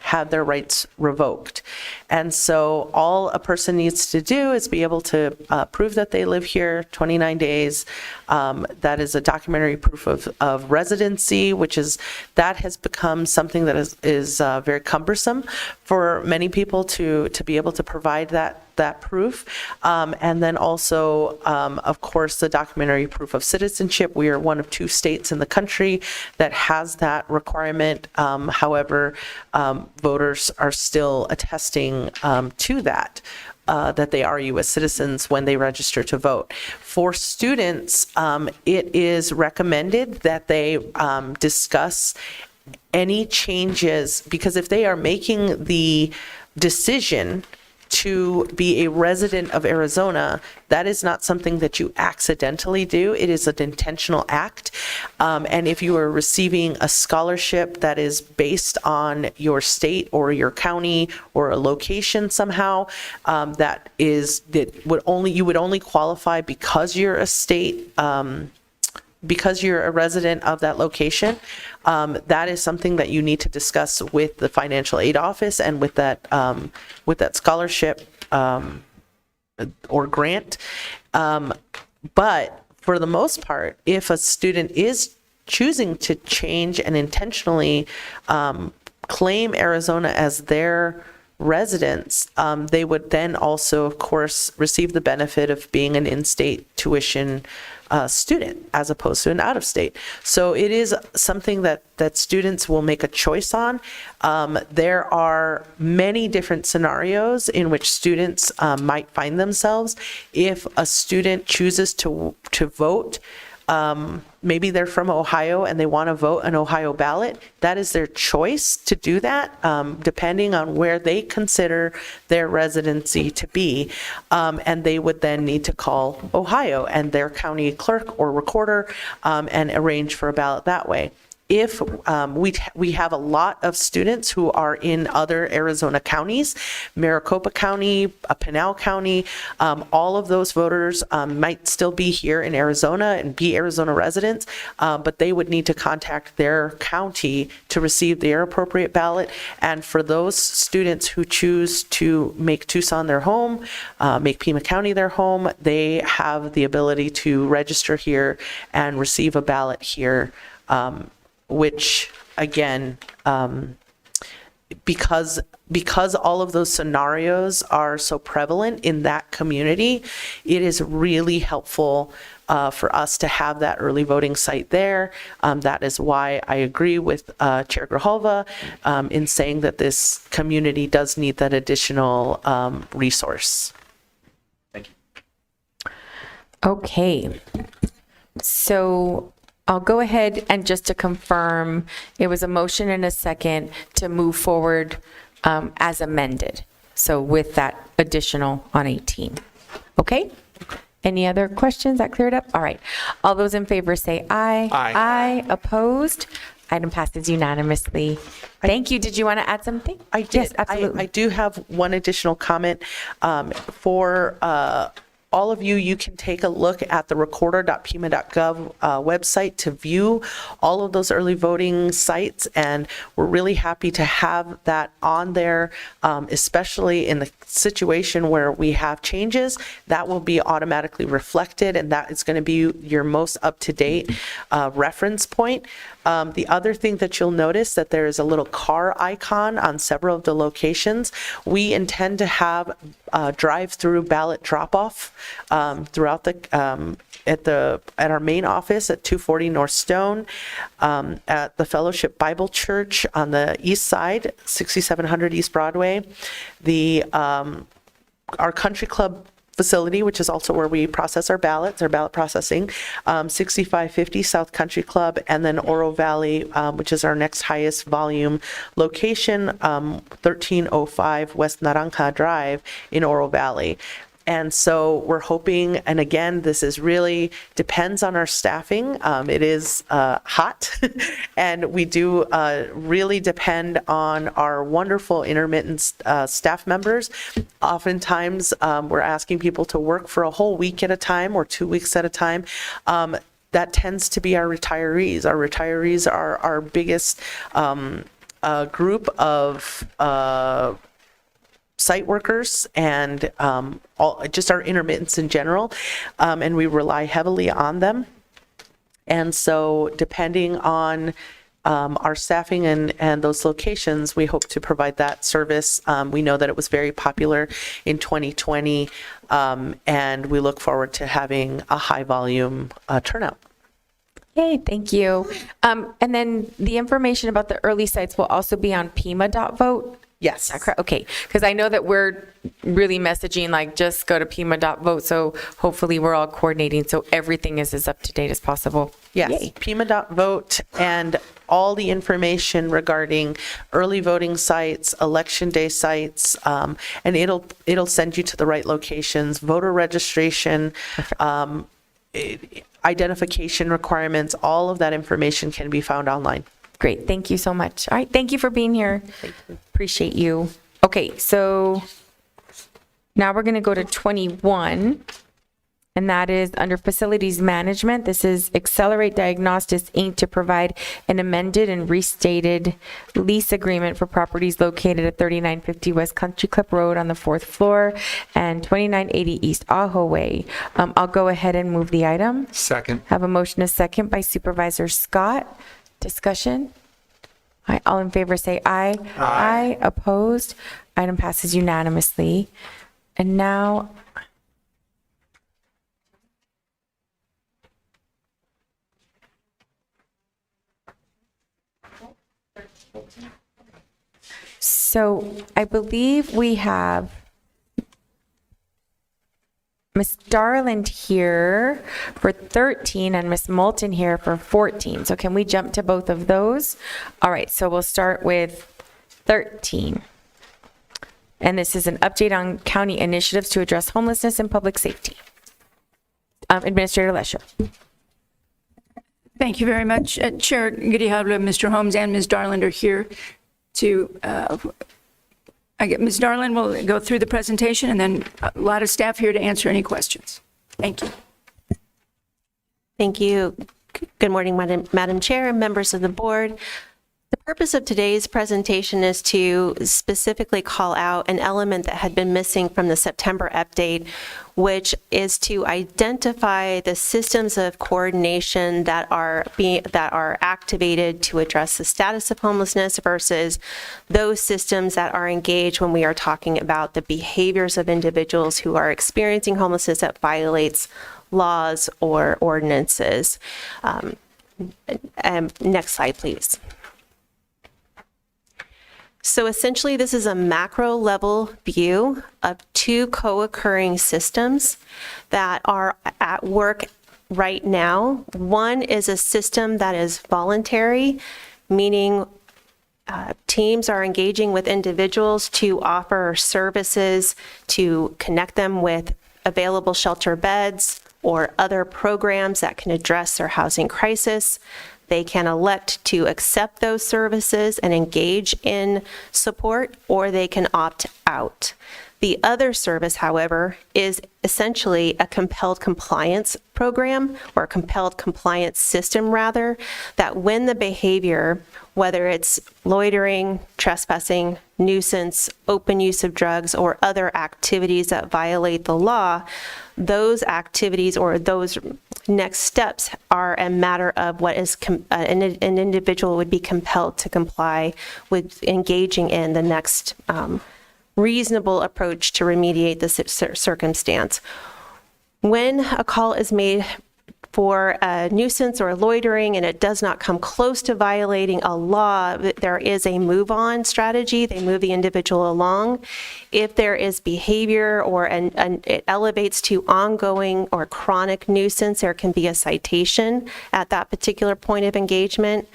have their rights revoked. And so all a person needs to do is be able to prove that they live here 29 days. That is a documentary proof of residency, that has become something that is very cumbersome for many people to be able to provide that proof. And then also, of course, the documentary proof of citizenship. We are one of 2 states in the country that has that requirement. However, voters are still attesting to that they are U.S. citizens when they register to vote. For students, it is recommended that they discuss any changes, because if they are making the decision to be a resident of Arizona, that is not something that you accidentally do. It is an intentional act. And if you are receiving a scholarship that is based on your state or your county or a location somehow, you would only qualify because you're a state, because you're a resident of that location. That is something that you need to discuss with the financial aid office and with that scholarship or grant. But for the most part, if a student is choosing to change and intentionally claim Arizona as their residence, they would then also, of course, receive the benefit of being an in-state tuition student as opposed to an out-of-state. So it is something that students will make a choice on. There are many different scenarios in which students might find themselves. If a student chooses to vote, maybe they're from Ohio and they want to vote an Ohio ballot, that is their choice to do that, depending on where they consider their residency to be. And they would then need to call Ohio and their county clerk or recorder and arrange for a ballot that way. if we have a lot of students who are in other Arizona counties, Maricopa County, Pinal County, all of those voters might still be here in Arizona and be Arizona residents, but they would need to contact their county to receive their appropriate ballot. And for those students who choose to make Tucson their home, make Pima County their home, they have the ability to register here and receive a ballot here, which again, because all of those scenarios are so prevalent in that community, it is really helpful for us to have that early voting site there. That is why I agree with Chair Grijalva in saying that this community does need that additional resource. Thank you. Okay. So I'll go ahead and just to confirm, it was a motion and a second to move forward as amended. So with that additional on 18. Okay? Any other questions? That cleared up? All right. All those in favor say aye. Aye. Aye. Opposed? Item passes unanimously. Thank you. Did you want to add something? I did. Yes, absolutely. I do have one additional comment for all of you. You can take a look at the recorder.pima.gov website to view all of those early voting sites, and we're really happy to have that on there, especially in the situation where we have changes. That will be automatically reflected, and that is going to be your most up-to-date reference point. The other thing that you'll notice that there is a little car icon on several of the locations. We intend to have drive-through ballot drop-off throughout the at our main office at 240 North Stone, at the Fellowship Bible Church on the east side, 6700 East Broadway, our country club facility, which is also where we process our ballots, our ballot processing, 6550 South Country Club, and then Oro Valley, which is our next highest volume location, 1305 West Naranja Drive in Oro Valley. And so we're hoping, and again, this is really depends on our staffing. It is hot, and we do really depend on our wonderful intermittent staff members. Oftentimes, we're asking people to work for a whole week at a time or 2 weeks at a time. That tends to be our retirees. Our retirees are our biggest group of site workers and just our intermittents in general, and we rely heavily on them. And so depending on our staffing and those locations, we hope to provide that service. We know that it was very popular in 2020, and we look forward to having a high volume turnout. Yay, thank you. And then the information about the early sites will also be on pima.vote. Yes. Is that correct? Okay, because I know that we're really messaging like just go to pima.vote, so hopefully we're all coordinating so everything is as up to date as possible. Yes, Yay. Pima.vote, and all the information regarding early voting sites, election day sites, and it'll send you to the right locations, voter registration, identification requirements, all of that information can be found online. Great, thank you so much. All right, thank you for being here. Thank you. Appreciate you. Okay, so now we're going to go to 21, and that is under Facilities Management. This is Accelerate Diagnostics, Inc. to provide an amended and restated lease agreement for properties located at 3950 West Country Club Road on the 4th floor and 2980 East Ajo Way. I'll go ahead and move the item. Second. Have a motion, a second by Supervisor Scott. Discussion? All right, all in favor say aye. Aye. Opposed? Item passes unanimously. And now, so I believe we have Ms. Darland here for 13 and Ms. Moulton here for 14. So can we jump to both of those? All right, so we'll start with 13. And this is an update on county initiatives to address homelessness and public safety. Administrator Lesher. Thank you very much. Chair Grijalva, Mr. Holmes, and Ms. Darland are here to, Ms. Darland will go through the presentation, and then a lot of staff here to answer any questions. Thank you. Thank you. Good morning, Madam Chair and members of the board. The purpose of today's presentation is to specifically call out an element that had been missing from the September update, which is to identify the systems of coordination that are activated to address the status of homelessness versus those systems that are engaged when we are talking about the behaviors of individuals who are experiencing homelessness that violates laws or ordinances. Next slide, please. So essentially, this is a macro level view of two co-occurring systems that are at work right now. One is a system that is voluntary, meaning teams are engaging with individuals to offer services to connect them with available shelter beds or other programs that can address their housing crisis. They can elect to accept those services and engage in support, or they can opt out. The other service, however, is essentially a compelled compliance program, or a compelled compliance system, rather, that when the behavior, whether it's loitering, trespassing, nuisance, open use of drugs, or other activities that violate the law, those activities or those next steps are a matter of what is an individual would be compelled to comply with engaging in the next reasonable approach to remediate the circumstance. When a call is made for a nuisance or loitering and it does not come close to violating a law, there is a move-on strategy. They move the individual along. If there is behavior or it elevates to ongoing or chronic nuisance, there can be a citation at that particular point of engagement.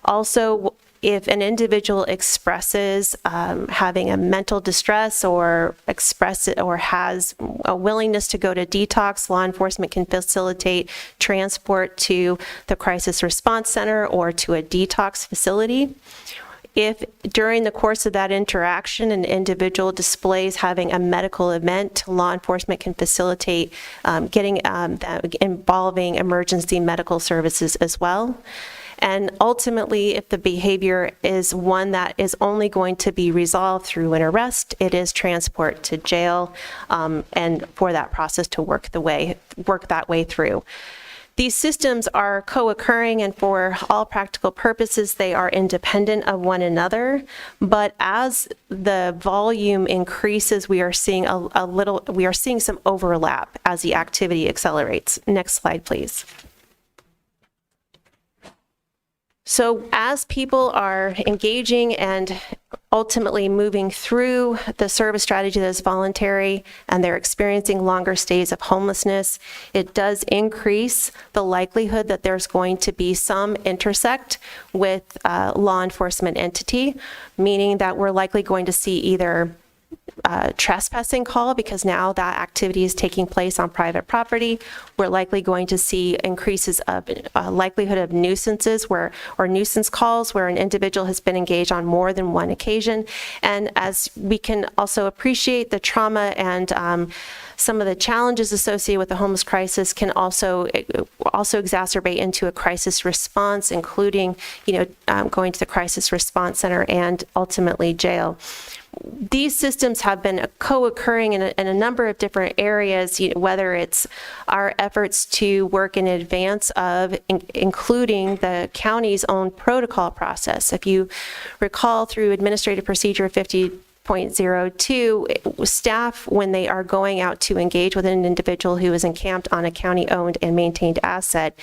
Also, if an individual expresses having a mental distress or has a willingness to go to detox, law enforcement can facilitate transport to the crisis response center or to a detox facility. If during the course of that interaction an individual displays having a medical event, law enforcement can facilitate getting that involving emergency medical services as well. And ultimately, if the behavior is one that is only going to be resolved through an arrest, it is transport to jail, and for that process to work that way through. These systems are co-occurring, and for all practical purposes, they are independent of one another. But as the volume increases, we are seeing some overlap as the activity accelerates. Next slide, please. So as people are engaging and ultimately moving through the service strategy that is voluntary and they're experiencing longer stays of homelessness, it does increase the likelihood that there's going to be some intersect with law enforcement entity, meaning that we're likely going to see either trespassing call, because now that activity is taking place on private property. We're likely going to see increases of likelihood of nuisances or nuisance calls where an individual has been engaged on more than one occasion. And as we can also appreciate, the trauma and some of the challenges associated with the homeless crisis can also exacerbate into a crisis response, including going to the crisis response center and ultimately jail. These systems have been co-occurring in a number of different areas, whether it's our efforts to work in advance of including the county's own protocol process. If you recall, through Administrative Procedure 50.02, staff, when they are going out to engage with an individual who is encamped on a county-owned and maintained asset,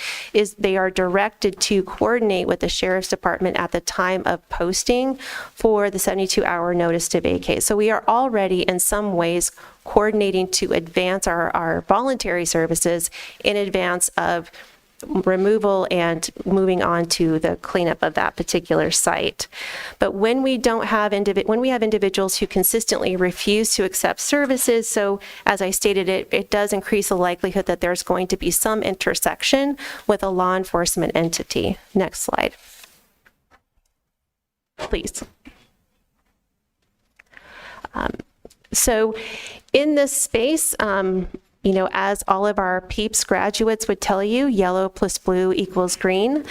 they are directed to coordinate with the Sheriff's Department at the time of posting for the 72-hour notice to vacate. So we are already in some ways coordinating to advance our voluntary services in advance of removal and moving on to the cleanup of that particular site. But when we don't have when we have individuals who consistently refuse to accept services, so as I stated, it does increase the likelihood that there's going to be some intersection with a law enforcement entity. Next slide, please. So in this space, you know, as all of our PEEPS graduates would tell you, yellow plus blue equals green.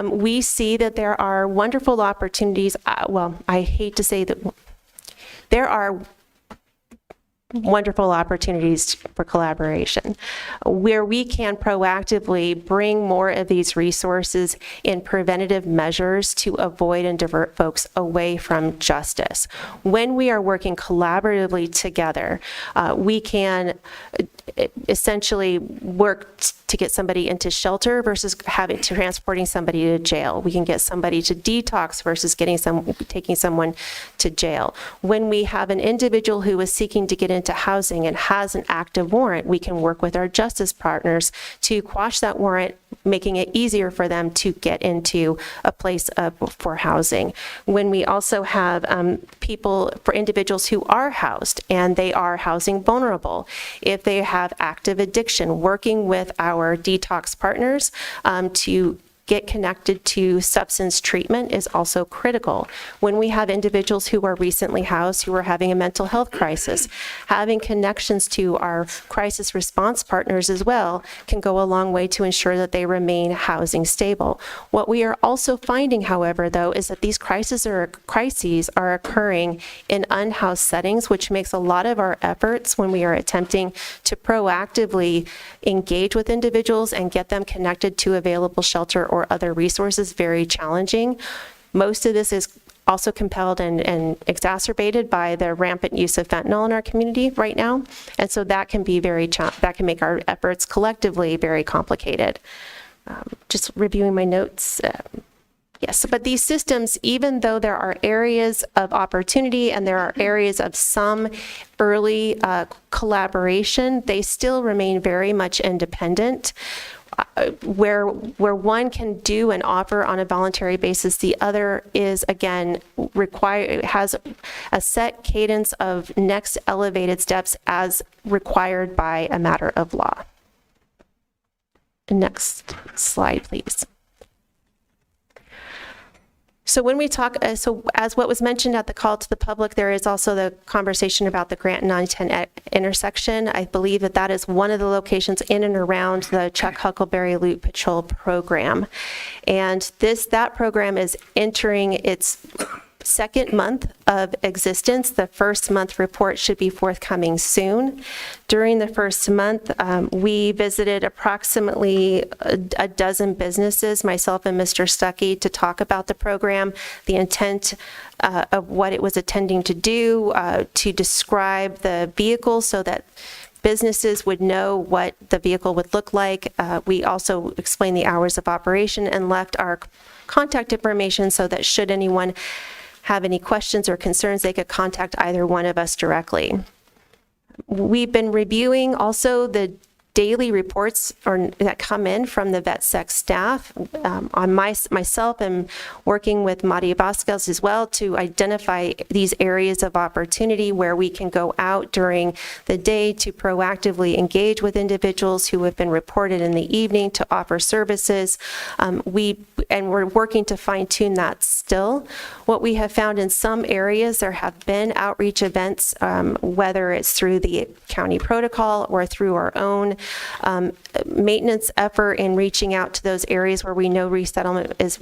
We see that there are wonderful opportunities. Well, I hate to say that there are wonderful opportunities for collaboration where we can proactively bring more of these resources in preventative measures to avoid and divert folks away from justice. When we are working collaboratively together, we can essentially work to get somebody into shelter versus transporting somebody to jail. We can get somebody to detox versus taking someone to jail. When we have an individual who is seeking to get into housing and has an active warrant, we can work with our justice partners to quash that warrant, making it easier for them to get into a place for housing. When we also have for individuals who are housed and they are housing vulnerable, if they have active addiction, working with our detox partners to get connected to substance treatment is also critical. When we have individuals who are recently housed, who are having a mental health crisis, having connections to our crisis response partners as well can go a long way to ensure that they remain housing stable. What we are also finding, however, though, is that these crises are occurring in unhoused settings, which makes a lot of our efforts when we are attempting to proactively engage with individuals and get them connected to available shelter or other resources very challenging. Most of this is also compelled and exacerbated by the rampant use of fentanyl in our community right now. And so that can be that can make our efforts collectively very complicated. Just reviewing my notes. Yes, but these systems, even though there are areas of opportunity and there are areas of some early collaboration, they still remain very much independent. Where one can do and offer on a voluntary basis, the other is, again, has a set cadence of next elevated steps as required by a matter of law. Next slide, please. So when we talk, so as what was mentioned at the call to the public, there is also the conversation about the Grant 910 intersection. I believe that is one of the locations in and around the Chuck Huckleberry Loop Patrol program. And that program is entering its second month of existence. The first month report should be forthcoming soon. During the first month, we visited approximately a dozen businesses, myself and Mr. Stuckey, to talk about the program, the intent of what it was intending to do, to describe the vehicle so that businesses would know what the vehicle would look like. We also explained the hours of operation and left our contact information so that should anyone have any questions or concerns, they could contact either one of us directly. We've been reviewing also the daily reports that come in from the VetSec staff. On myself and working with Maria Vasquez as well to identify these areas of opportunity where we can go out during the day to proactively engage with individuals who have been reported in the evening to offer services. We're working to fine tune that still. What we have found in some areas, there have been outreach events, whether it's through the county protocol or through our own maintenance effort in reaching out to those areas where we know resettlement is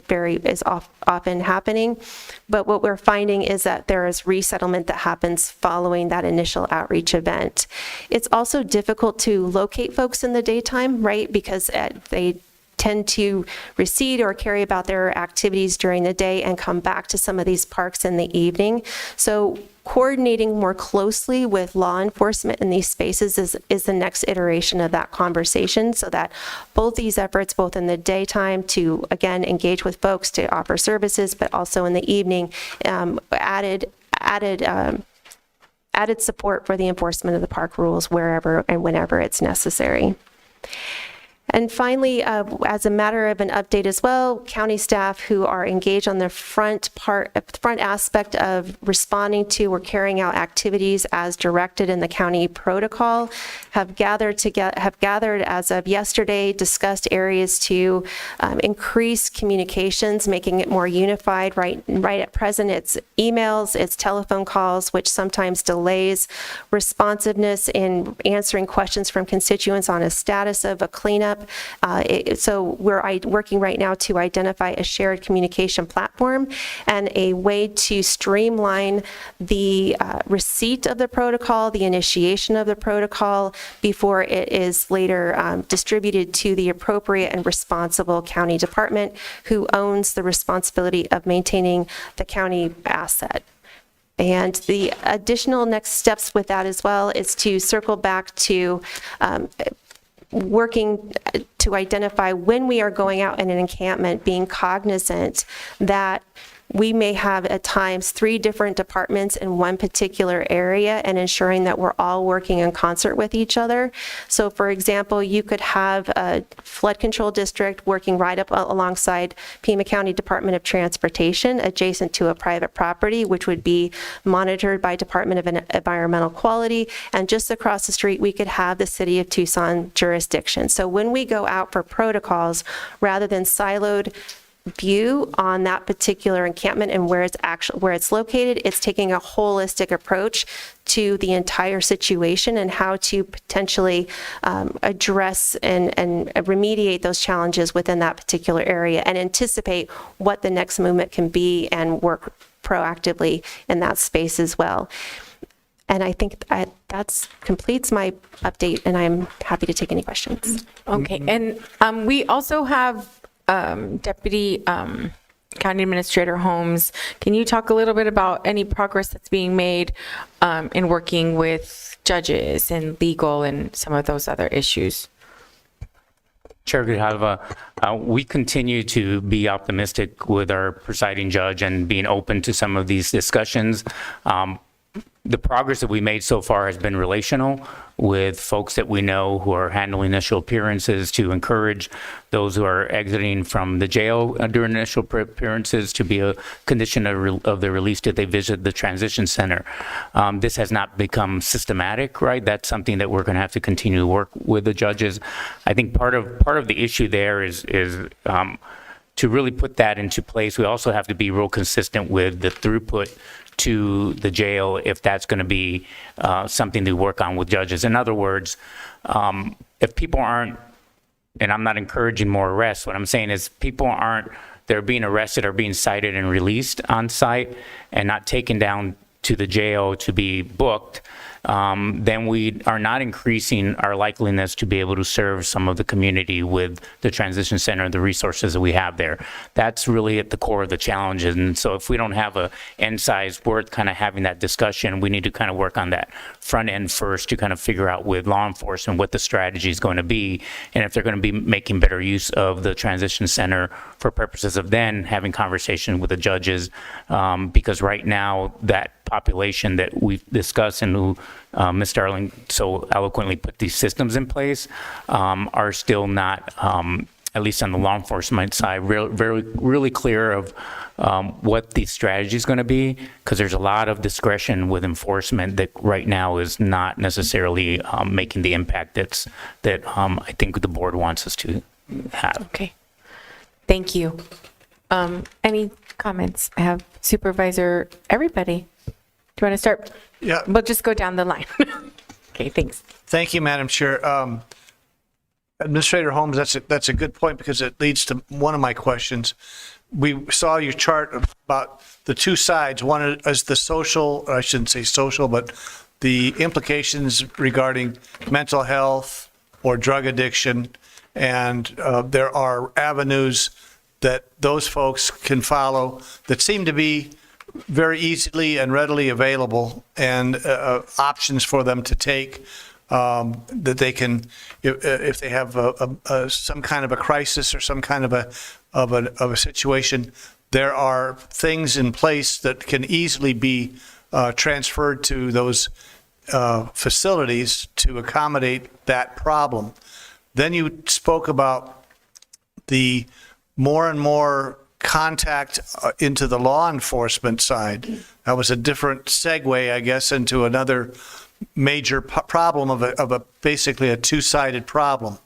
often happening. But what we're finding is that there is resettlement that happens following that initial outreach event. It's also difficult to locate folks in the daytime, right? Because they tend to recede or carry about their activities during the day and come back to some of these parks in the evening. So coordinating more closely with law enforcement in these spaces is the next iteration of that conversation, so that both these efforts, both in the daytime to, again, engage with folks to offer services, but also in the evening, added support for the enforcement of the park rules wherever and whenever it's necessary. And finally, as a matter of an update as well, county staff who are engaged on the front aspect of responding to or carrying out activities as directed in the county protocol have gathered as of yesterday, discussed areas to increase communications, making it more unified. Right at present, it's emails, it's telephone calls, which sometimes delays responsiveness in answering questions from constituents on a status of a cleanup. So we're working right now to identify a shared communication platform and a way to streamline the receipt of the protocol, the initiation of the protocol, before it is later distributed to the appropriate and responsible county department who owns the responsibility of maintaining the county asset. And the additional next steps with that as well is to circle back to working to identify when we are going out in an encampment, being cognizant that we may have at times 3 different departments in one particular area and ensuring that we're all working in concert with each other. So for example, you could have a flood control district working right up alongside Pima County Department of Transportation adjacent to a private property, which would be monitored by Department of Environmental Quality. And just across the street, we could have the City of Tucson jurisdiction. So when we go out for protocols, rather than siloed view on that particular encampment and where it's located, it's taking a holistic approach to the entire situation and how to potentially address and remediate those challenges within that particular area and anticipate what the next movement can be and work proactively in that space as well. And I think that completes my update, and I'm happy to take any questions. Okay, and we also have Deputy County Administrator Holmes. Can you talk a little bit about any progress that's being made in working with judges and legal and some of those other issues? Chair Grijalva, we continue to be optimistic with our presiding judge and being open to some of these discussions. The progress that we made so far has been relational with folks that we know who are handling initial appearances to encourage those who are exiting from the jail during initial appearances to be a condition of their release that they visit the transition center. This has not become systematic, right? That's something that we're going to have to continue to work with the judges. I think part of the issue there is to really put that into place. We also have to be real consistent with the throughput to the jail if that's going to be something to work on with judges. In other words, if people aren't, and I'm not encouraging more arrests, what I'm saying is people aren't, they're being arrested or being cited and released on site and not taken down to the jail to be booked, then we are not increasing our likeliness to be able to serve some of the community with the transition center and the resources that we have there. That's really at the core of the challenge. And so if we don't have a end size worth kind of having that discussion, we need to kind of work on that front end first to kind of figure out with law enforcement what the strategy is going to be and if they're going to be making better use of the transition center for purposes of then having conversation with the judges, because right now that population that we've discussed and who Ms. Starling so eloquently put these systems in place are still not, at least on the law enforcement side, really clear of what the strategy is going to be, because there's a lot of discretion with enforcement that right now is not necessarily making the impact that I think the board wants us to have. Okay, thank you. Any comments? I have Supervisor, everybody. Do you want to start? Yeah. We'll just go down the line. Okay, thanks. Thank you, Madam Chair. Administrator Holmes, that's a good point because it leads to one of my questions. We saw your chart about the two sides. One is the social, or I shouldn't say social, but the implications regarding mental health or drug addiction. And there are avenues that those folks can follow that seem to be very easily and readily available, and options for them to take that they can, if they have some kind of a crisis or some kind of a situation, there are things in place that can easily be transferred to those facilities to accommodate that problem. Then you spoke about the more and more contact into the law enforcement side. That was a different segue, I guess, into another major problem of a basically a two-sided problem.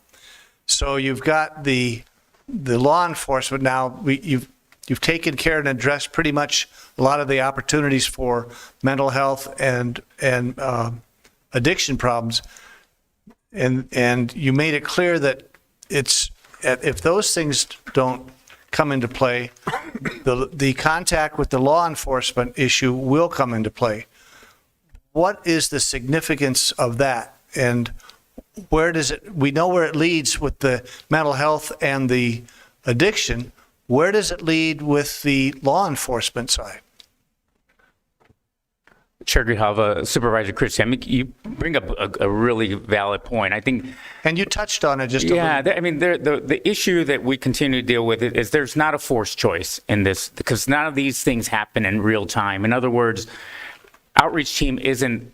So you've got the law enforcement now. You've taken care and addressed pretty much a lot of the opportunities for mental health and addiction problems, and you made it clear that it's if those things don't come into play, the contact with the law enforcement issue will come into play. What is the significance of that, and where does it? We know where it leads with the mental health and the addiction. Where does it lead with the law enforcement side? Chair Grijalva, Supervisor Christie, I mean, you bring up a really valid point. I think, and you touched on it just a little. Yeah, I mean, the issue that we continue to deal with is there's not a forced choice in this, because none of these things happen in real time. In other words, outreach team isn't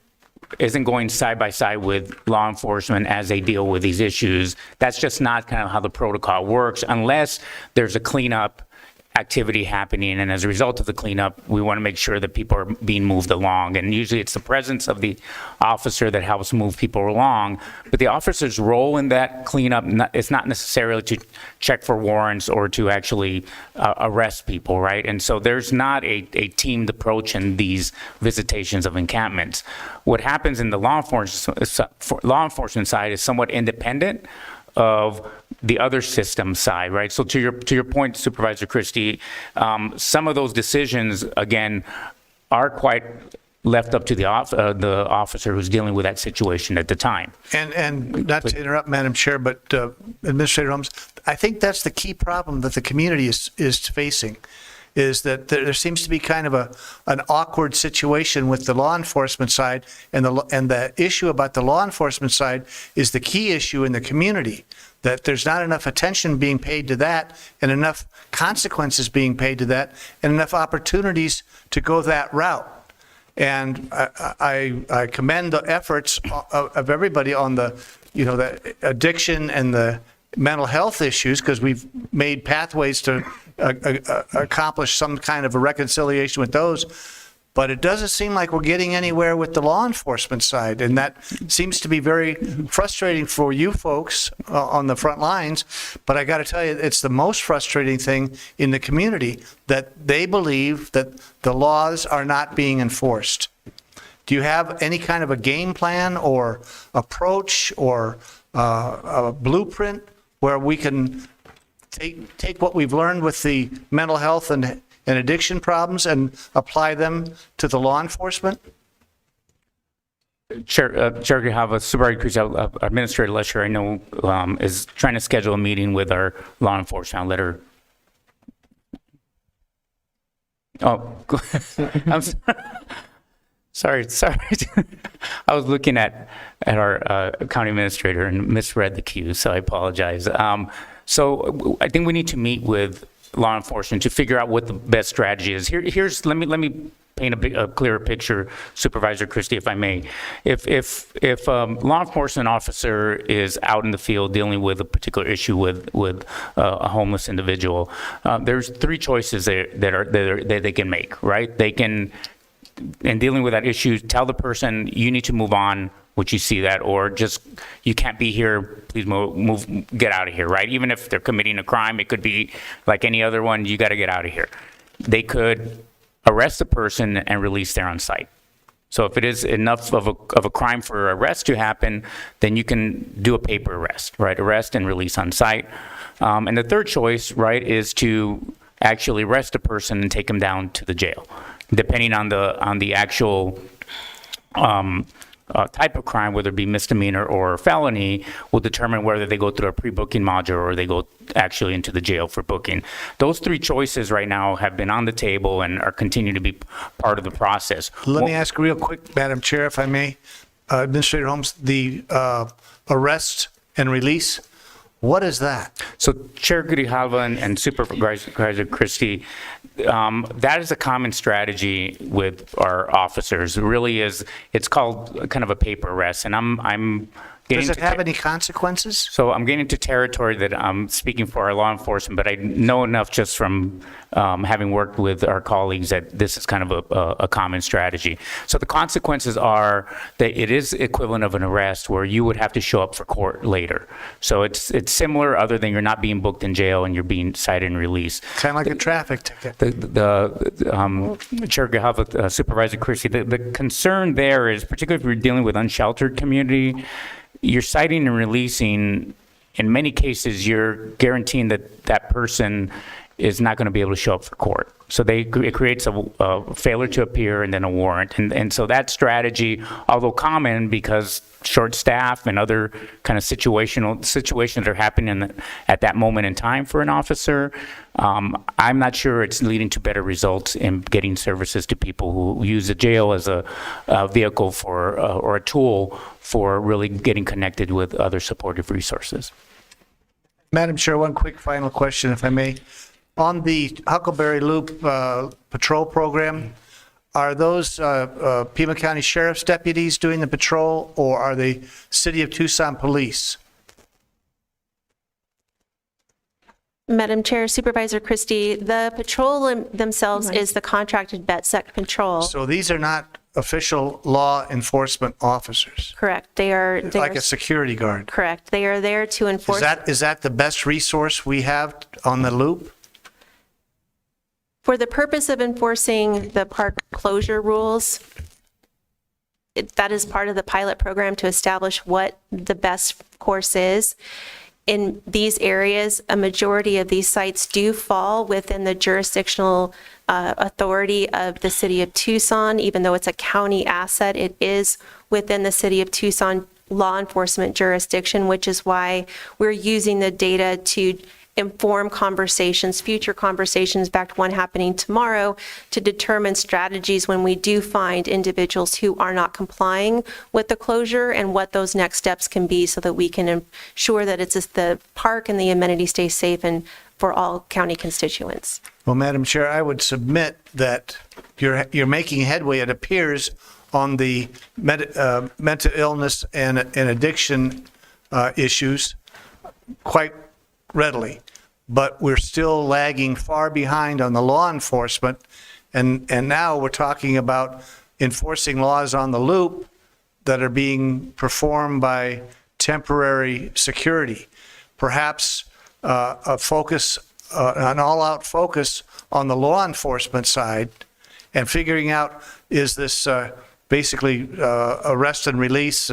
going side by side with law enforcement as they deal with these issues. That's just not kind of how the protocol works, unless there's a cleanup activity happening, and as a result of the cleanup, we want to make sure that people are being moved along. And usually it's the presence of the officer that helps move people along, but the officer's role in that cleanup is not necessarily to check for warrants or to actually arrest people, right? And so there's not a teamed approach in these visitations of encampments. What happens in the law enforcement side is somewhat independent of the other system side, right? So to your point, Supervisor Christie, some of those decisions, again, are quite left up to the officer who's dealing with that situation at the time. And not to interrupt, Madam Chair, but Administrator Holmes, I think that's the key problem that the community is facing, is that there seems to be kind of an awkward situation with the law enforcement side, and the issue about the law enforcement side is the key issue in the community, that there's not enough attention being paid to that, and enough consequences being paid to that, and enough opportunities to go that route. And I commend the efforts of everybody on the addiction and the mental health issues, because we've made pathways to accomplish some kind of a reconciliation with those. But it doesn't seem like we're getting anywhere with the law enforcement side, and that seems to be very frustrating for you folks on the front lines. But I got to tell you, it's the most frustrating thing in the community, that they believe that the laws are not being enforced. Do you have any kind of a game plan or approach or a blueprint where we can take what we've learned with the mental health and addiction problems and apply them to the law enforcement? Chair Grijalva, Supervisor Cruz, Administrator Lesher, I know, is trying to schedule a meeting with our law enforcement. I'll let her. Oh, I'm sorry. I was looking at our county administrator and misread the cue, so I apologize. So I think we need to meet with law enforcement to figure out what the best strategy is. Let me paint a clearer picture, Supervisor Christie, if I may. If a law enforcement officer is out in the field dealing with a particular issue with a homeless individual, there's three choices that they can make, right? They can, in dealing with that issue, tell the person, you need to move on, which you see that, or just, you can't be here, please move, get out of here, right? Even if they're committing a crime, it could be like any other one, you got to get out of here. They could arrest the person and release there on site. So if it is enough of a crime for arrest to happen, then you can do a paper arrest, right? Arrest and release on site. And the third choice, right, is to actually arrest a person and take them down to the jail, depending on the actual type of crime, whether it be misdemeanor or felony, will determine whether they go through a pre-booking module or they go actually into the jail for booking. Those three choices right now have been on the table and are continuing to be part of the process. Let me ask real quick, Madam Chair, if I may, Administrator Holmes, the arrest and release, what is that? So Chair Grijalva and Supervisor Christie, that is a common strategy with our officers. It really is. It's called kind of a paper arrest, and I'm getting Does it into have any consequences? So I'm getting into territory that I'm speaking for our law enforcement, but I know enough just from having worked with our colleagues that this is kind of a common strategy. So the consequences are that it is equivalent of an arrest where you would have to show up for court later. So it's similar, other than you're not being booked in jail and you're being cited and released. Kind of like a traffic ticket. Chair Grijalva, Supervisor Christie, the concern there is, particularly if you're dealing with unsheltered community, you're citing and releasing. In many cases, you're guaranteeing that that person is not going to be able to show up for court. So it creates a failure to appear and then a warrant. And so that strategy, although common because short staff and other kind of situations are happening at that moment in time for an officer, I'm not sure it's leading to better results in getting services to people who use the jail as a vehicle for or a tool for really getting connected with other supportive resources. Madam Chair, one quick final question, if I may. On the Huckleberry Loop patrol program, are those Pima County Sheriff's deputies doing the patrol, or are they City of Tucson Police? Madam Chair, Supervisor Christie, the patrol themselves is the contracted BETSEC patrol. So these are not official law enforcement officers? Correct. They are like a security guard? Correct. They are there to enforce. Is that the best resource we have on the loop? For the purpose of enforcing the park closure rules, that is part of the pilot program to establish what the best course is. In these areas, a majority of these sites do fall within the jurisdictional authority of the City of Tucson. Even though it's a county asset, it is within the City of Tucson law enforcement jurisdiction, which is why we're using the data to inform conversations, future conversations, back to one happening tomorrow, to determine strategies when we do find individuals who are not complying with the closure and what those next steps can be so that we can ensure that it's just the park and the amenities stay safe and for all county constituents. Well, Madam Chair, I would submit that you're making headway, it appears, on the mental illness and addiction issues quite readily, but we're still lagging far behind on the law enforcement, and now we're talking about enforcing laws on the loop that are being performed by temporary security. Perhaps a focus, an all-out focus on the law enforcement side and figuring out, is this basically arrest and release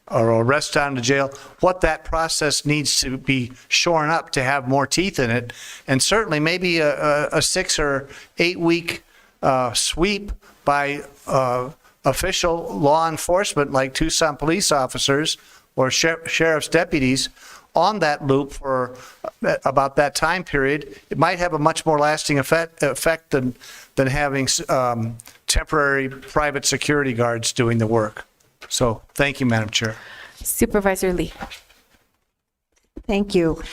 or arrest down to jail, what that process needs to be shorn up to have more teeth in it. And certainly maybe a 6 or 8 week sweep by official law enforcement like Tucson police officers or sheriff's deputies on that loop for about that time period. It might have a much more lasting effect than having temporary private security guards doing the work. So thank you, Madam Chair. Supervisor Lee. Thank you.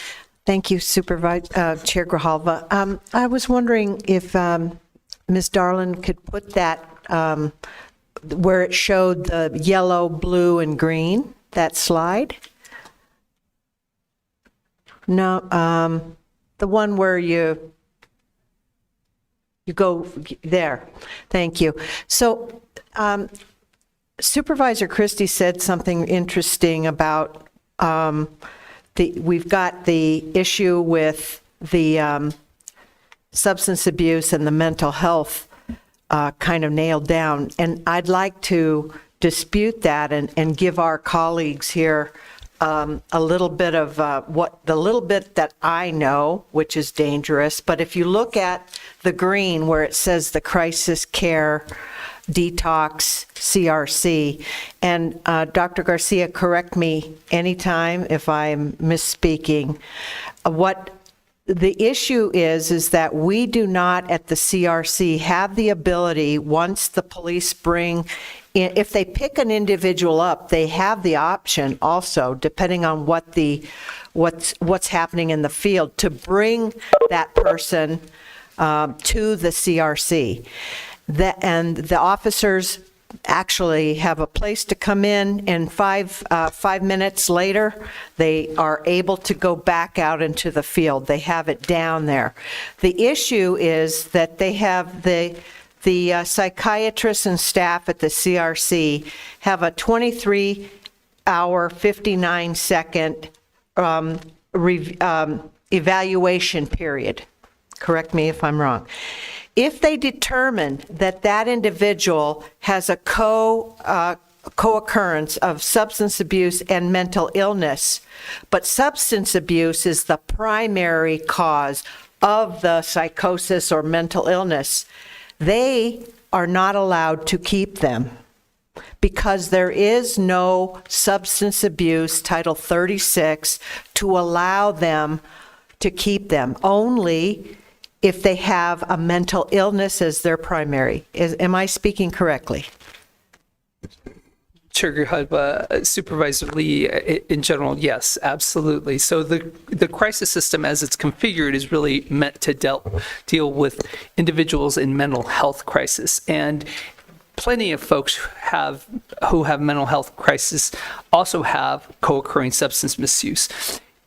Thank you, Chair Grijalva. I was wondering if Ms. Darlin could put that where it showed the yellow, blue, and green, that slide. No, the one where you go there. Thank you. So Supervisor Christie said something interesting about we've got the issue with the substance abuse and the mental health kind of nailed down. And I'd like to dispute that and give our colleagues here a little bit of the little bit that I know, which is dangerous. But if you look at the green where it says the crisis care detox CRC, and Dr. Garcia, correct me anytime if I'm misspeaking. What the issue is that we do not at the CRC have the ability, once the police bring in, if they pick an individual up, they have the option also, depending on what's happening in the field, to bring that person to the CRC. And the officers actually have a place to come in, and 5 minutes later, they are able to go back out into the field. They have it down there. The issue is that they have the psychiatrists and staff at the CRC have a 23-hour, 59-second evaluation period. Correct me if I'm wrong. If they determine that that individual has a co-occurrence of substance abuse and mental illness, but substance abuse is the primary cause of the psychosis or mental illness, they are not allowed to keep them because there is no substance abuse Title 36 to allow them to keep them. Only if they have a mental illness as their primary. Am I speaking correctly? Chair Grihadba, Supervisor Lee, in general, yes, absolutely. So the crisis system as it's configured is really meant to deal with individuals in mental health crisis. And plenty of folks who have mental health crisis also have co-occurring substance misuse.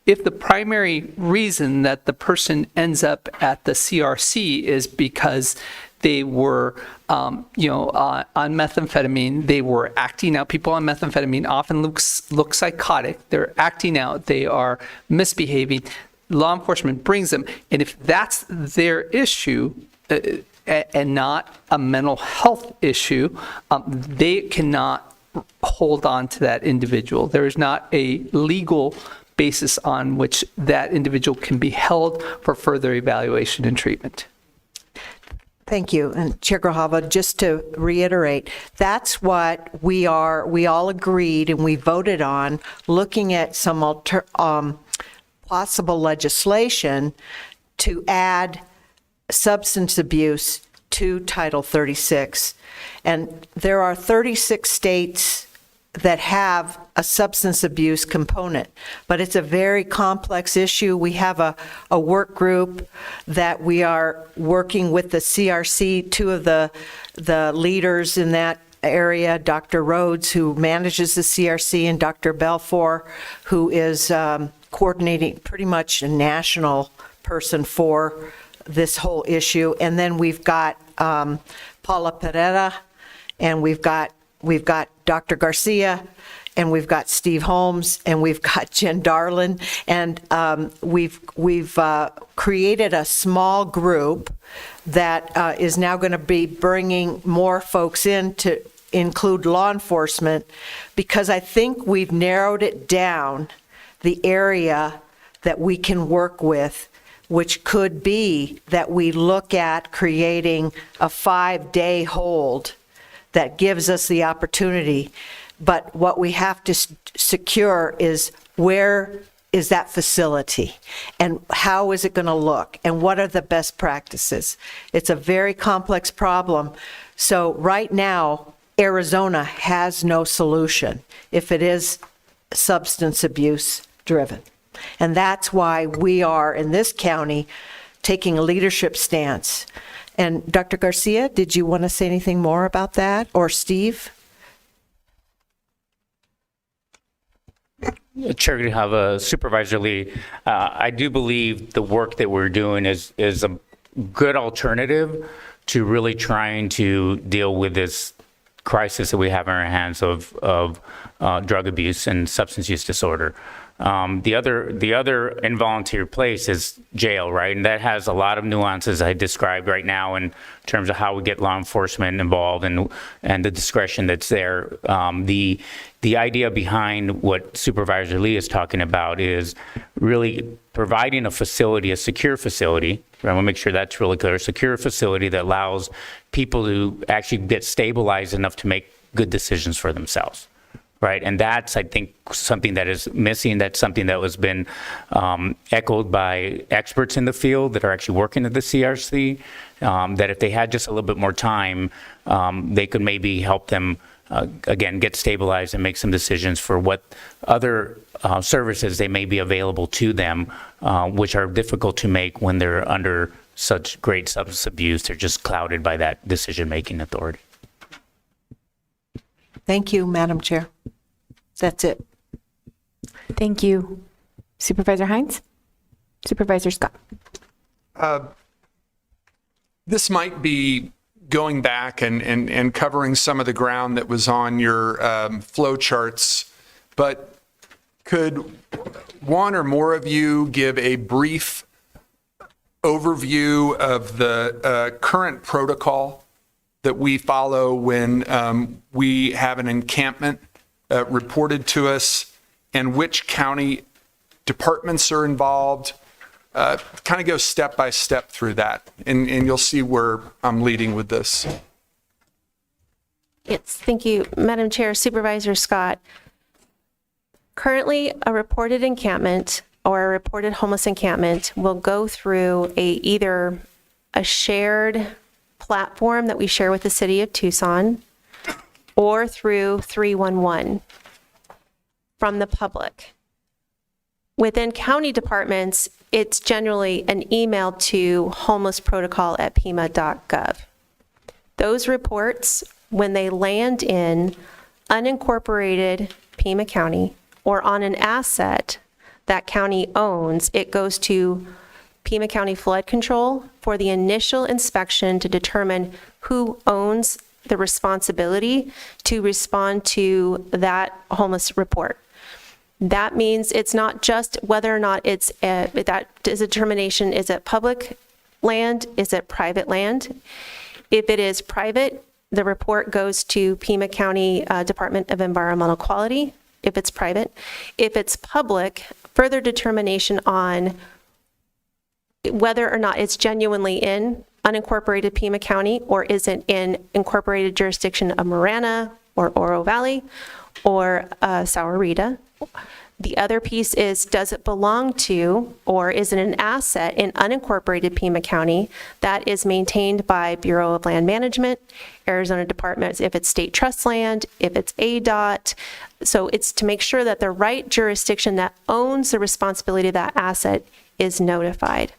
If the primary reason that the person ends up at the CRC is because they were, on methamphetamine, they were acting out. People on methamphetamine often look psychotic. They're acting out. They are misbehaving. Law enforcement brings them. And if that's their issue and not a mental health issue, they cannot hold on to that individual. There is not a legal basis on which that individual can be held for further evaluation and treatment. Thank you. And Chair Grihava, just to reiterate, that's what we all agreed and we voted on, looking at some possible legislation to add substance abuse to Title 36. And there are 36 states that have a substance abuse component, but it's a very complex issue. We have a work group that we are working with the CRC, two of the leaders in that area, Dr. Rhodes, who manages the CRC, and Dr. Belfour, who is coordinating pretty much a national person for this whole issue. And then we've got Paula Pereira, and we've got Dr. Garcia, and we've got Steve Holmes, and we've got Jen Darlin, and we've created a small group that is now going to be bringing more folks in to include law enforcement, because I think we've narrowed it down, the area that we can work with, which could be that we look at creating a 5-day hold that gives us the opportunity. But what we have to secure is, where is that facility and how is it going to look and what are the best practices? It's a very complex problem. So right now, Arizona has no solution if it is substance abuse driven. And that's why we are in this county taking a leadership stance. And Dr. Garcia, did you want to say anything more about that? Or Steve? Chair Grihava, Supervisor Lee, I do believe the work that we're doing is a good alternative to really trying to deal with this crisis that we have in our hands of drug abuse and substance use disorder. The other involuntary place is jail, right? And that has a lot of nuances I described right now in terms of how we get law enforcement involved and the discretion that's there. The idea behind what Supervisor Lee is talking about is really providing a facility, a secure facility. I want to make sure that's really clear. A secure facility that allows people to actually get stabilized enough to make good decisions for themselves. Right, and that's, I think, something that is missing. That's something that has been echoed by experts in the field that are actually working at the CRC, that if they had just a little bit more time, they could maybe help them, again, get stabilized and make some decisions for what other services they may be available to them, which are difficult to make when they're under such great substance abuse. They're just clouded by that decision-making authority. Thank you, Madam Chair. That's it. Thank you. Supervisor Hines? Supervisor Scott? This might be going back and covering some of the ground that was on your flow charts, but could one or more of you give a brief overview of the current protocol that we follow when we have an encampment reported to us, and which county departments are involved? Kind of go step by step through that, and you'll see where I'm leading with this. Yes, thank you, Madam Chair. Supervisor Scott. Currently, a reported encampment or a reported homeless encampment will go through either a shared platform that we share with the City of Tucson or through 311 from the public. Within county departments, it's generally an email to homelessprotocol@pima.gov. Those reports, when they land in unincorporated Pima County or on an asset that county owns, it goes to Pima County Flood Control for the initial inspection to determine who owns the responsibility to respond to that homeless report. That means it's not just whether or not that is a determination, is it public land, is it private land? If it is private, the report goes to Pima County Department of Environmental Quality, if it's private. If it's public, further determination on whether or not it's genuinely in unincorporated Pima County, or is it in incorporated jurisdiction of Marana or Oro Valley or Sahuarita. The other piece is, does it belong to, or is it an asset in unincorporated Pima County that is maintained by Bureau of Land Management, Arizona Department, if it's state trust land, if it's ADOT. So it's to make sure that the right jurisdiction that owns the responsibility of that asset is notified.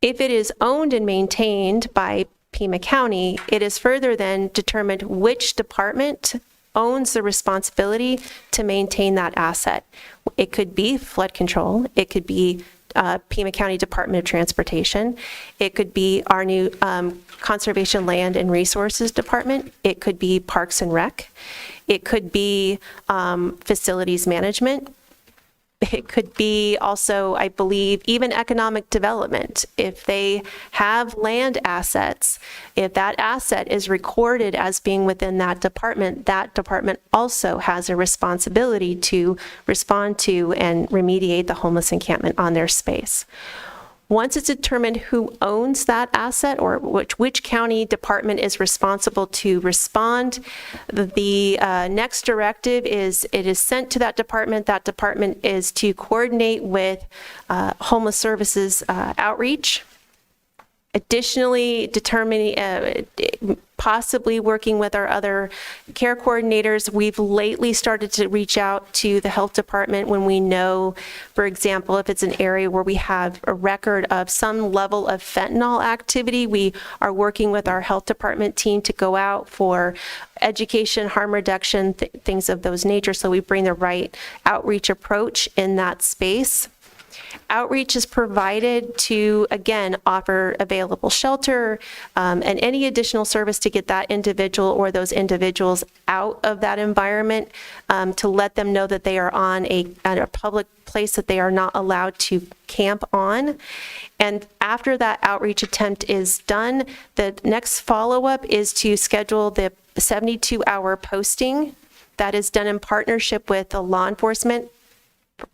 If it is owned and maintained by Pima County, it is further then determined which department owns the responsibility to maintain that asset. It could be flood control, it could be Pima County Department of Transportation, it could be our new Conservation Land and Resources Department, it could be Parks and Rec, it could be Facilities Management, it could be also, I believe, even economic development. If they have land assets, if that asset is recorded as being within that department also has a responsibility to respond to and remediate the homeless encampment on their space. Once it's determined who owns that asset or which county department is responsible to respond, the next directive is it is sent to that department. That department is to coordinate with homeless services outreach. Additionally, determining possibly working with our other care coordinators. We've lately started to reach out to the health department when we know, for example, if it's an area where we have a record of some level of fentanyl activity, we are working with our health department team to go out for education, harm reduction, things of those nature, so we bring the right outreach approach in that space. Outreach is provided to, again, offer available shelter and any additional service to get that individual or those individuals out of that environment, to let them know that they are on a public place that they are not allowed to camp on. And after that outreach attempt is done, the next follow-up is to schedule the 72-hour posting that is done in partnership with the law enforcement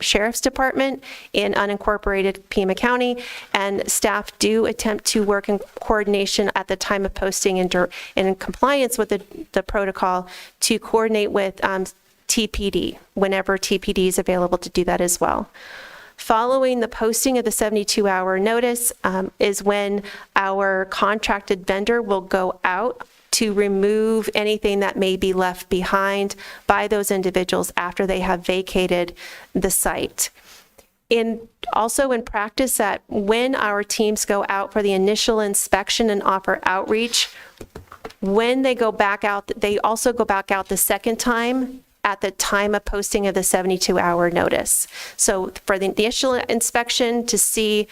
Sheriff's Department in unincorporated Pima County, and staff do attempt to work in coordination at the time of posting and in compliance with the protocol to coordinate with TPD whenever TPD is available to do that as well. Following the posting of the 72-hour notice is when our contracted vendor will go out to remove anything that may be left behind by those individuals after they have vacated the site. Also in practice, that when our teams go out for the initial inspection and offer outreach, When they go back out, they also go back out the second time at the time of posting of the 72-hour notice. So for the initial inspection to see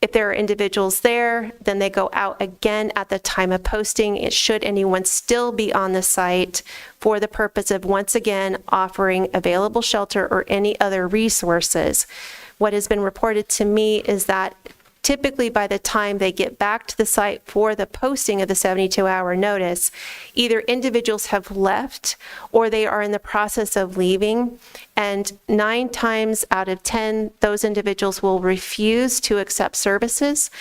if there are individuals there, then they go out again at the time of posting. Should anyone still be on the site for the purpose of, once again, offering available shelter or any other resources. What has been reported to me is that typically by the time they get back to the site for the posting of the 72-hour notice, either individuals have left or they are in the process of leaving. And 9 times out of 10, those individuals will refuse to accept services,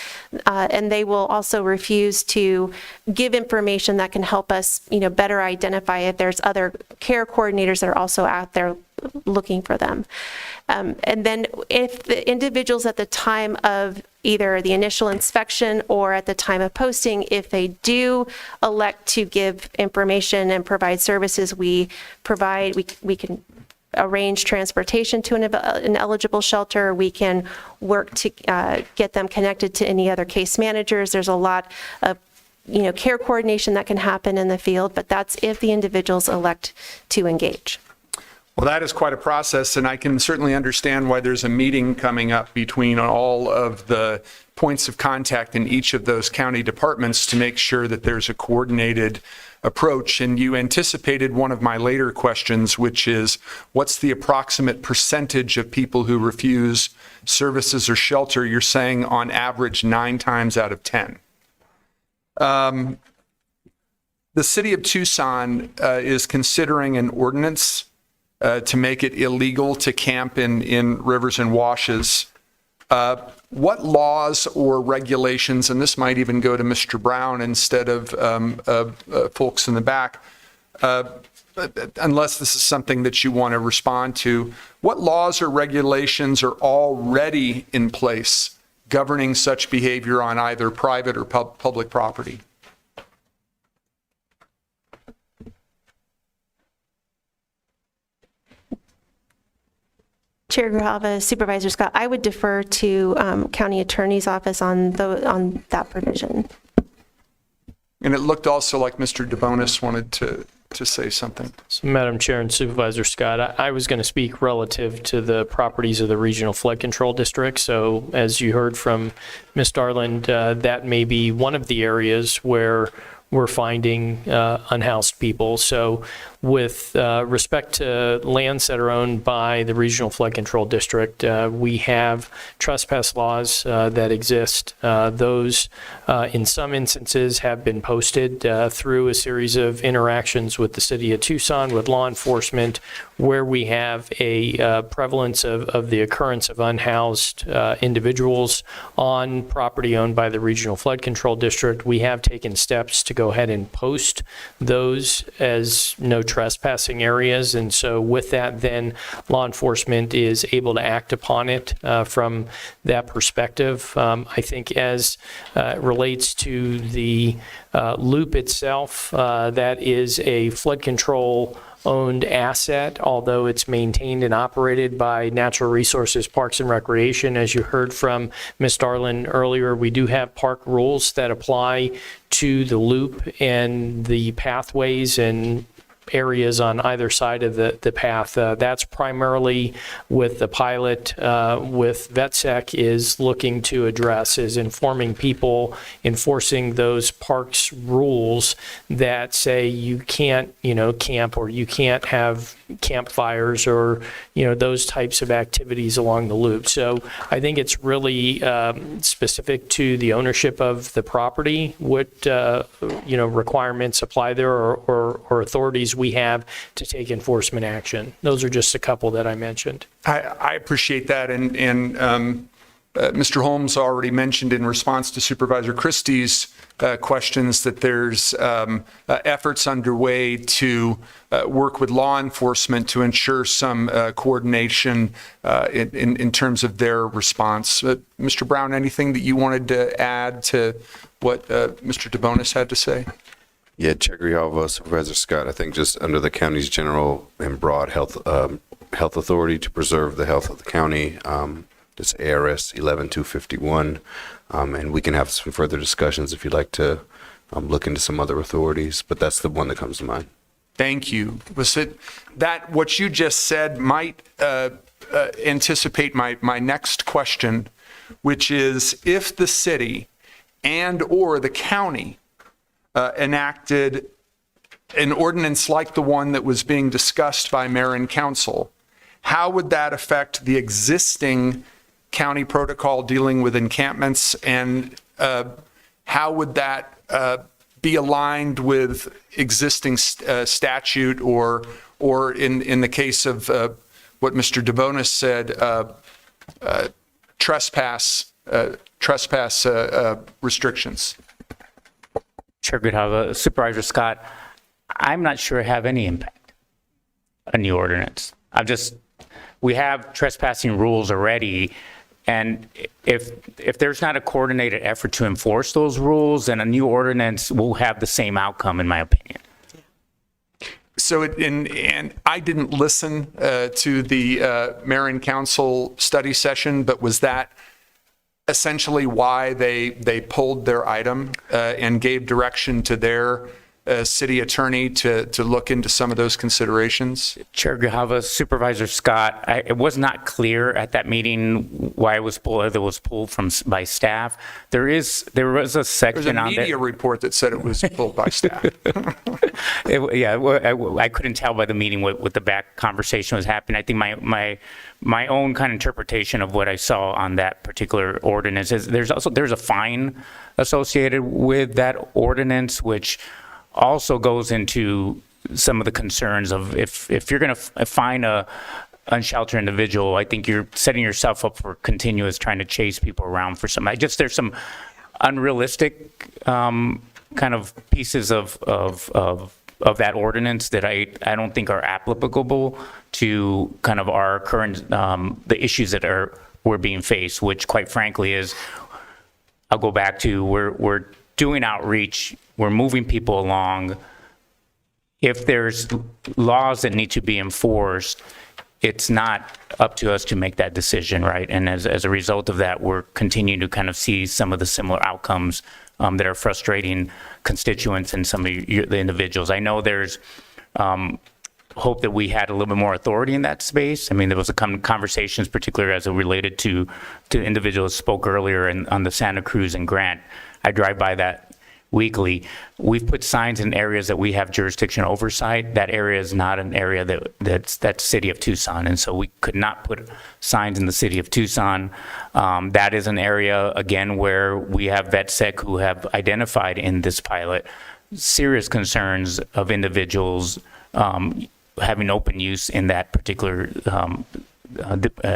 and they will also refuse to give information that can help us, better identify if there's other care coordinators that are also out there looking for them. And then if the individuals at the time of either the initial inspection or at the time of posting, if they do elect to give information and provide services, we can arrange transportation to an eligible shelter. We can work to get them connected to any other case managers. There's a lot of care coordination that can happen in the field, but that's if the individuals elect to engage. Well, that is quite a process, and I can certainly understand why there's a meeting coming up between all of the points of contact in each of those county departments to make sure that there's a coordinated approach. And you anticipated one of my later questions, which is, what's the approximate percentage of people who refuse services or shelter? You're saying on average 9 times out of 10. The city of Tucson is considering an ordinance to make it illegal to camp in rivers and washes. What laws or regulations, and this might even go to Mr. Brown instead of folks in the back, unless this is something that you want to respond to, what laws or regulations are already in place governing such behavior on either private or public property? Chair Grijalva, Supervisor Scott, I would defer to County Attorney's Office on that provision. And it looked also like Mr. DeBonis wanted to say something. So, Madam Chair and Supervisor Scott, I was going to speak relative to the properties of the Regional Flood Control District. So as you heard from Ms. Darland, that may be one of the areas where we're finding unhoused people. So with respect to lands that are owned by the Regional Flood Control District, we have trespass laws that exist. Those, in some instances, have been posted through a series of interactions with the city of Tucson, with law enforcement, where we have a prevalence of the occurrence of unhoused individuals on property owned by the Regional Flood Control District. We have taken steps to go ahead and post those as no trespassing areas, and so with that, then law enforcement is able to act upon it from that perspective. I think as it relates to the loop itself, that is a flood control owned asset, although it's maintained and operated by Natural Resources, Parks and Recreation. As you heard from Ms. Darland earlier, we do have park rules that apply to the loop and the pathways and areas on either side of the path. That's primarily with the pilot with VetSec is looking to address, is informing people, enforcing those parks rules that say you can't, camp, or you can't have campfires, or, those types of activities along the loop. So I think it's really specific to the ownership of the property, what, requirements apply there, or authorities we have to take enforcement action. Those are just a couple that I mentioned. I appreciate that, and Mr. Holmes already mentioned in response to Supervisor Christie's questions that there's efforts underway to work with law enforcement to ensure some coordination in terms of their response. Mr. Brown, anything that you wanted to add to what Mr. DeBonis had to say? Yeah, Chair Grijalva, Supervisor Scott, I think just under the county's general and broad health authority to preserve the health of the county, this ARS 11251, and we can have some further discussions if you'd like to look into some other authorities, but that's the one that comes to mind. Thank you. Was it that what you just said might anticipate my next question, which is if the city and or the county enacted an ordinance like the one that was being discussed by mayor and council, how would that affect the existing county protocol dealing with encampments, and how would that be aligned with existing statute or in the case of what Mr. DeBonis said, trespass restrictions? Chair Grijalva, Supervisor Scott, I'm not sure have any impact on the ordinance. We have trespassing rules already, and if there's not a coordinated effort to enforce those rules, then a new ordinance will have the same outcome, in my opinion. So, and I didn't listen to the mayor and council study session, but was that essentially why they pulled their item and gave direction to their city attorney to look into some of those considerations? Chair Grijalva, Supervisor Scott, it was not clear at that meeting why it was pulled by staff. There was a section There's a on media report that said it was pulled by staff. I couldn't tell by the meeting what the back conversation was happening. I think my own kind of interpretation of what I saw on that particular ordinance is there's a fine associated with that ordinance, which also goes into some of the concerns of if you're going to fine a unsheltered individual, I think you're setting yourself up for continuous trying to chase people around for some. There's some unrealistic kind of pieces of that ordinance that I don't think are applicable to kind of our current the issues that we're being faced, which quite frankly is, I'll go back to we're doing outreach, we're moving people along. If there's laws that need to be enforced, it's not up to us to make that decision, right? And as a result of that, we're continuing to kind of see some of the similar outcomes that are frustrating constituents and some of the individuals. I know there's hope that we had a little bit more authority in that space. I mean, there was conversations, particularly as it related to individuals spoke earlier on the Santa Cruz and Grant. I drive by that weekly. We've put signs in areas that we have jurisdiction oversight. That area is not an area that's city of Tucson, and so we could not put signs in the city of Tucson. That is an area, again, where we have VetSec who have identified in this pilot serious concerns of individuals having open use in that particular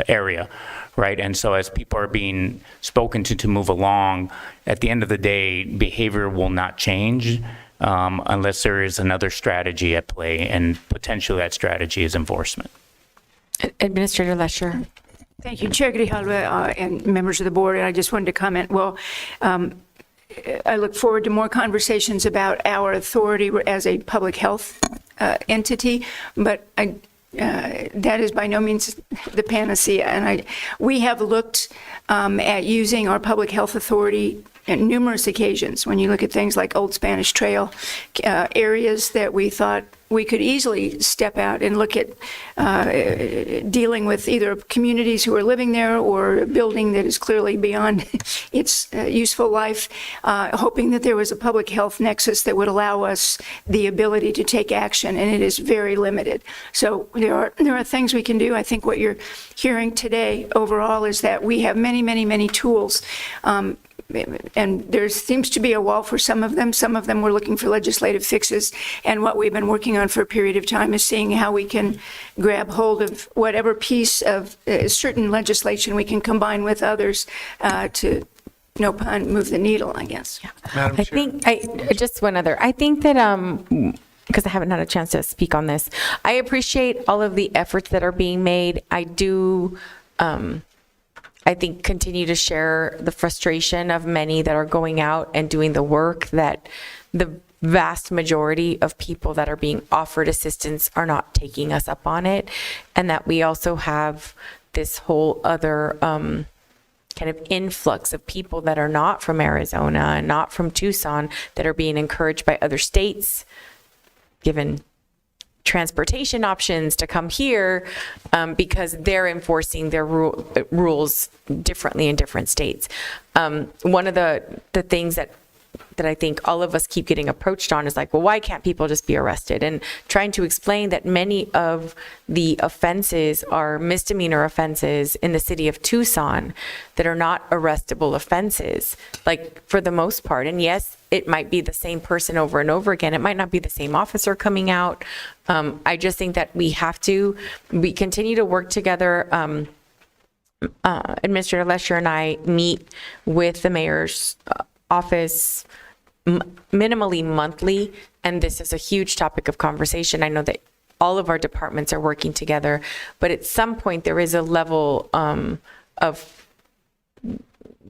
area, right? And so as people are being spoken to move along, at the end of the day, behavior will not change unless there is another strategy at play, and potentially that strategy is enforcement. Administrator Lesher. Thank you, Chair Grijalva and members of the board. And I just wanted to comment, I look forward to more conversations about our authority as a public health entity, but that is by no means the panacea. And we have looked at using our public health authority on numerous occasions. When you look at things like Old Spanish Trail, areas that we thought we could easily step out and look at dealing with either communities who are living there or a building that is clearly beyond its useful life, hoping that there was a public health nexus that would allow us the ability to take action, and it is very limited. So there are things we can do. I think what you're hearing today overall is that we have many, many, many tools. And there seems to be a wall for some of them. Some of them we're looking for legislative fixes. And what we've been working on for a period of time is seeing how we can grab hold of whatever piece of certain legislation we can combine with others to, no pun, move the needle, I guess. Yeah. I think, just one other. I think that, because I haven't had a chance to speak on this, I appreciate all of the efforts that are being made. I do, I think, continue to share the frustration of many that are going out and doing the work, that the vast majority of people that are being offered assistance are not taking us up on it, and that we also have this whole other kind of influx of people that are not from Arizona and not from Tucson that are being encouraged by other states, given transportation options, to come here because they're enforcing their rules differently in different states. One of the things that I think all of us keep getting approached on is like, well, why can't people just be arrested? And trying to explain that many of the offenses are misdemeanor offenses in the city of Tucson that are not arrestable offenses, like for the most part. And yes, it might be the same person over and over again. It might not be the same officer coming out. I just think that we continue to work together. Administrator Lesher and I meet with the mayor's office minimally monthly, and this is a huge topic of conversation. I know that all of our departments are working together, but at some point there is a level of,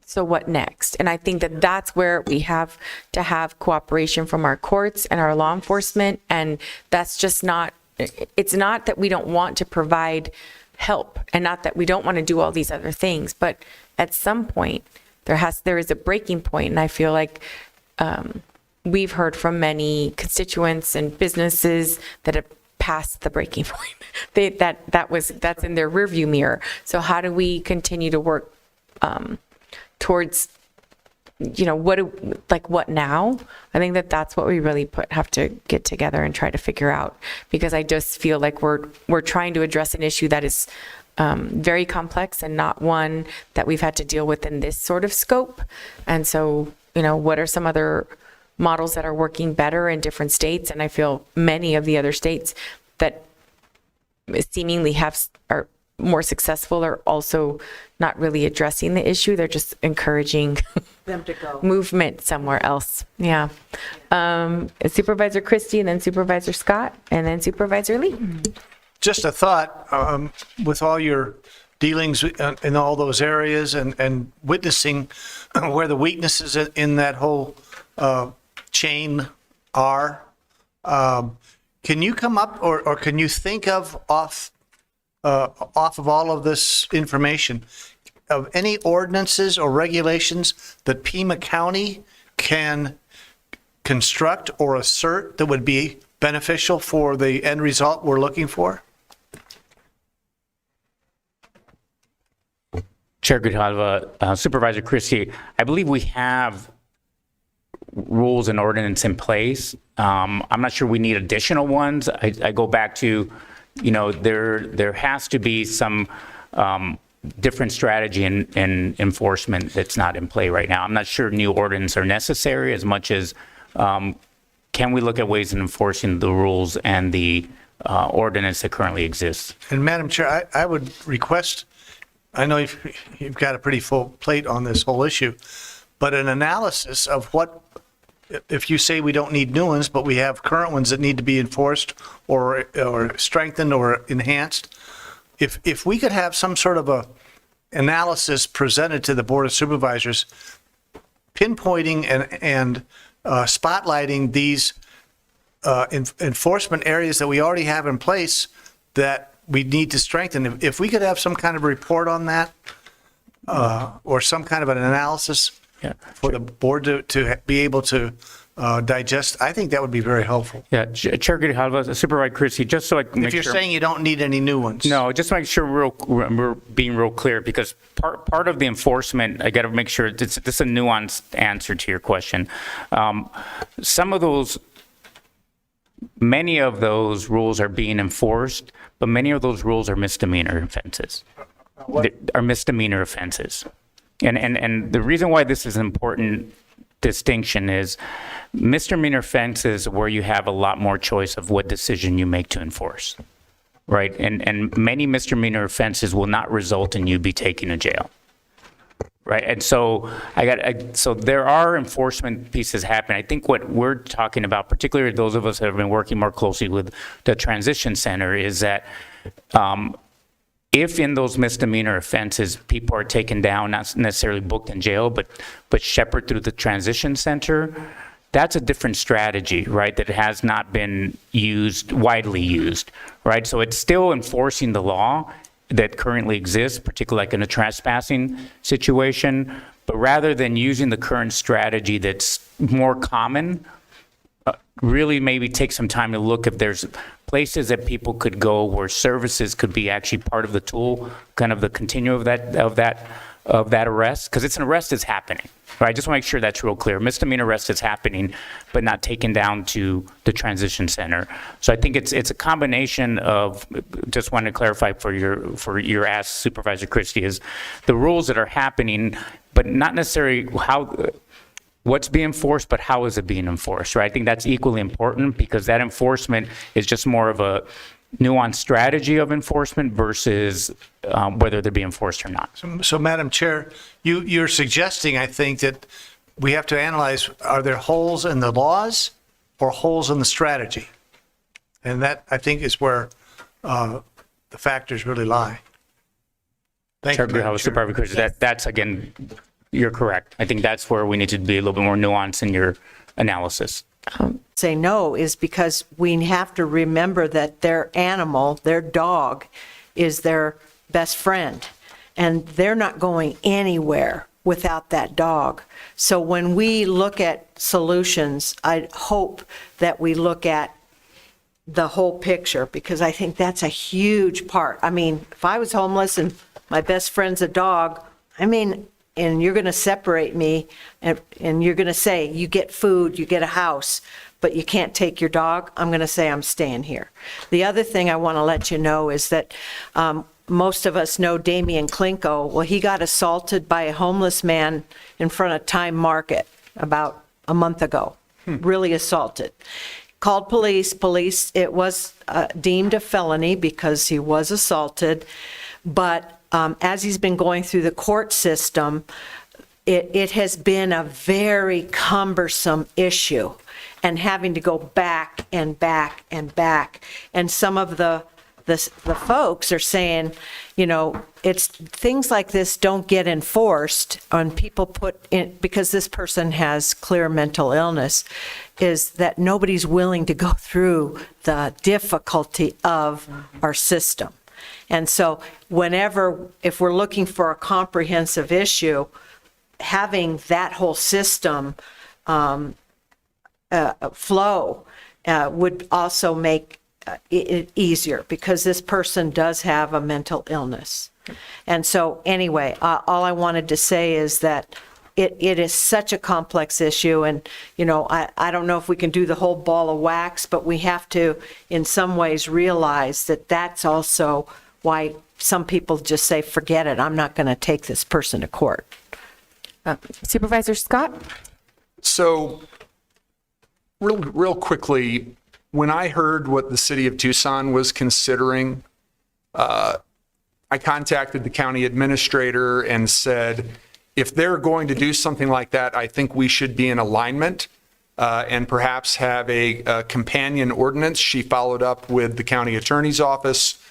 so what next? And I think that that's where we have to have cooperation from our courts and our law enforcement, and that's just not, it's not that we don't want to provide help and not that we don't want to do all these other things, but at some point there is a breaking point, and I feel like we've heard from many constituents and businesses that have passed the breaking point. That's in their rearview mirror. So how do we continue to work towards, what now? I think that's what we really have to get together and try to figure out, because I just feel like we're trying to address an issue that is very complex and not one that we've had to deal with in this sort of scope. And so, what are some other models that are working better in different states? And I feel many of the other states that seemingly are more successful are also not really addressing the issue. They're just encouraging them to go movement somewhere else. Yeah. Supervisor Christie, and then Supervisor Scott, and then Supervisor Lee. Just a thought, with all your dealings in all those areas and witnessing where the weaknesses in that whole chain are, can you come up or can you think of off of all of this information of any ordinances or regulations that Pima County can construct or assert that would be beneficial for the end result we're looking for? Chair Grijalva, Supervisor Christie, I believe we have rules and ordinance in place. I'm not sure we need additional ones. I go back to, there has to be some different strategy in enforcement that's not in play right now. I'm not sure new ordinances are necessary as much as can we look at ways in enforcing the rules and the ordinance that currently exists. And Madam Chair, I would request, I know you've got a pretty full plate on this whole issue, but an analysis of what, if you say we don't need new ones, but we have current ones that need to be enforced or strengthened or enhanced, if we could have some sort of a analysis presented to the Board of Supervisors, pinpointing and spotlighting these enforcement areas that we already have in place that we need to strengthen. If we could have some kind of report on that, or some kind of an analysis for the board to be able to digest, I think that would be very helpful. Yeah, Chair Grijalva, Supervisor Christie, just so I can make sure. If you're saying you don't need any new ones. No, just to make sure we're being real clear, because part of the enforcement, I got to make sure this is a nuanced answer to your question. Many of those rules are being enforced, but many of those rules are misdemeanor offenses. Are misdemeanor offenses. And the reason why this is an important distinction is misdemeanor offenses where you have a lot more choice of what decision you make to enforce, right? And many misdemeanor offenses will not result in you be taken to jail. Right, and so so there are enforcement pieces happening. I think what we're talking about, particularly those of us that have been working more closely with the transition center, is that if in those misdemeanor offenses people are taken down, not necessarily booked in jail, but shepherded through the transition center, that's a different strategy, right? That has not been widely used, right? So it's still enforcing the law. that currently exists, particularly like in a trespassing situation. But rather than using the current strategy that's more common, really maybe take some time to look if there's places that people could go where services could be actually part of the tool, kind of the continuum of that arrest, because it's an arrest that's happening. Right? I just want to make sure that's real clear. Misdemeanor arrest is happening, but not taken down to the transition center. So I think it's a combination of. Just want to clarify for your ask, Supervisor Christie, is the rules that are happening, but not necessarily what's being enforced, but how is it being enforced, right? I think that's equally important because that enforcement is just more of a nuanced strategy of enforcement versus whether they're being enforced or not. So Madam Chair, you're suggesting, I think, that we have to analyze, are there holes in the laws or holes in the strategy? And that, I think, is where the factors really lie. Thank you, Madam Chair. Supervisor Christie, that's again, you're correct. I think that's where we need to be a little bit more nuanced in your analysis. Say no is because we have to remember that their animal, their dog, is their best friend, and they're not going anywhere without that dog. So when we look at solutions, I hope that we look at the whole picture, because I think that's a huge part. I mean, if I was homeless and my best friend's a dog, I mean, and you're going to separate me, and you're going to say, you get food, you get a house, but you can't take your dog, I'm going to say I'm staying here. The other thing I want to let you know is that most of us know Damian Klinko. Well, he got assaulted by a homeless man in front of Time Market about a month ago, really assaulted. Called police, it was deemed a felony because he was assaulted, but as he's been going through the court system, it has been a very cumbersome issue, and having to go back and back and back. And some of the folks are saying, you know, it's things like this don't get enforced on people put in, because this person has clear mental illness, is that nobody's willing to go through the difficulty of our system. And so if we're looking for a comprehensive issue, having that whole system flow would also make it easier, because this person does have a mental illness. And so anyway, all I wanted to say is that it is such a complex issue, and you know, I don't know if we can do the whole ball of wax, but we have to in some ways realize that that's also why some people just say, forget it, I'm not going to take this person to court. Supervisor Scott? So real quickly, when I heard what the city of Tucson was considering, I contacted the county administrator and said, if they're going to do something like that, I think we should be in alignment and perhaps have a companion ordinance. She followed up with the county attorney's office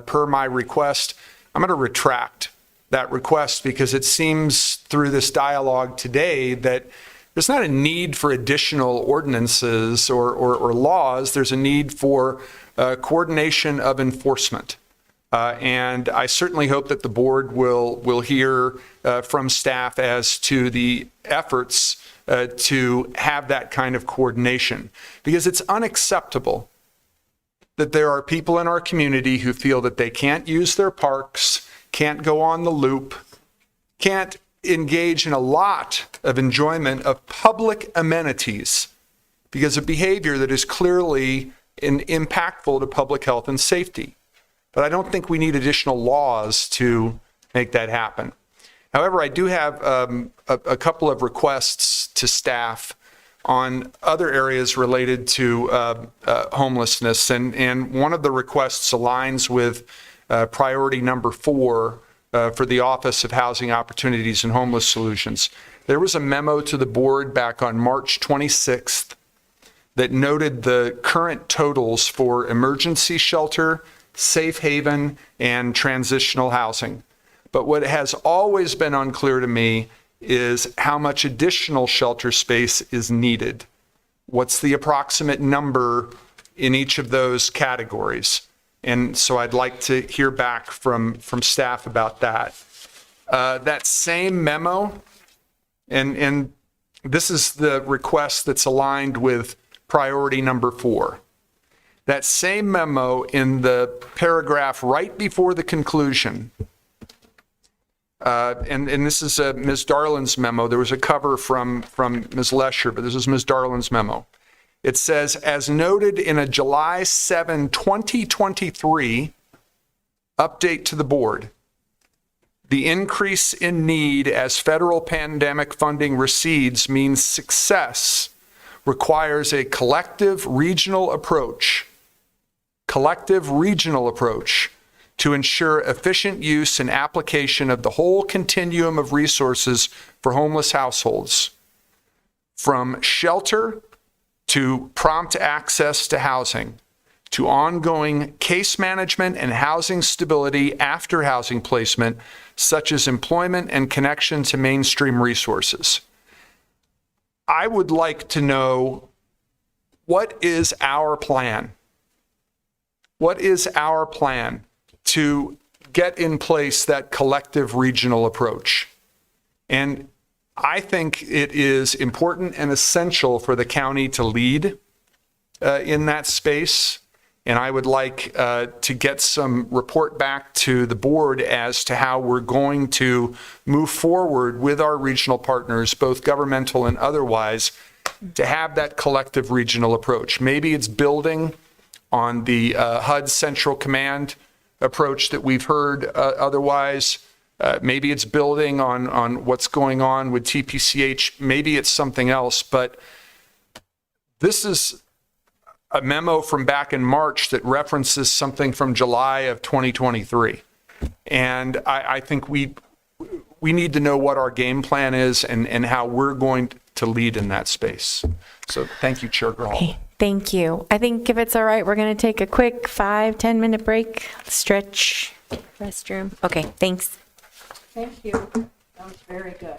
per my request. I'm going to retract that request because it seems through this dialogue today that there's not a need for additional ordinances or laws. There's a need for coordination of enforcement. And I certainly hope that the board will hear from staff as to the efforts to have that kind of coordination, because it's unacceptable that there are people in our community who feel that they can't use their parks, can't go on the loop, can't engage in a lot of enjoyment of public amenities because of behavior that is clearly impactful to public health and safety. But I don't think we need additional laws to make that happen. However, I do have a couple of requests to staff on other areas related to homelessness. And one of the requests aligns with priority number 4 for the Office of Housing Opportunities and Homeless Solutions. There was a memo to the board back on March 26th that noted the current totals for emergency shelter, safe haven, and transitional housing. But what has always been unclear to me is how much additional shelter space is needed. What's the approximate number in each of those categories? And so I'd like to hear back from staff about that. That same memo, and this is the request that's aligned with priority number 4. That same memo in the paragraph right before the conclusion, and this is Ms. Darlin's memo. There was a cover from Ms. Lesher, but this is Ms. Darlin's memo. It says, as noted in a July 7, 2023 update to the board, the increase in need as federal pandemic funding recedes means success requires a collective regional approach to ensure efficient use and application of the whole continuum of resources for homeless households, from shelter to prompt access to housing, to ongoing case management and housing stability after housing placement, such as employment and connection to mainstream resources. I would like to know, what is our plan? What is our plan to get in place that collective regional approach? And I think it is important and essential for the county to lead in that space. And I would like to get some report back to the board as to how we're going to move forward with our regional partners, both governmental and otherwise, to have that collective regional approach. Maybe it's building on the HUD Central Command approach that we've heard otherwise. Maybe it's building on what's going on with TPCH. Maybe it's something else. But this is a memo from back in March that references something from July of 2023. And I think we need to know what our game plan is and how we're going to lead in that space. So thank you, Chair Grijalva. Okay, thank you. I think if it's all right, we're going to take a quick 5-10 minute break, stretch, restroom. Okay, thanks. Thank you. That was very good.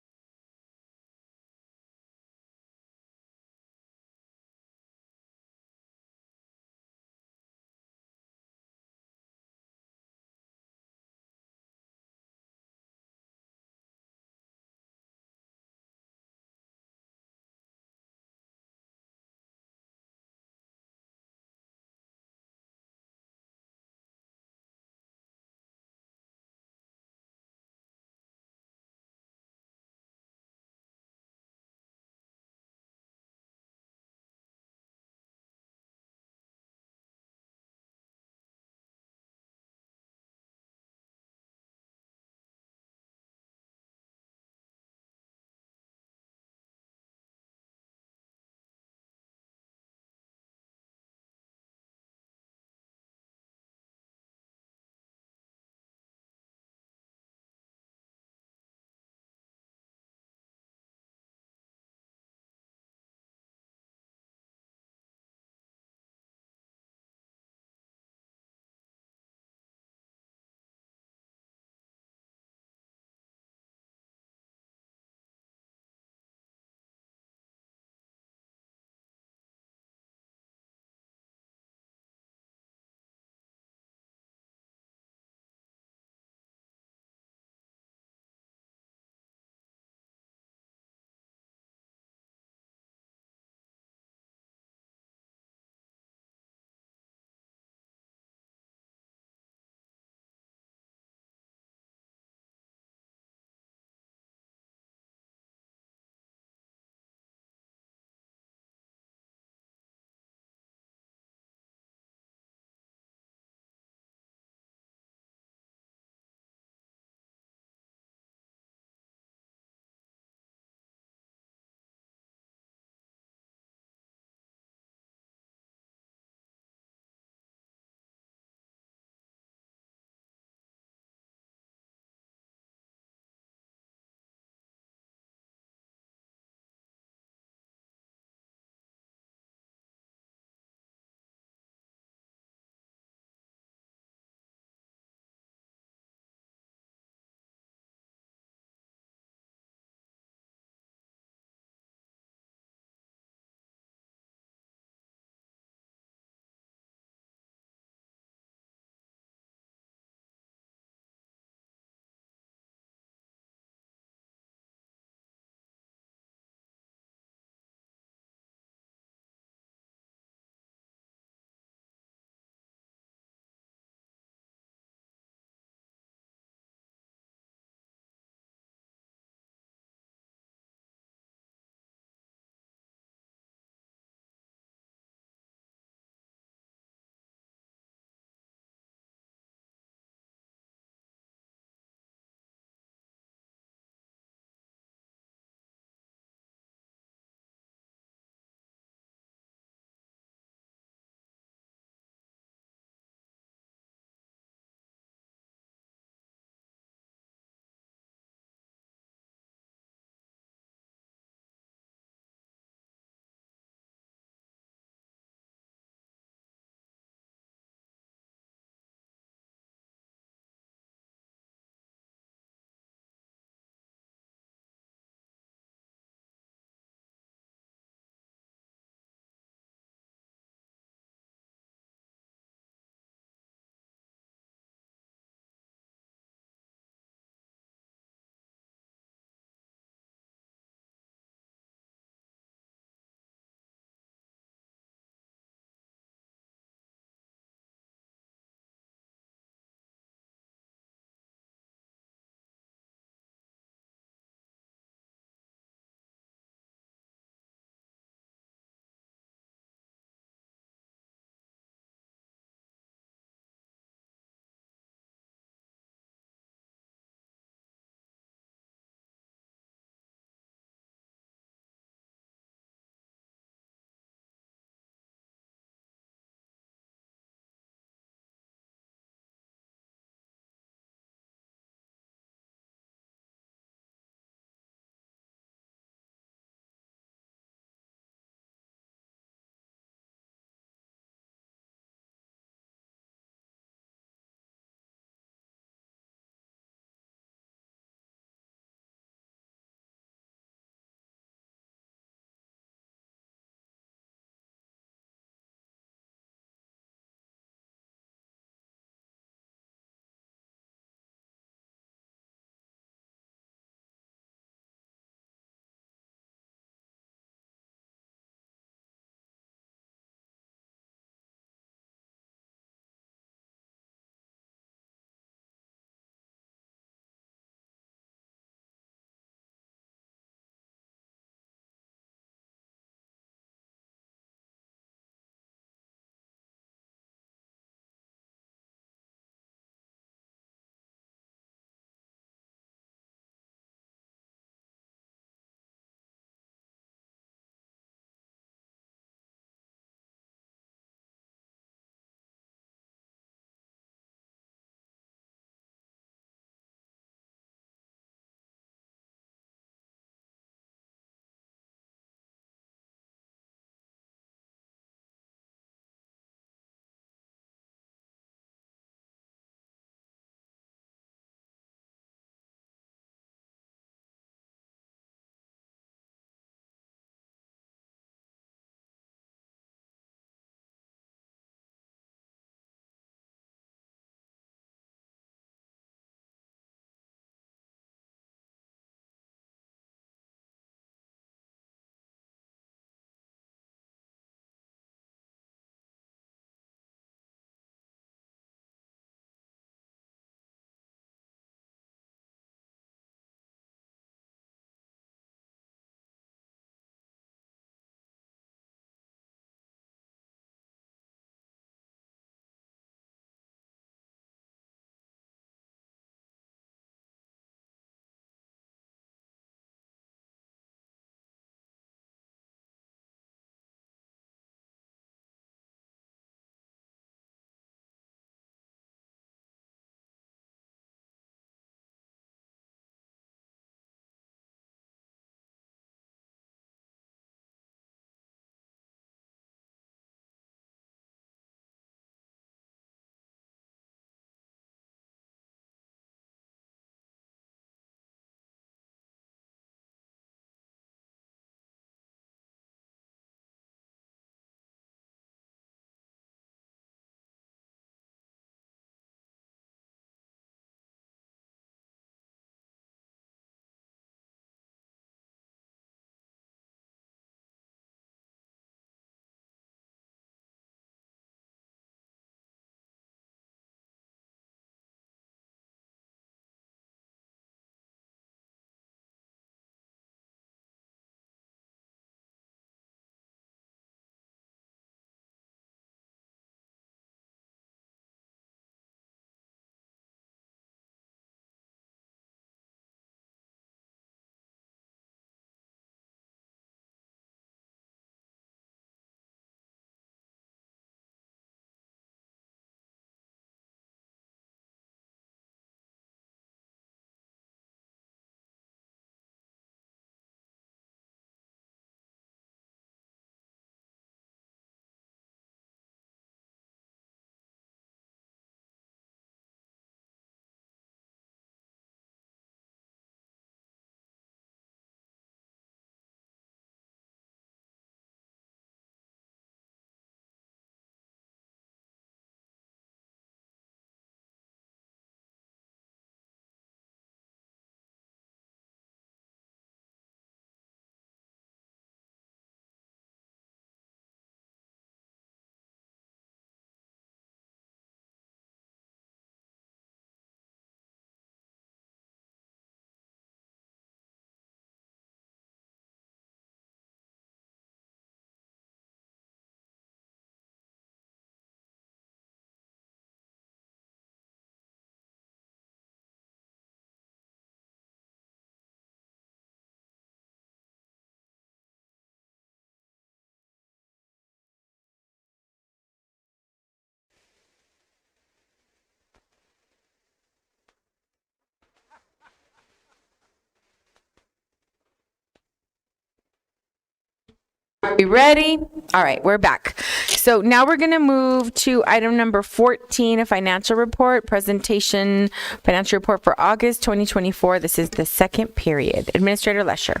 You ready? All right, we're back. So now we're going to move to item number 14, a financial report, presentation, financial report for August 2024. This is the second period. Administrator Lesher.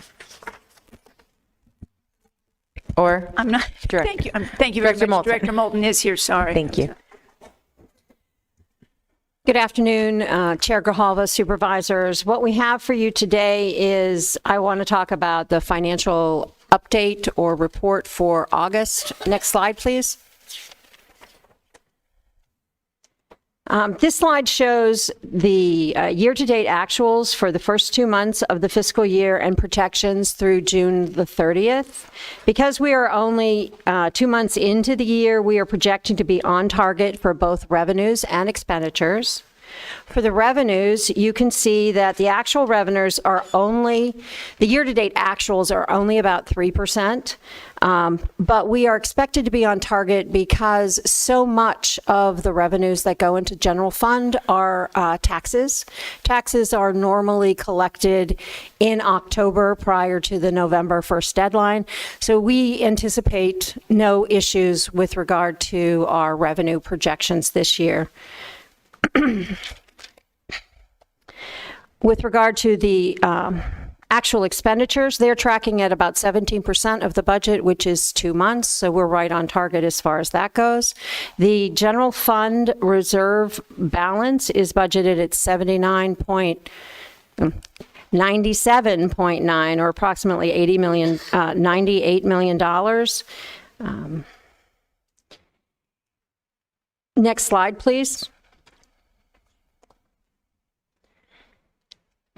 Or I'm not. Direct- Thank you. Thank you very Director much. Moulton. Director Moulton is here. Sorry. Thank you. Good afternoon, Chair Grijalva, supervisors. What we have for you today is I want to talk about the financial update or report for August. Next slide, please. This slide shows the year-to-date actuals for the first 2 months of the fiscal year and projections through June the 30th. Because we are only 2 months into the year, we are projecting to be on target for both revenues and expenditures. For the revenues, you can see that the actual revenues are only, the year-to-date actuals are only about 3%, but we are expected to be on target because so much of the revenues that go into general fund are taxes. Taxes are normally collected in October prior to the November 1st deadline, so we anticipate no issues with regard to our revenue projections this year. With regard to the actual expenditures, they're tracking at about 17% of the budget, which is 2 months, so we're right on target as far as that goes. The general fund reserve balance is budgeted at 97.9 or approximately $98 million. Next slide, please.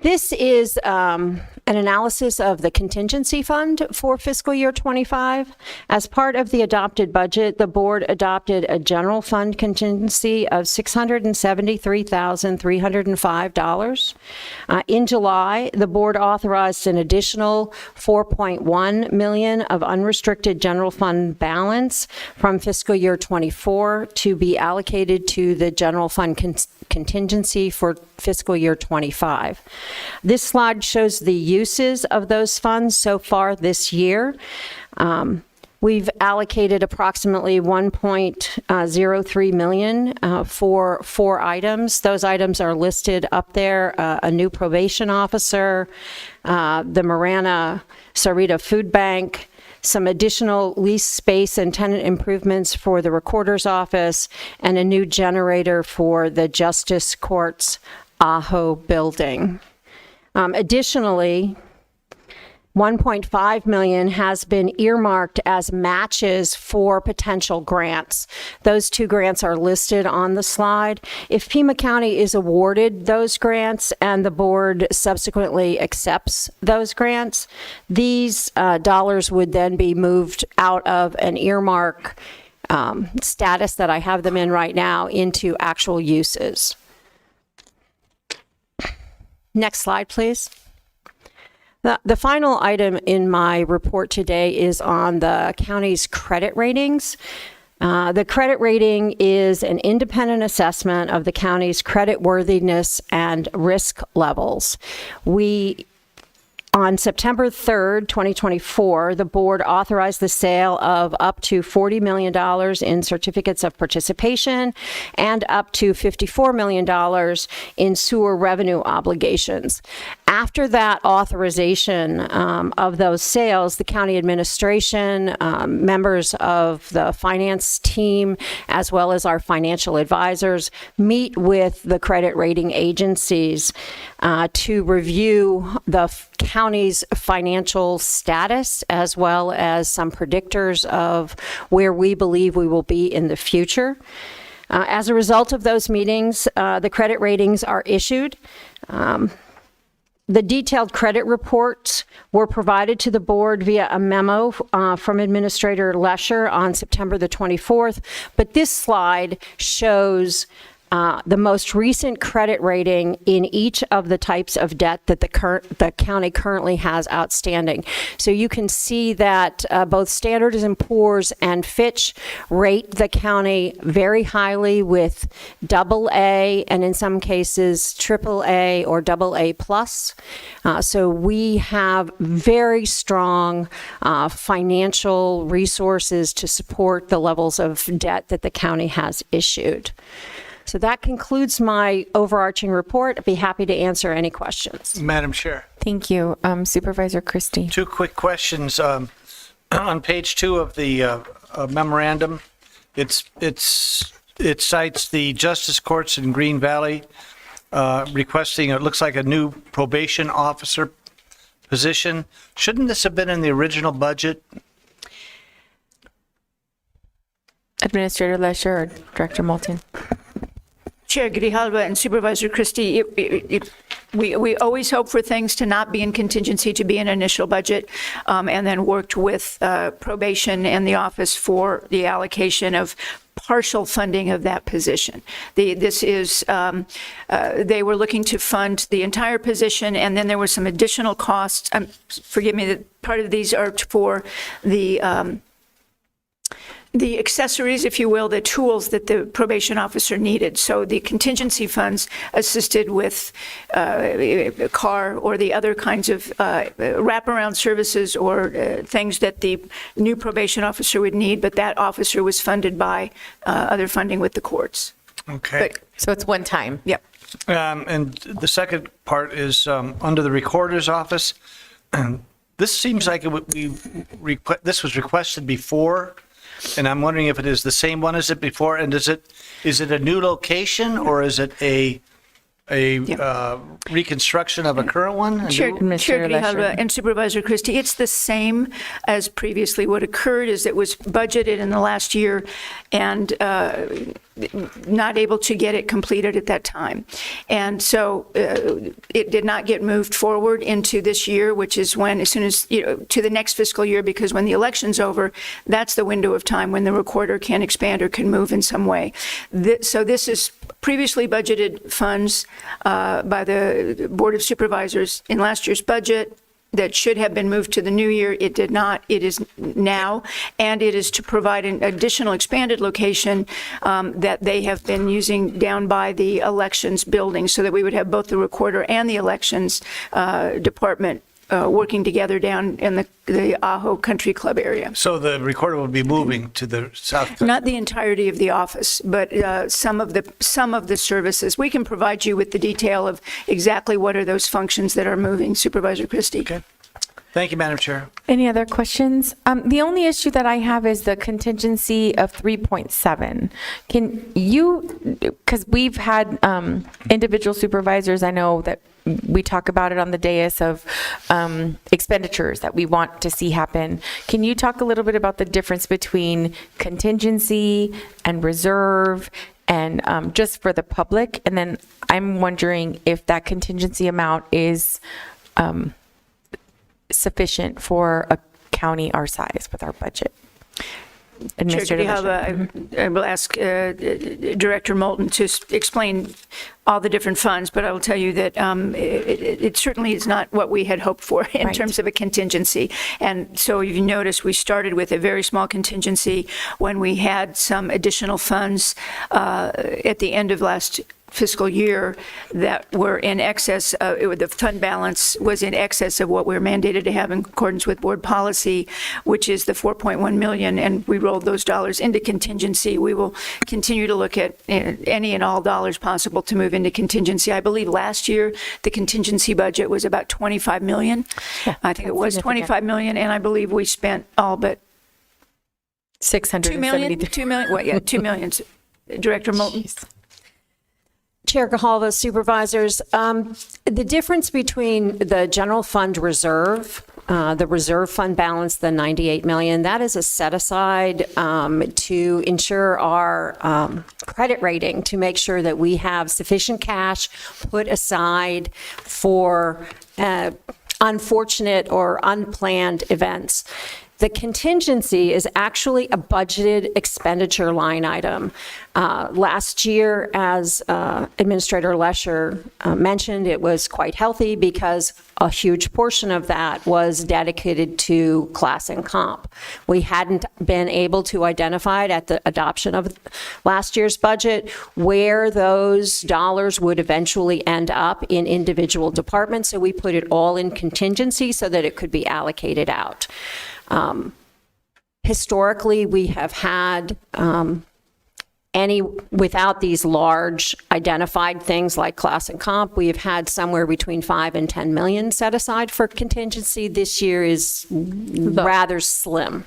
This is an analysis of the contingency fund for fiscal year 25. As part of the adopted budget, the board adopted a general fund contingency of $673,305. In July, the board authorized an additional $4.1 million of unrestricted general fund balance from fiscal year 24 to be allocated to the general fund contingency for fiscal year 25. This slide shows the uses of those funds so far this year. We've allocated approximately $1.03 million for 4 items. Those items are listed up there: a new probation officer, the Marana Sarita Food Bank, some additional lease space and tenant improvements for the recorder's office, and a new generator for the Justice Court's Ajo building. Additionally, $1.5 million has been earmarked as matches for potential grants. Those 2 grants are listed on the slide. If Pima County is awarded those grants and the board subsequently accepts those grants, these dollars would then be moved out of an earmark status that I have them in right now into actual uses. Next slide, please. The final item in my report today is on the county's credit ratings. The credit rating is an independent assessment of the county's credit worthiness and risk levels. On September 3rd, 2024, the board authorized the sale of up to $40 million in certificates of participation and up to $54 million in sewer revenue obligations. After that authorization of those sales, the county administration, members of the finance team, as well as our financial advisors, meet with the credit rating agencies to review the county's financial status, as well as some predictors of where we believe we will be in the future. As a result of those meetings, the credit ratings are issued. The detailed credit reports were provided to the board via a memo from Administrator Lesher on September the 24th, but this slide shows the most recent credit rating in each of the types of debt that the county currently has outstanding. So you can see that both Standard & Poor's and Fitch rate the county very highly with AA, and in some cases AAA or AA plus. So we have very strong financial resources to support the levels of debt that the county has issued. So that concludes my overarching report. I'd be happy to answer any questions. Madam Chair. Thank you. Supervisor Christie. Two quick questions. On page 2 of the memorandum, it cites the justice courts in Green Valley requesting, it looks like, a new probation officer position. Shouldn't this have been in the original budget? Administrator Lesher or Director Moulton? Chair Grijalva and Supervisor Christie, we always hope for things to not be in contingency, to be in initial budget, and then worked with probation and the office for the allocation of partial funding of that position. They were looking to fund the entire position, and then there were some additional costs. Forgive me, that part of these are for the accessories, if you will, the tools that the probation officer needed. So the contingency funds assisted with a car or the other kinds of wraparound services or things that the new probation officer would need, but that officer was funded by other funding with the courts. Okay. So it's one time. Yep. And the second part is under the recorder's office. This seems like this was requested before, and I'm wondering if it is the same one as it before, and is it a new location or is it a reconstruction of a current one? Chair Grijalva and Supervisor Christie, it's the same as previously. What occurred is it was budgeted in the last year and not able to get it completed at that time. And so it did not get moved forward into this year, which is when, as soon as, to the next fiscal year, because when the election's over, that's the window of time when the recorder can expand or can move in some way. So this is previously budgeted funds by the Board of Supervisors in last year's budget that should have been moved to the new year. It did not. It is now, and it is to provide an additional expanded location that they have been using down by the elections building, so that we would have both the recorder and the elections department working together down in the Ajo Country Club area. So the recorder will be moving to the south. Not the entirety of the office, but some of the services. We can provide you with the detail of exactly what are those functions that are moving, Supervisor Christie. Okay. Thank you, Madam Chair. Any other questions? The only issue that I have is the contingency of 3.7. Can you, because we've had individual supervisors, I know that we talk about it on the dais of expenditures that we want to see happen. Can you talk a little bit about the difference between contingency and reserve, and just for the public? And then I'm wondering if that contingency amount is sufficient for a county our size with our budget. Administrator Lesher. I will ask Director Moulton to explain all the different funds, but I will tell you that it certainly is not what we had hoped for in terms of a contingency. And so you notice we started with a very small contingency when we had some additional funds at the end of last fiscal year that were in excess of, the fund balance was in excess of what we're mandated to have in accordance with board policy, which is the 4.1 million, and we rolled those dollars into contingency. We will continue to look at any and all dollars possible to move into contingency. I believe last year the contingency budget was about 25 million. Yeah, I think it was 25 million, and I believe we spent all but 670. 2 million? Well, yeah, 2 million. Director Moulton. Jeez. Chair Grijalva, Supervisors, the difference between the general fund reserve, the reserve fund balance, the 98 million, that is a set aside to ensure our credit rating, to make sure that we have sufficient cash put aside for unfortunate or unplanned events. The contingency is actually a budgeted expenditure line item. Last year, as Administrator Lesher mentioned, it was quite healthy because a huge portion of that was dedicated to class and comp. We hadn't been able to identify at the adoption of last year's budget where those dollars would eventually end up in individual departments, so we put it all in contingency so that it could be allocated out. Historically, we have had without these large identified things like class and comp, we have had somewhere between 5 and 10 million set aside for contingency. This year is rather slim.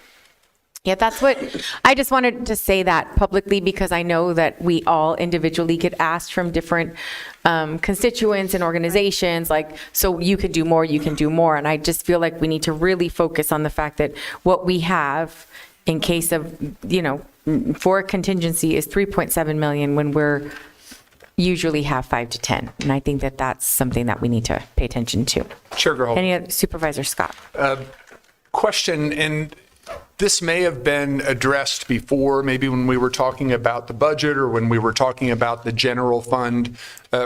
Yeah, that's what, I just wanted to say that publicly because I know that we all individually get asked from different constituents and organizations, like, so you could do more, you can do more. And I just feel like we need to really focus on the fact that what we have in case of, for contingency is 3.7 million when we're usually have 5 to 10. And I think that that's something that we need to pay attention to. Chair Gerhold. Any other, Supervisor Scott? Question, and this may have been addressed before, maybe when we were talking about the budget or when we were talking about the general fund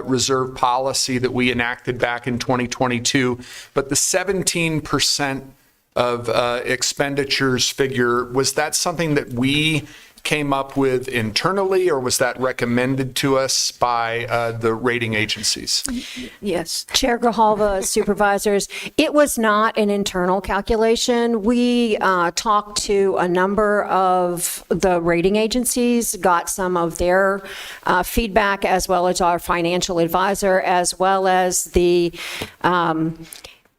reserve policy that we enacted back in 2022, but the 17% of expenditures figure, was that something that we came up with internally, or was that recommended to us by the rating agencies? Yes. Chair Grijalva, supervisors, it was not an internal calculation. We talked to a number of the rating agencies, got some of their feedback, as well as our financial advisor, as well as the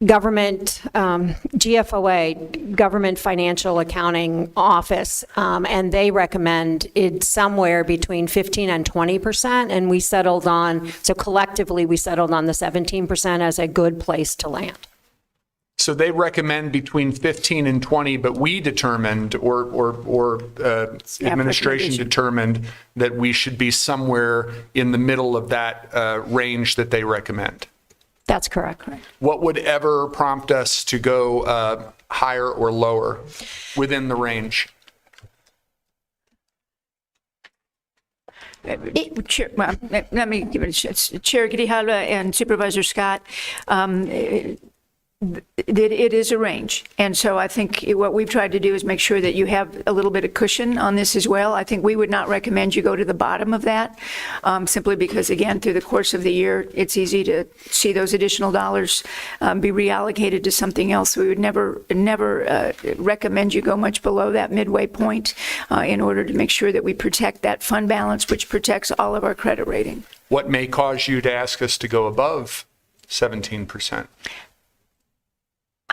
government, GFOA, Government Financial Accounting Office, and they recommend it somewhere between 15 and 20%, and we settled on, so collectively we settled on the 17% as a good place to land. So they recommend between 15 and 20, but we determined, or administration determined, that we should be somewhere in the middle of that range that they recommend. That's correct. What would ever prompt us to go higher or lower within the range? Well, let me give it a chance. Chair Grijalva and Supervisor Scott, it is a range. And so I think what we've tried to do is make sure that you have a little bit of cushion on this as well. I think we would not recommend you go to the bottom of that, simply because, again, through the course of the year, it's easy to see those additional dollars be reallocated to something else. We would never recommend you go much below that midway point in order to make sure that we protect that fund balance, which protects all of our credit rating. What may cause you to ask us to go above 17%?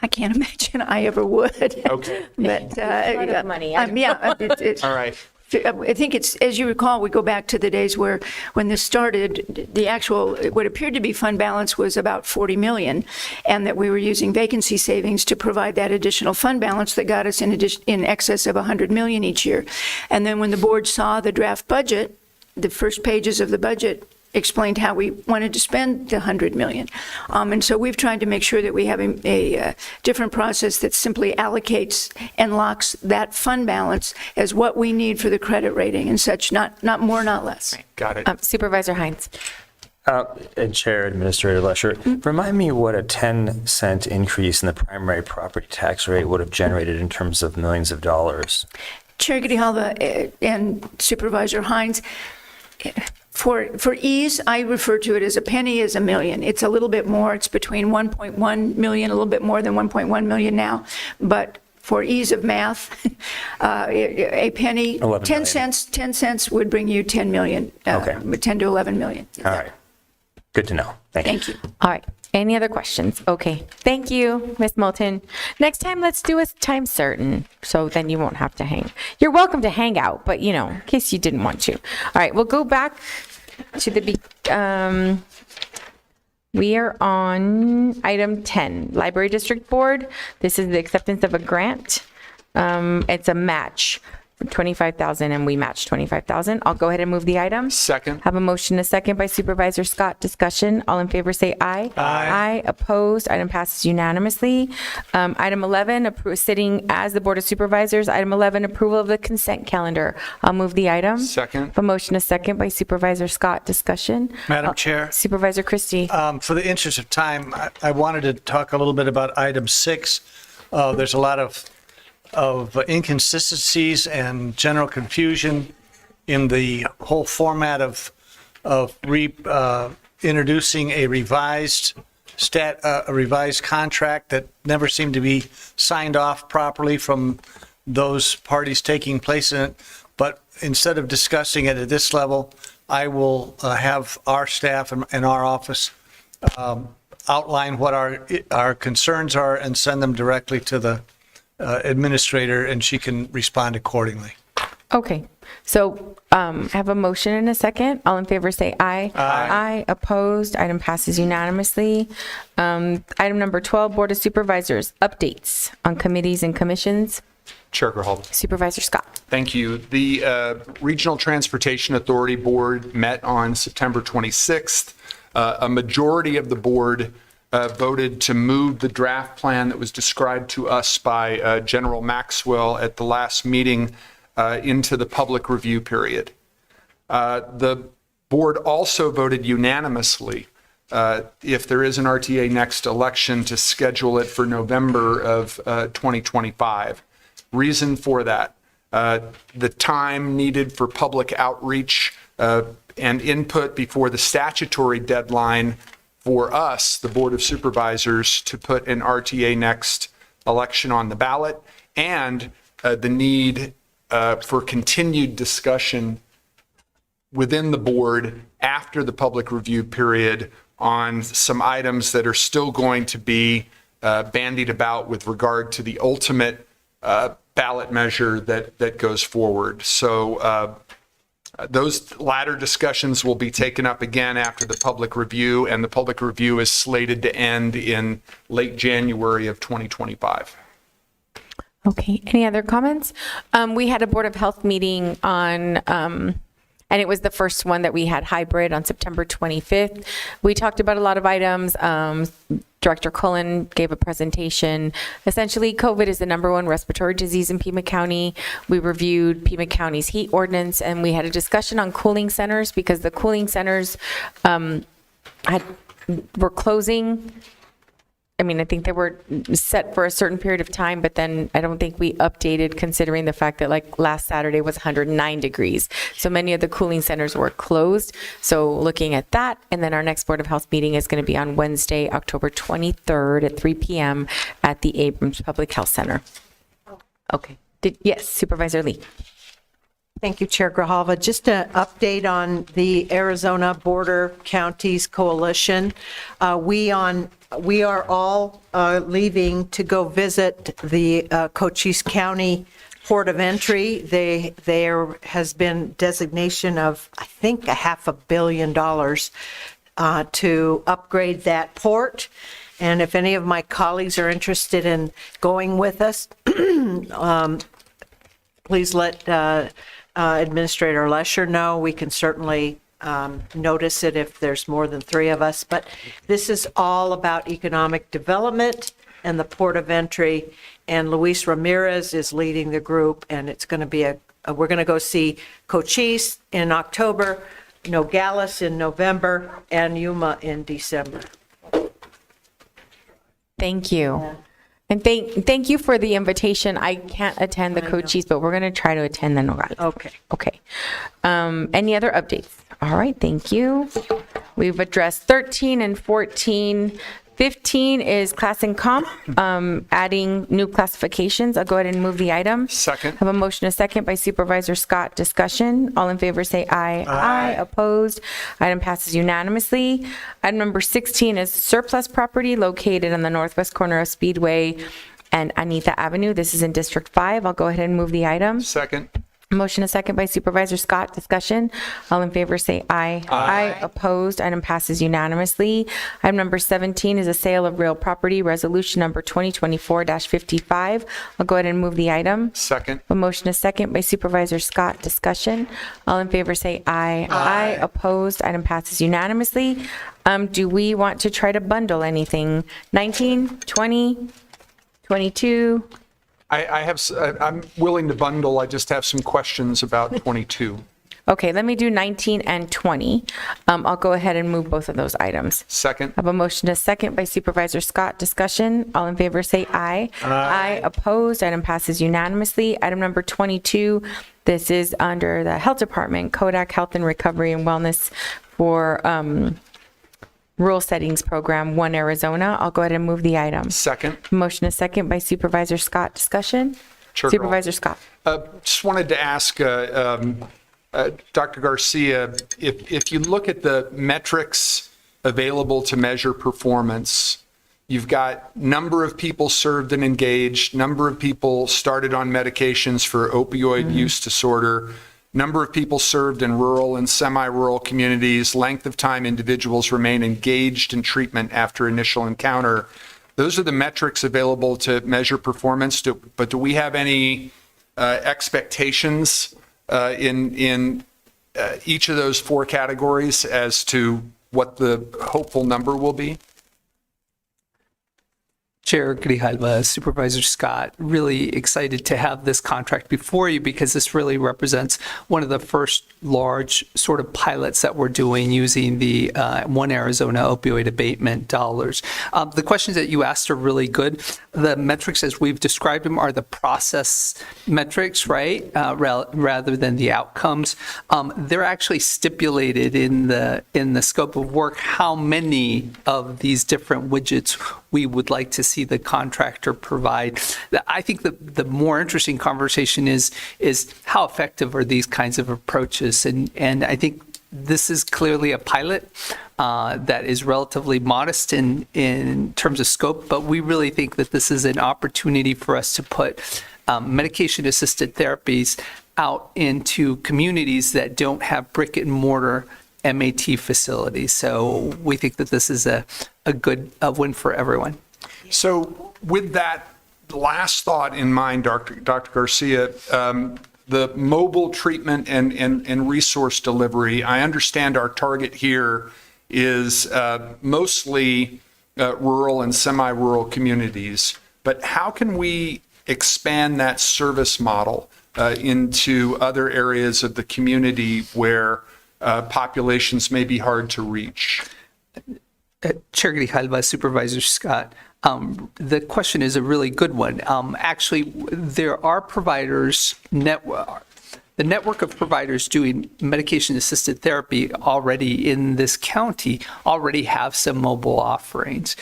I can't imagine I ever would. Okay. But lot of money. yeah, it's All right. I think it's, as you recall, we go back to the days where, when this started, the actual, what appeared to be fund balance was about 40 million, and that we were using vacancy savings to provide that additional fund balance that got us in excess of 100 million each year. And then when the board saw the draft budget, the first pages of the budget explained how we wanted to spend the 100 million. And so we've tried to make sure that we have a different process that simply allocates and locks that fund balance as what we need for the credit rating and such, not more, not less. Right. Got it. Supervisor Hines. And Chair Administrator Lesher, remind me what a 10-cent increase in the primary property tax rate would have generated in terms of millions of dollars. Chair Grijalva and Supervisor Hines, for ease, I refer to it as a penny is a million. It's a little bit more. It's between 1.1 million, a little bit more than 1.1 million now. But for ease of math, a penny, 10 cents would bring you 10 million, okay. 10 to 11 million. All right. Good to know. Thank you. All right. Any other questions? Okay. Thank you, Ms. Moulton. Next time, let's do a time certain, so then you won't have to hang. You're welcome to hang out, but, in case you didn't want to. All right. We'll go back to the we are on item 10, Library District Board. This is the acceptance of a grant. It's a match. 25,000 and we match 25,000. I'll go ahead and move the item. Second. Have a motion and a second by Supervisor Scott. Discussion. All in favor say aye. Aye. Opposed. Item passes unanimously. Item 11, sitting as the Board of Supervisors. Item 11, approval of the consent calendar. I'll move the item. Second. Have a motion and a second by Supervisor Scott. Discussion. Madam Chair. Supervisor Christie. For the interest of time, I wanted to talk a little bit about item 6. There's a lot of inconsistencies and general confusion in the whole format of introducing a revised contract that never seemed to be signed off properly from those parties taking place in it. But instead of discussing it at this level, I will have our staff and our office outline what our concerns are and send them directly to the administrator, and she can respond accordingly. Okay, so have a motion and a second. All in favor say aye. Aye. Opposed. Item passes unanimously. Item number 12, Board of Supervisors, updates on committees and commissions. Chair Grijalva. Supervisor Scott. Thank you. The Regional Transportation Authority Board met on September 26th. A majority of the board voted to move the draft plan that was described to us by General Maxwell at the last meeting into the public review period. The board also voted unanimously, if there is an RTA next election, to schedule it for November of 2025. Reason for that, the time needed for public outreach and input before the statutory deadline for us, the Board of Supervisors, to put an RTA next election on the ballot, and the need for continued discussion within the board after the public review period on some items that are still going to be bandied about with regard to the ultimate ballot measure that goes forward. So those latter discussions will be taken up again after the public review, and the public review is slated to end in late January of 2025. Okay, any other comments? We had a Board of Health meeting on, and it was the first one that we had hybrid on September 25th. We talked about a lot of items. Director Cullen gave a presentation. Essentially, COVID is the #1 respiratory disease in Pima County. We reviewed Pima County's heat ordinance, and we had a discussion on cooling centers because the cooling centers were closing. I mean, I think they were set for a certain period of time, but then I don't think we updated considering the fact that like last Saturday was 109 degrees. So many of the cooling centers were closed. So looking at that, and then our next Board of Health meeting is going to be on Wednesday, October 23rd at 3 p.m. at the Abrams Public Health Center. Okay. Yes, Supervisor Lee. Thank you, Chair Grijalva. Just an update on the Arizona Border Counties Coalition. We are all leaving to go visit the Cochise County Port of Entry. There has been designation of, I think, $500 million to upgrade that port. And if any of my colleagues are interested in going with us, please let Administrator Lesher know. We can certainly notice it if there's more than 3 of us. But this is all about economic development and the port of entry. And Luis Ramirez is leading the group, and it's going to be we're going to go see Cochise in October, Nogales in November, and Yuma in December. Thank you. And thank you for the invitation. I can't attend the Cochise, but we're going to try to attend the Nogales. Okay. Okay. Any other updates? All right, thank you. We've addressed 13 and 14. 15 is class and comp, adding new classifications. I'll go ahead and move the item. Second. Have a motion, a second by Supervisor Scott. Discussion. All in favor say aye. Aye. Opposed. Item passes unanimously. Item number 16 is surplus property located on the northwest corner of Speedway and Anita Avenue. This is in District 5. I'll go ahead and move the item. Second. Motion a second by Supervisor Scott. Discussion. All in favor say aye. Aye. Opposed. Item passes unanimously. Item number 17 is a sale of real property, resolution number 2024-55. I'll go ahead and move the item. Second. A motion a second by Supervisor Scott. Discussion. All in favor say aye. Aye. Opposed. Item passes unanimously. Do we want to try to bundle anything? 19, 20, 22? I'm willing to bundle. I just have some questions about 22. Okay, let me do 19 and 20. I'll go ahead and move both of those items. Second. I have a motion, a second by Supervisor Scott. Discussion. All in favor say aye. Aye. Opposed. Item passes unanimously. Item number 22. This is under the Health Department, Kodak Health and Recovery and Wellness for Rural Settings Program, 1 Arizona. I'll go ahead and move the item. Second. Motion a second by Supervisor Scott. Discussion. Sure. Supervisor Scott. Just wanted to ask Dr. Garcia, if you look at the metrics available to measure performance, you've got number of people served and engaged, number of people started on medications for opioid use disorder, number of people served in rural and semi-rural communities, length of time individuals remain engaged in treatment after initial encounter. Those are the metrics available to measure performance. But do we have any expectations in each of those 4 categories as to what the hopeful number will be? Chair Grijalva, Supervisor Scott, really excited to have this contract before you because this really represents one of the first large sort of pilots that we're doing using the 1 Arizona opioid abatement dollars. The questions that you asked are really good. The metrics as we've described them are the process metrics, right? Rather than the outcomes. They're actually stipulated in the scope of work how many of these different widgets we would like to see the contractor provide. I think the more interesting conversation is how effective are these kinds of approaches, and I think this is clearly a pilot that is relatively modest in terms of scope, but we really think that this is an opportunity for us to put medication-assisted therapies out into communities that don't have brick and mortar MAT facilities. So we think that this is a good win for everyone. So with that last thought in mind, Dr. Garcia, the mobile treatment and resource delivery, I understand our target here is mostly rural and semi-rural communities, but how can we expand that service model into other areas of the community where populations may be hard to reach? Chair Grijalva, Supervisor Scott, the question is a really good one. Actually, there are providers, the network of providers doing medication-assisted therapy already in this county already have some mobile offerings.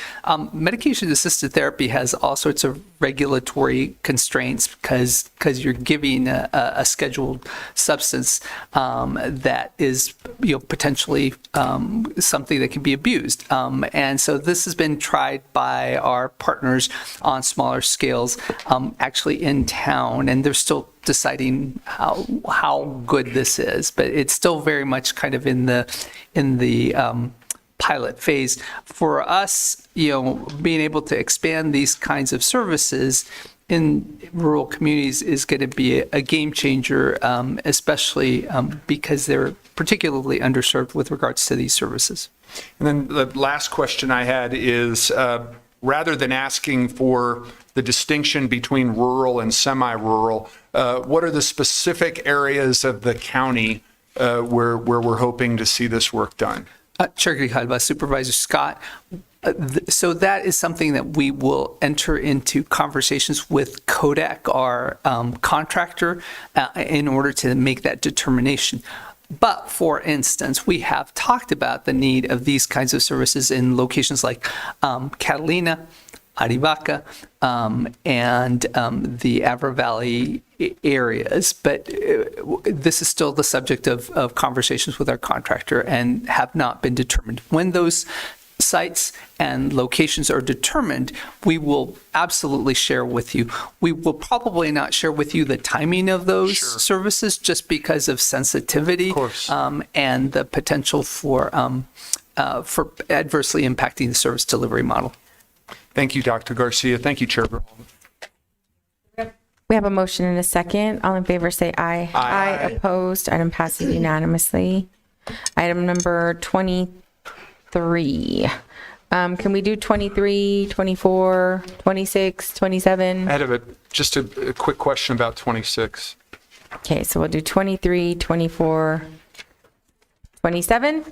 Medication-assisted therapy has all sorts of regulatory constraints because you're giving a scheduled substance that is potentially something that can be abused. And so this has been tried by our partners on smaller scales actually in town, and they're still deciding how good this is, but it's still very much kind of in the pilot phase. For us, being able to expand these kinds of services in rural communities is going to be a game changer, especially because they're particularly underserved with regards to these services. And then the last question I had is, rather than asking for the distinction between rural and semi-rural, what are the specific areas of the county where we're hoping to see this work done? Chair Grijalva, Supervisor Scott, so that is something that we will enter into conversations with Kodak, our contractor, in order to make that determination. But for instance, we have talked about the need of these kinds of services in locations like Catalina, Arivaca, and the Avra Valley areas. But this is still the subject of conversations with our contractor and have not been determined. When those sites and locations are determined, we will absolutely share with you. We will probably not share with you the timing of those services just because of sensitivity and the potential for adversely impacting the service delivery model. Thank you, Dr. Garcia. Thank you, Chair Grijalva. We have a motion and a second. All in favor say aye. Aye. Opposed. Item passes unanimously. Item number 23. Can we do 23, 24, 26, 27? I had just a quick question about 26. Okay, so we'll do 23, 24, 27?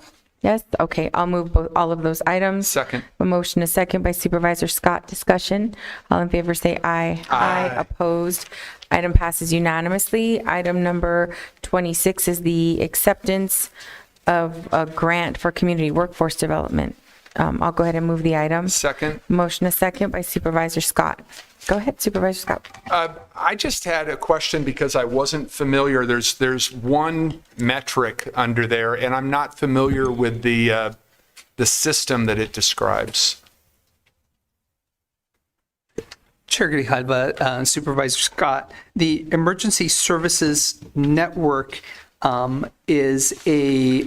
Yes? Okay, I'll move all of those items. Second. A motion, a second by Supervisor Scott. Discussion. All in favor say aye. Aye. Opposed. Item passes unanimously. Item number 26 is the acceptance of a grant for community workforce development. I'll go ahead and move the item. Second. Motion, a second by Supervisor Scott. Go ahead, Supervisor Scott. I just had a question because I wasn't familiar. There's one metric under there, and I'm not familiar with the system that it describes. Chair Grijalva, Supervisor Scott, the Emergency Services Network is a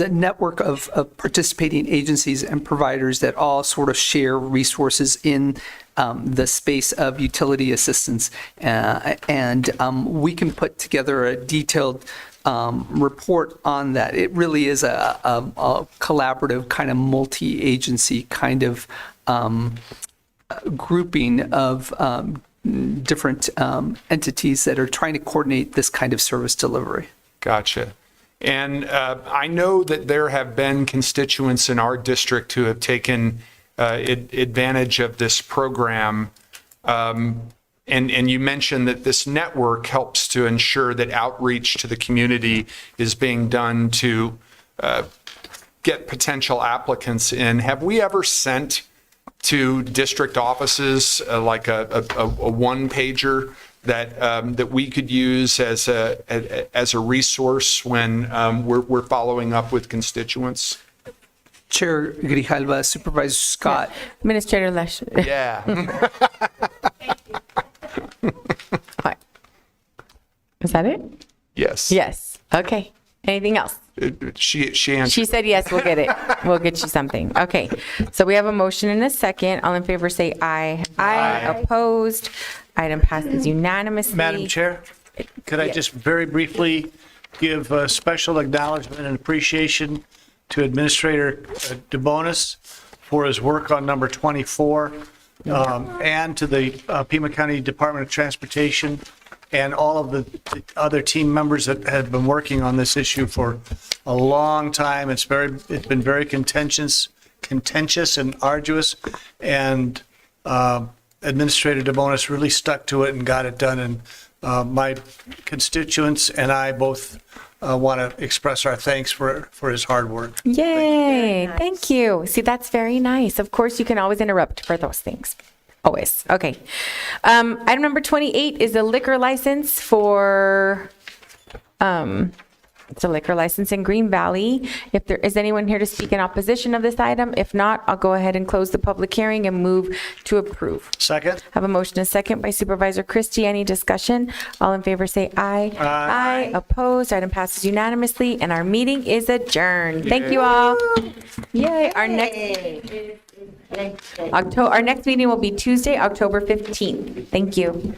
network of participating agencies and providers that all sort of share resources in the space of utility assistance. And we can put together a detailed report on that. It really is a collaborative kind of multi-agency kind of grouping of different entities that are trying to coordinate this kind of service delivery. Gotcha. And I know that there have been constituents in our district who have taken advantage of this program. And you mentioned that this network helps to ensure that outreach to the community is being done to get potential applicants in. Have we ever sent to district offices like a one-pager that we could use as a resource when we're following up with constituents? Chair Grijalva, Supervisor Scott. Yeah. Administrator Lesh. Yeah. Is that it? Yes. Yes. Okay. Anything else? She answered. She said yes, we'll get it. We'll get you something. Okay. So we have a motion and a second. All in favor say aye. Aye. Opposed. Item passes unanimously. Madam Chair, could I just very briefly give a special acknowledgement and appreciation to Administrator DeBonis for his work on number 24, and to the Pima County Department of Transportation and all of the other team members that have been working on this issue for a long time. It's been very contentious and arduous, and Administrator DeBonis really stuck to it and got it done. And my constituents and I both want to express our thanks for his hard work. Yay. Thank you. See, that's very nice. Of course, you can always interrupt for those things. Always. Okay. Item number 28 is a liquor license for, it's a liquor license in Green Valley. If there is anyone here to speak in opposition of this item, if not, I'll go ahead and close the public hearing and move to approve. Second. Have a motion and a second by Supervisor Christie. Any discussion? All in favor say aye. Aye. Opposed. Item passes unanimously and our meeting is adjourned. Thank you all. Yay. Our next meeting will be Tuesday, October 15th. Thank you.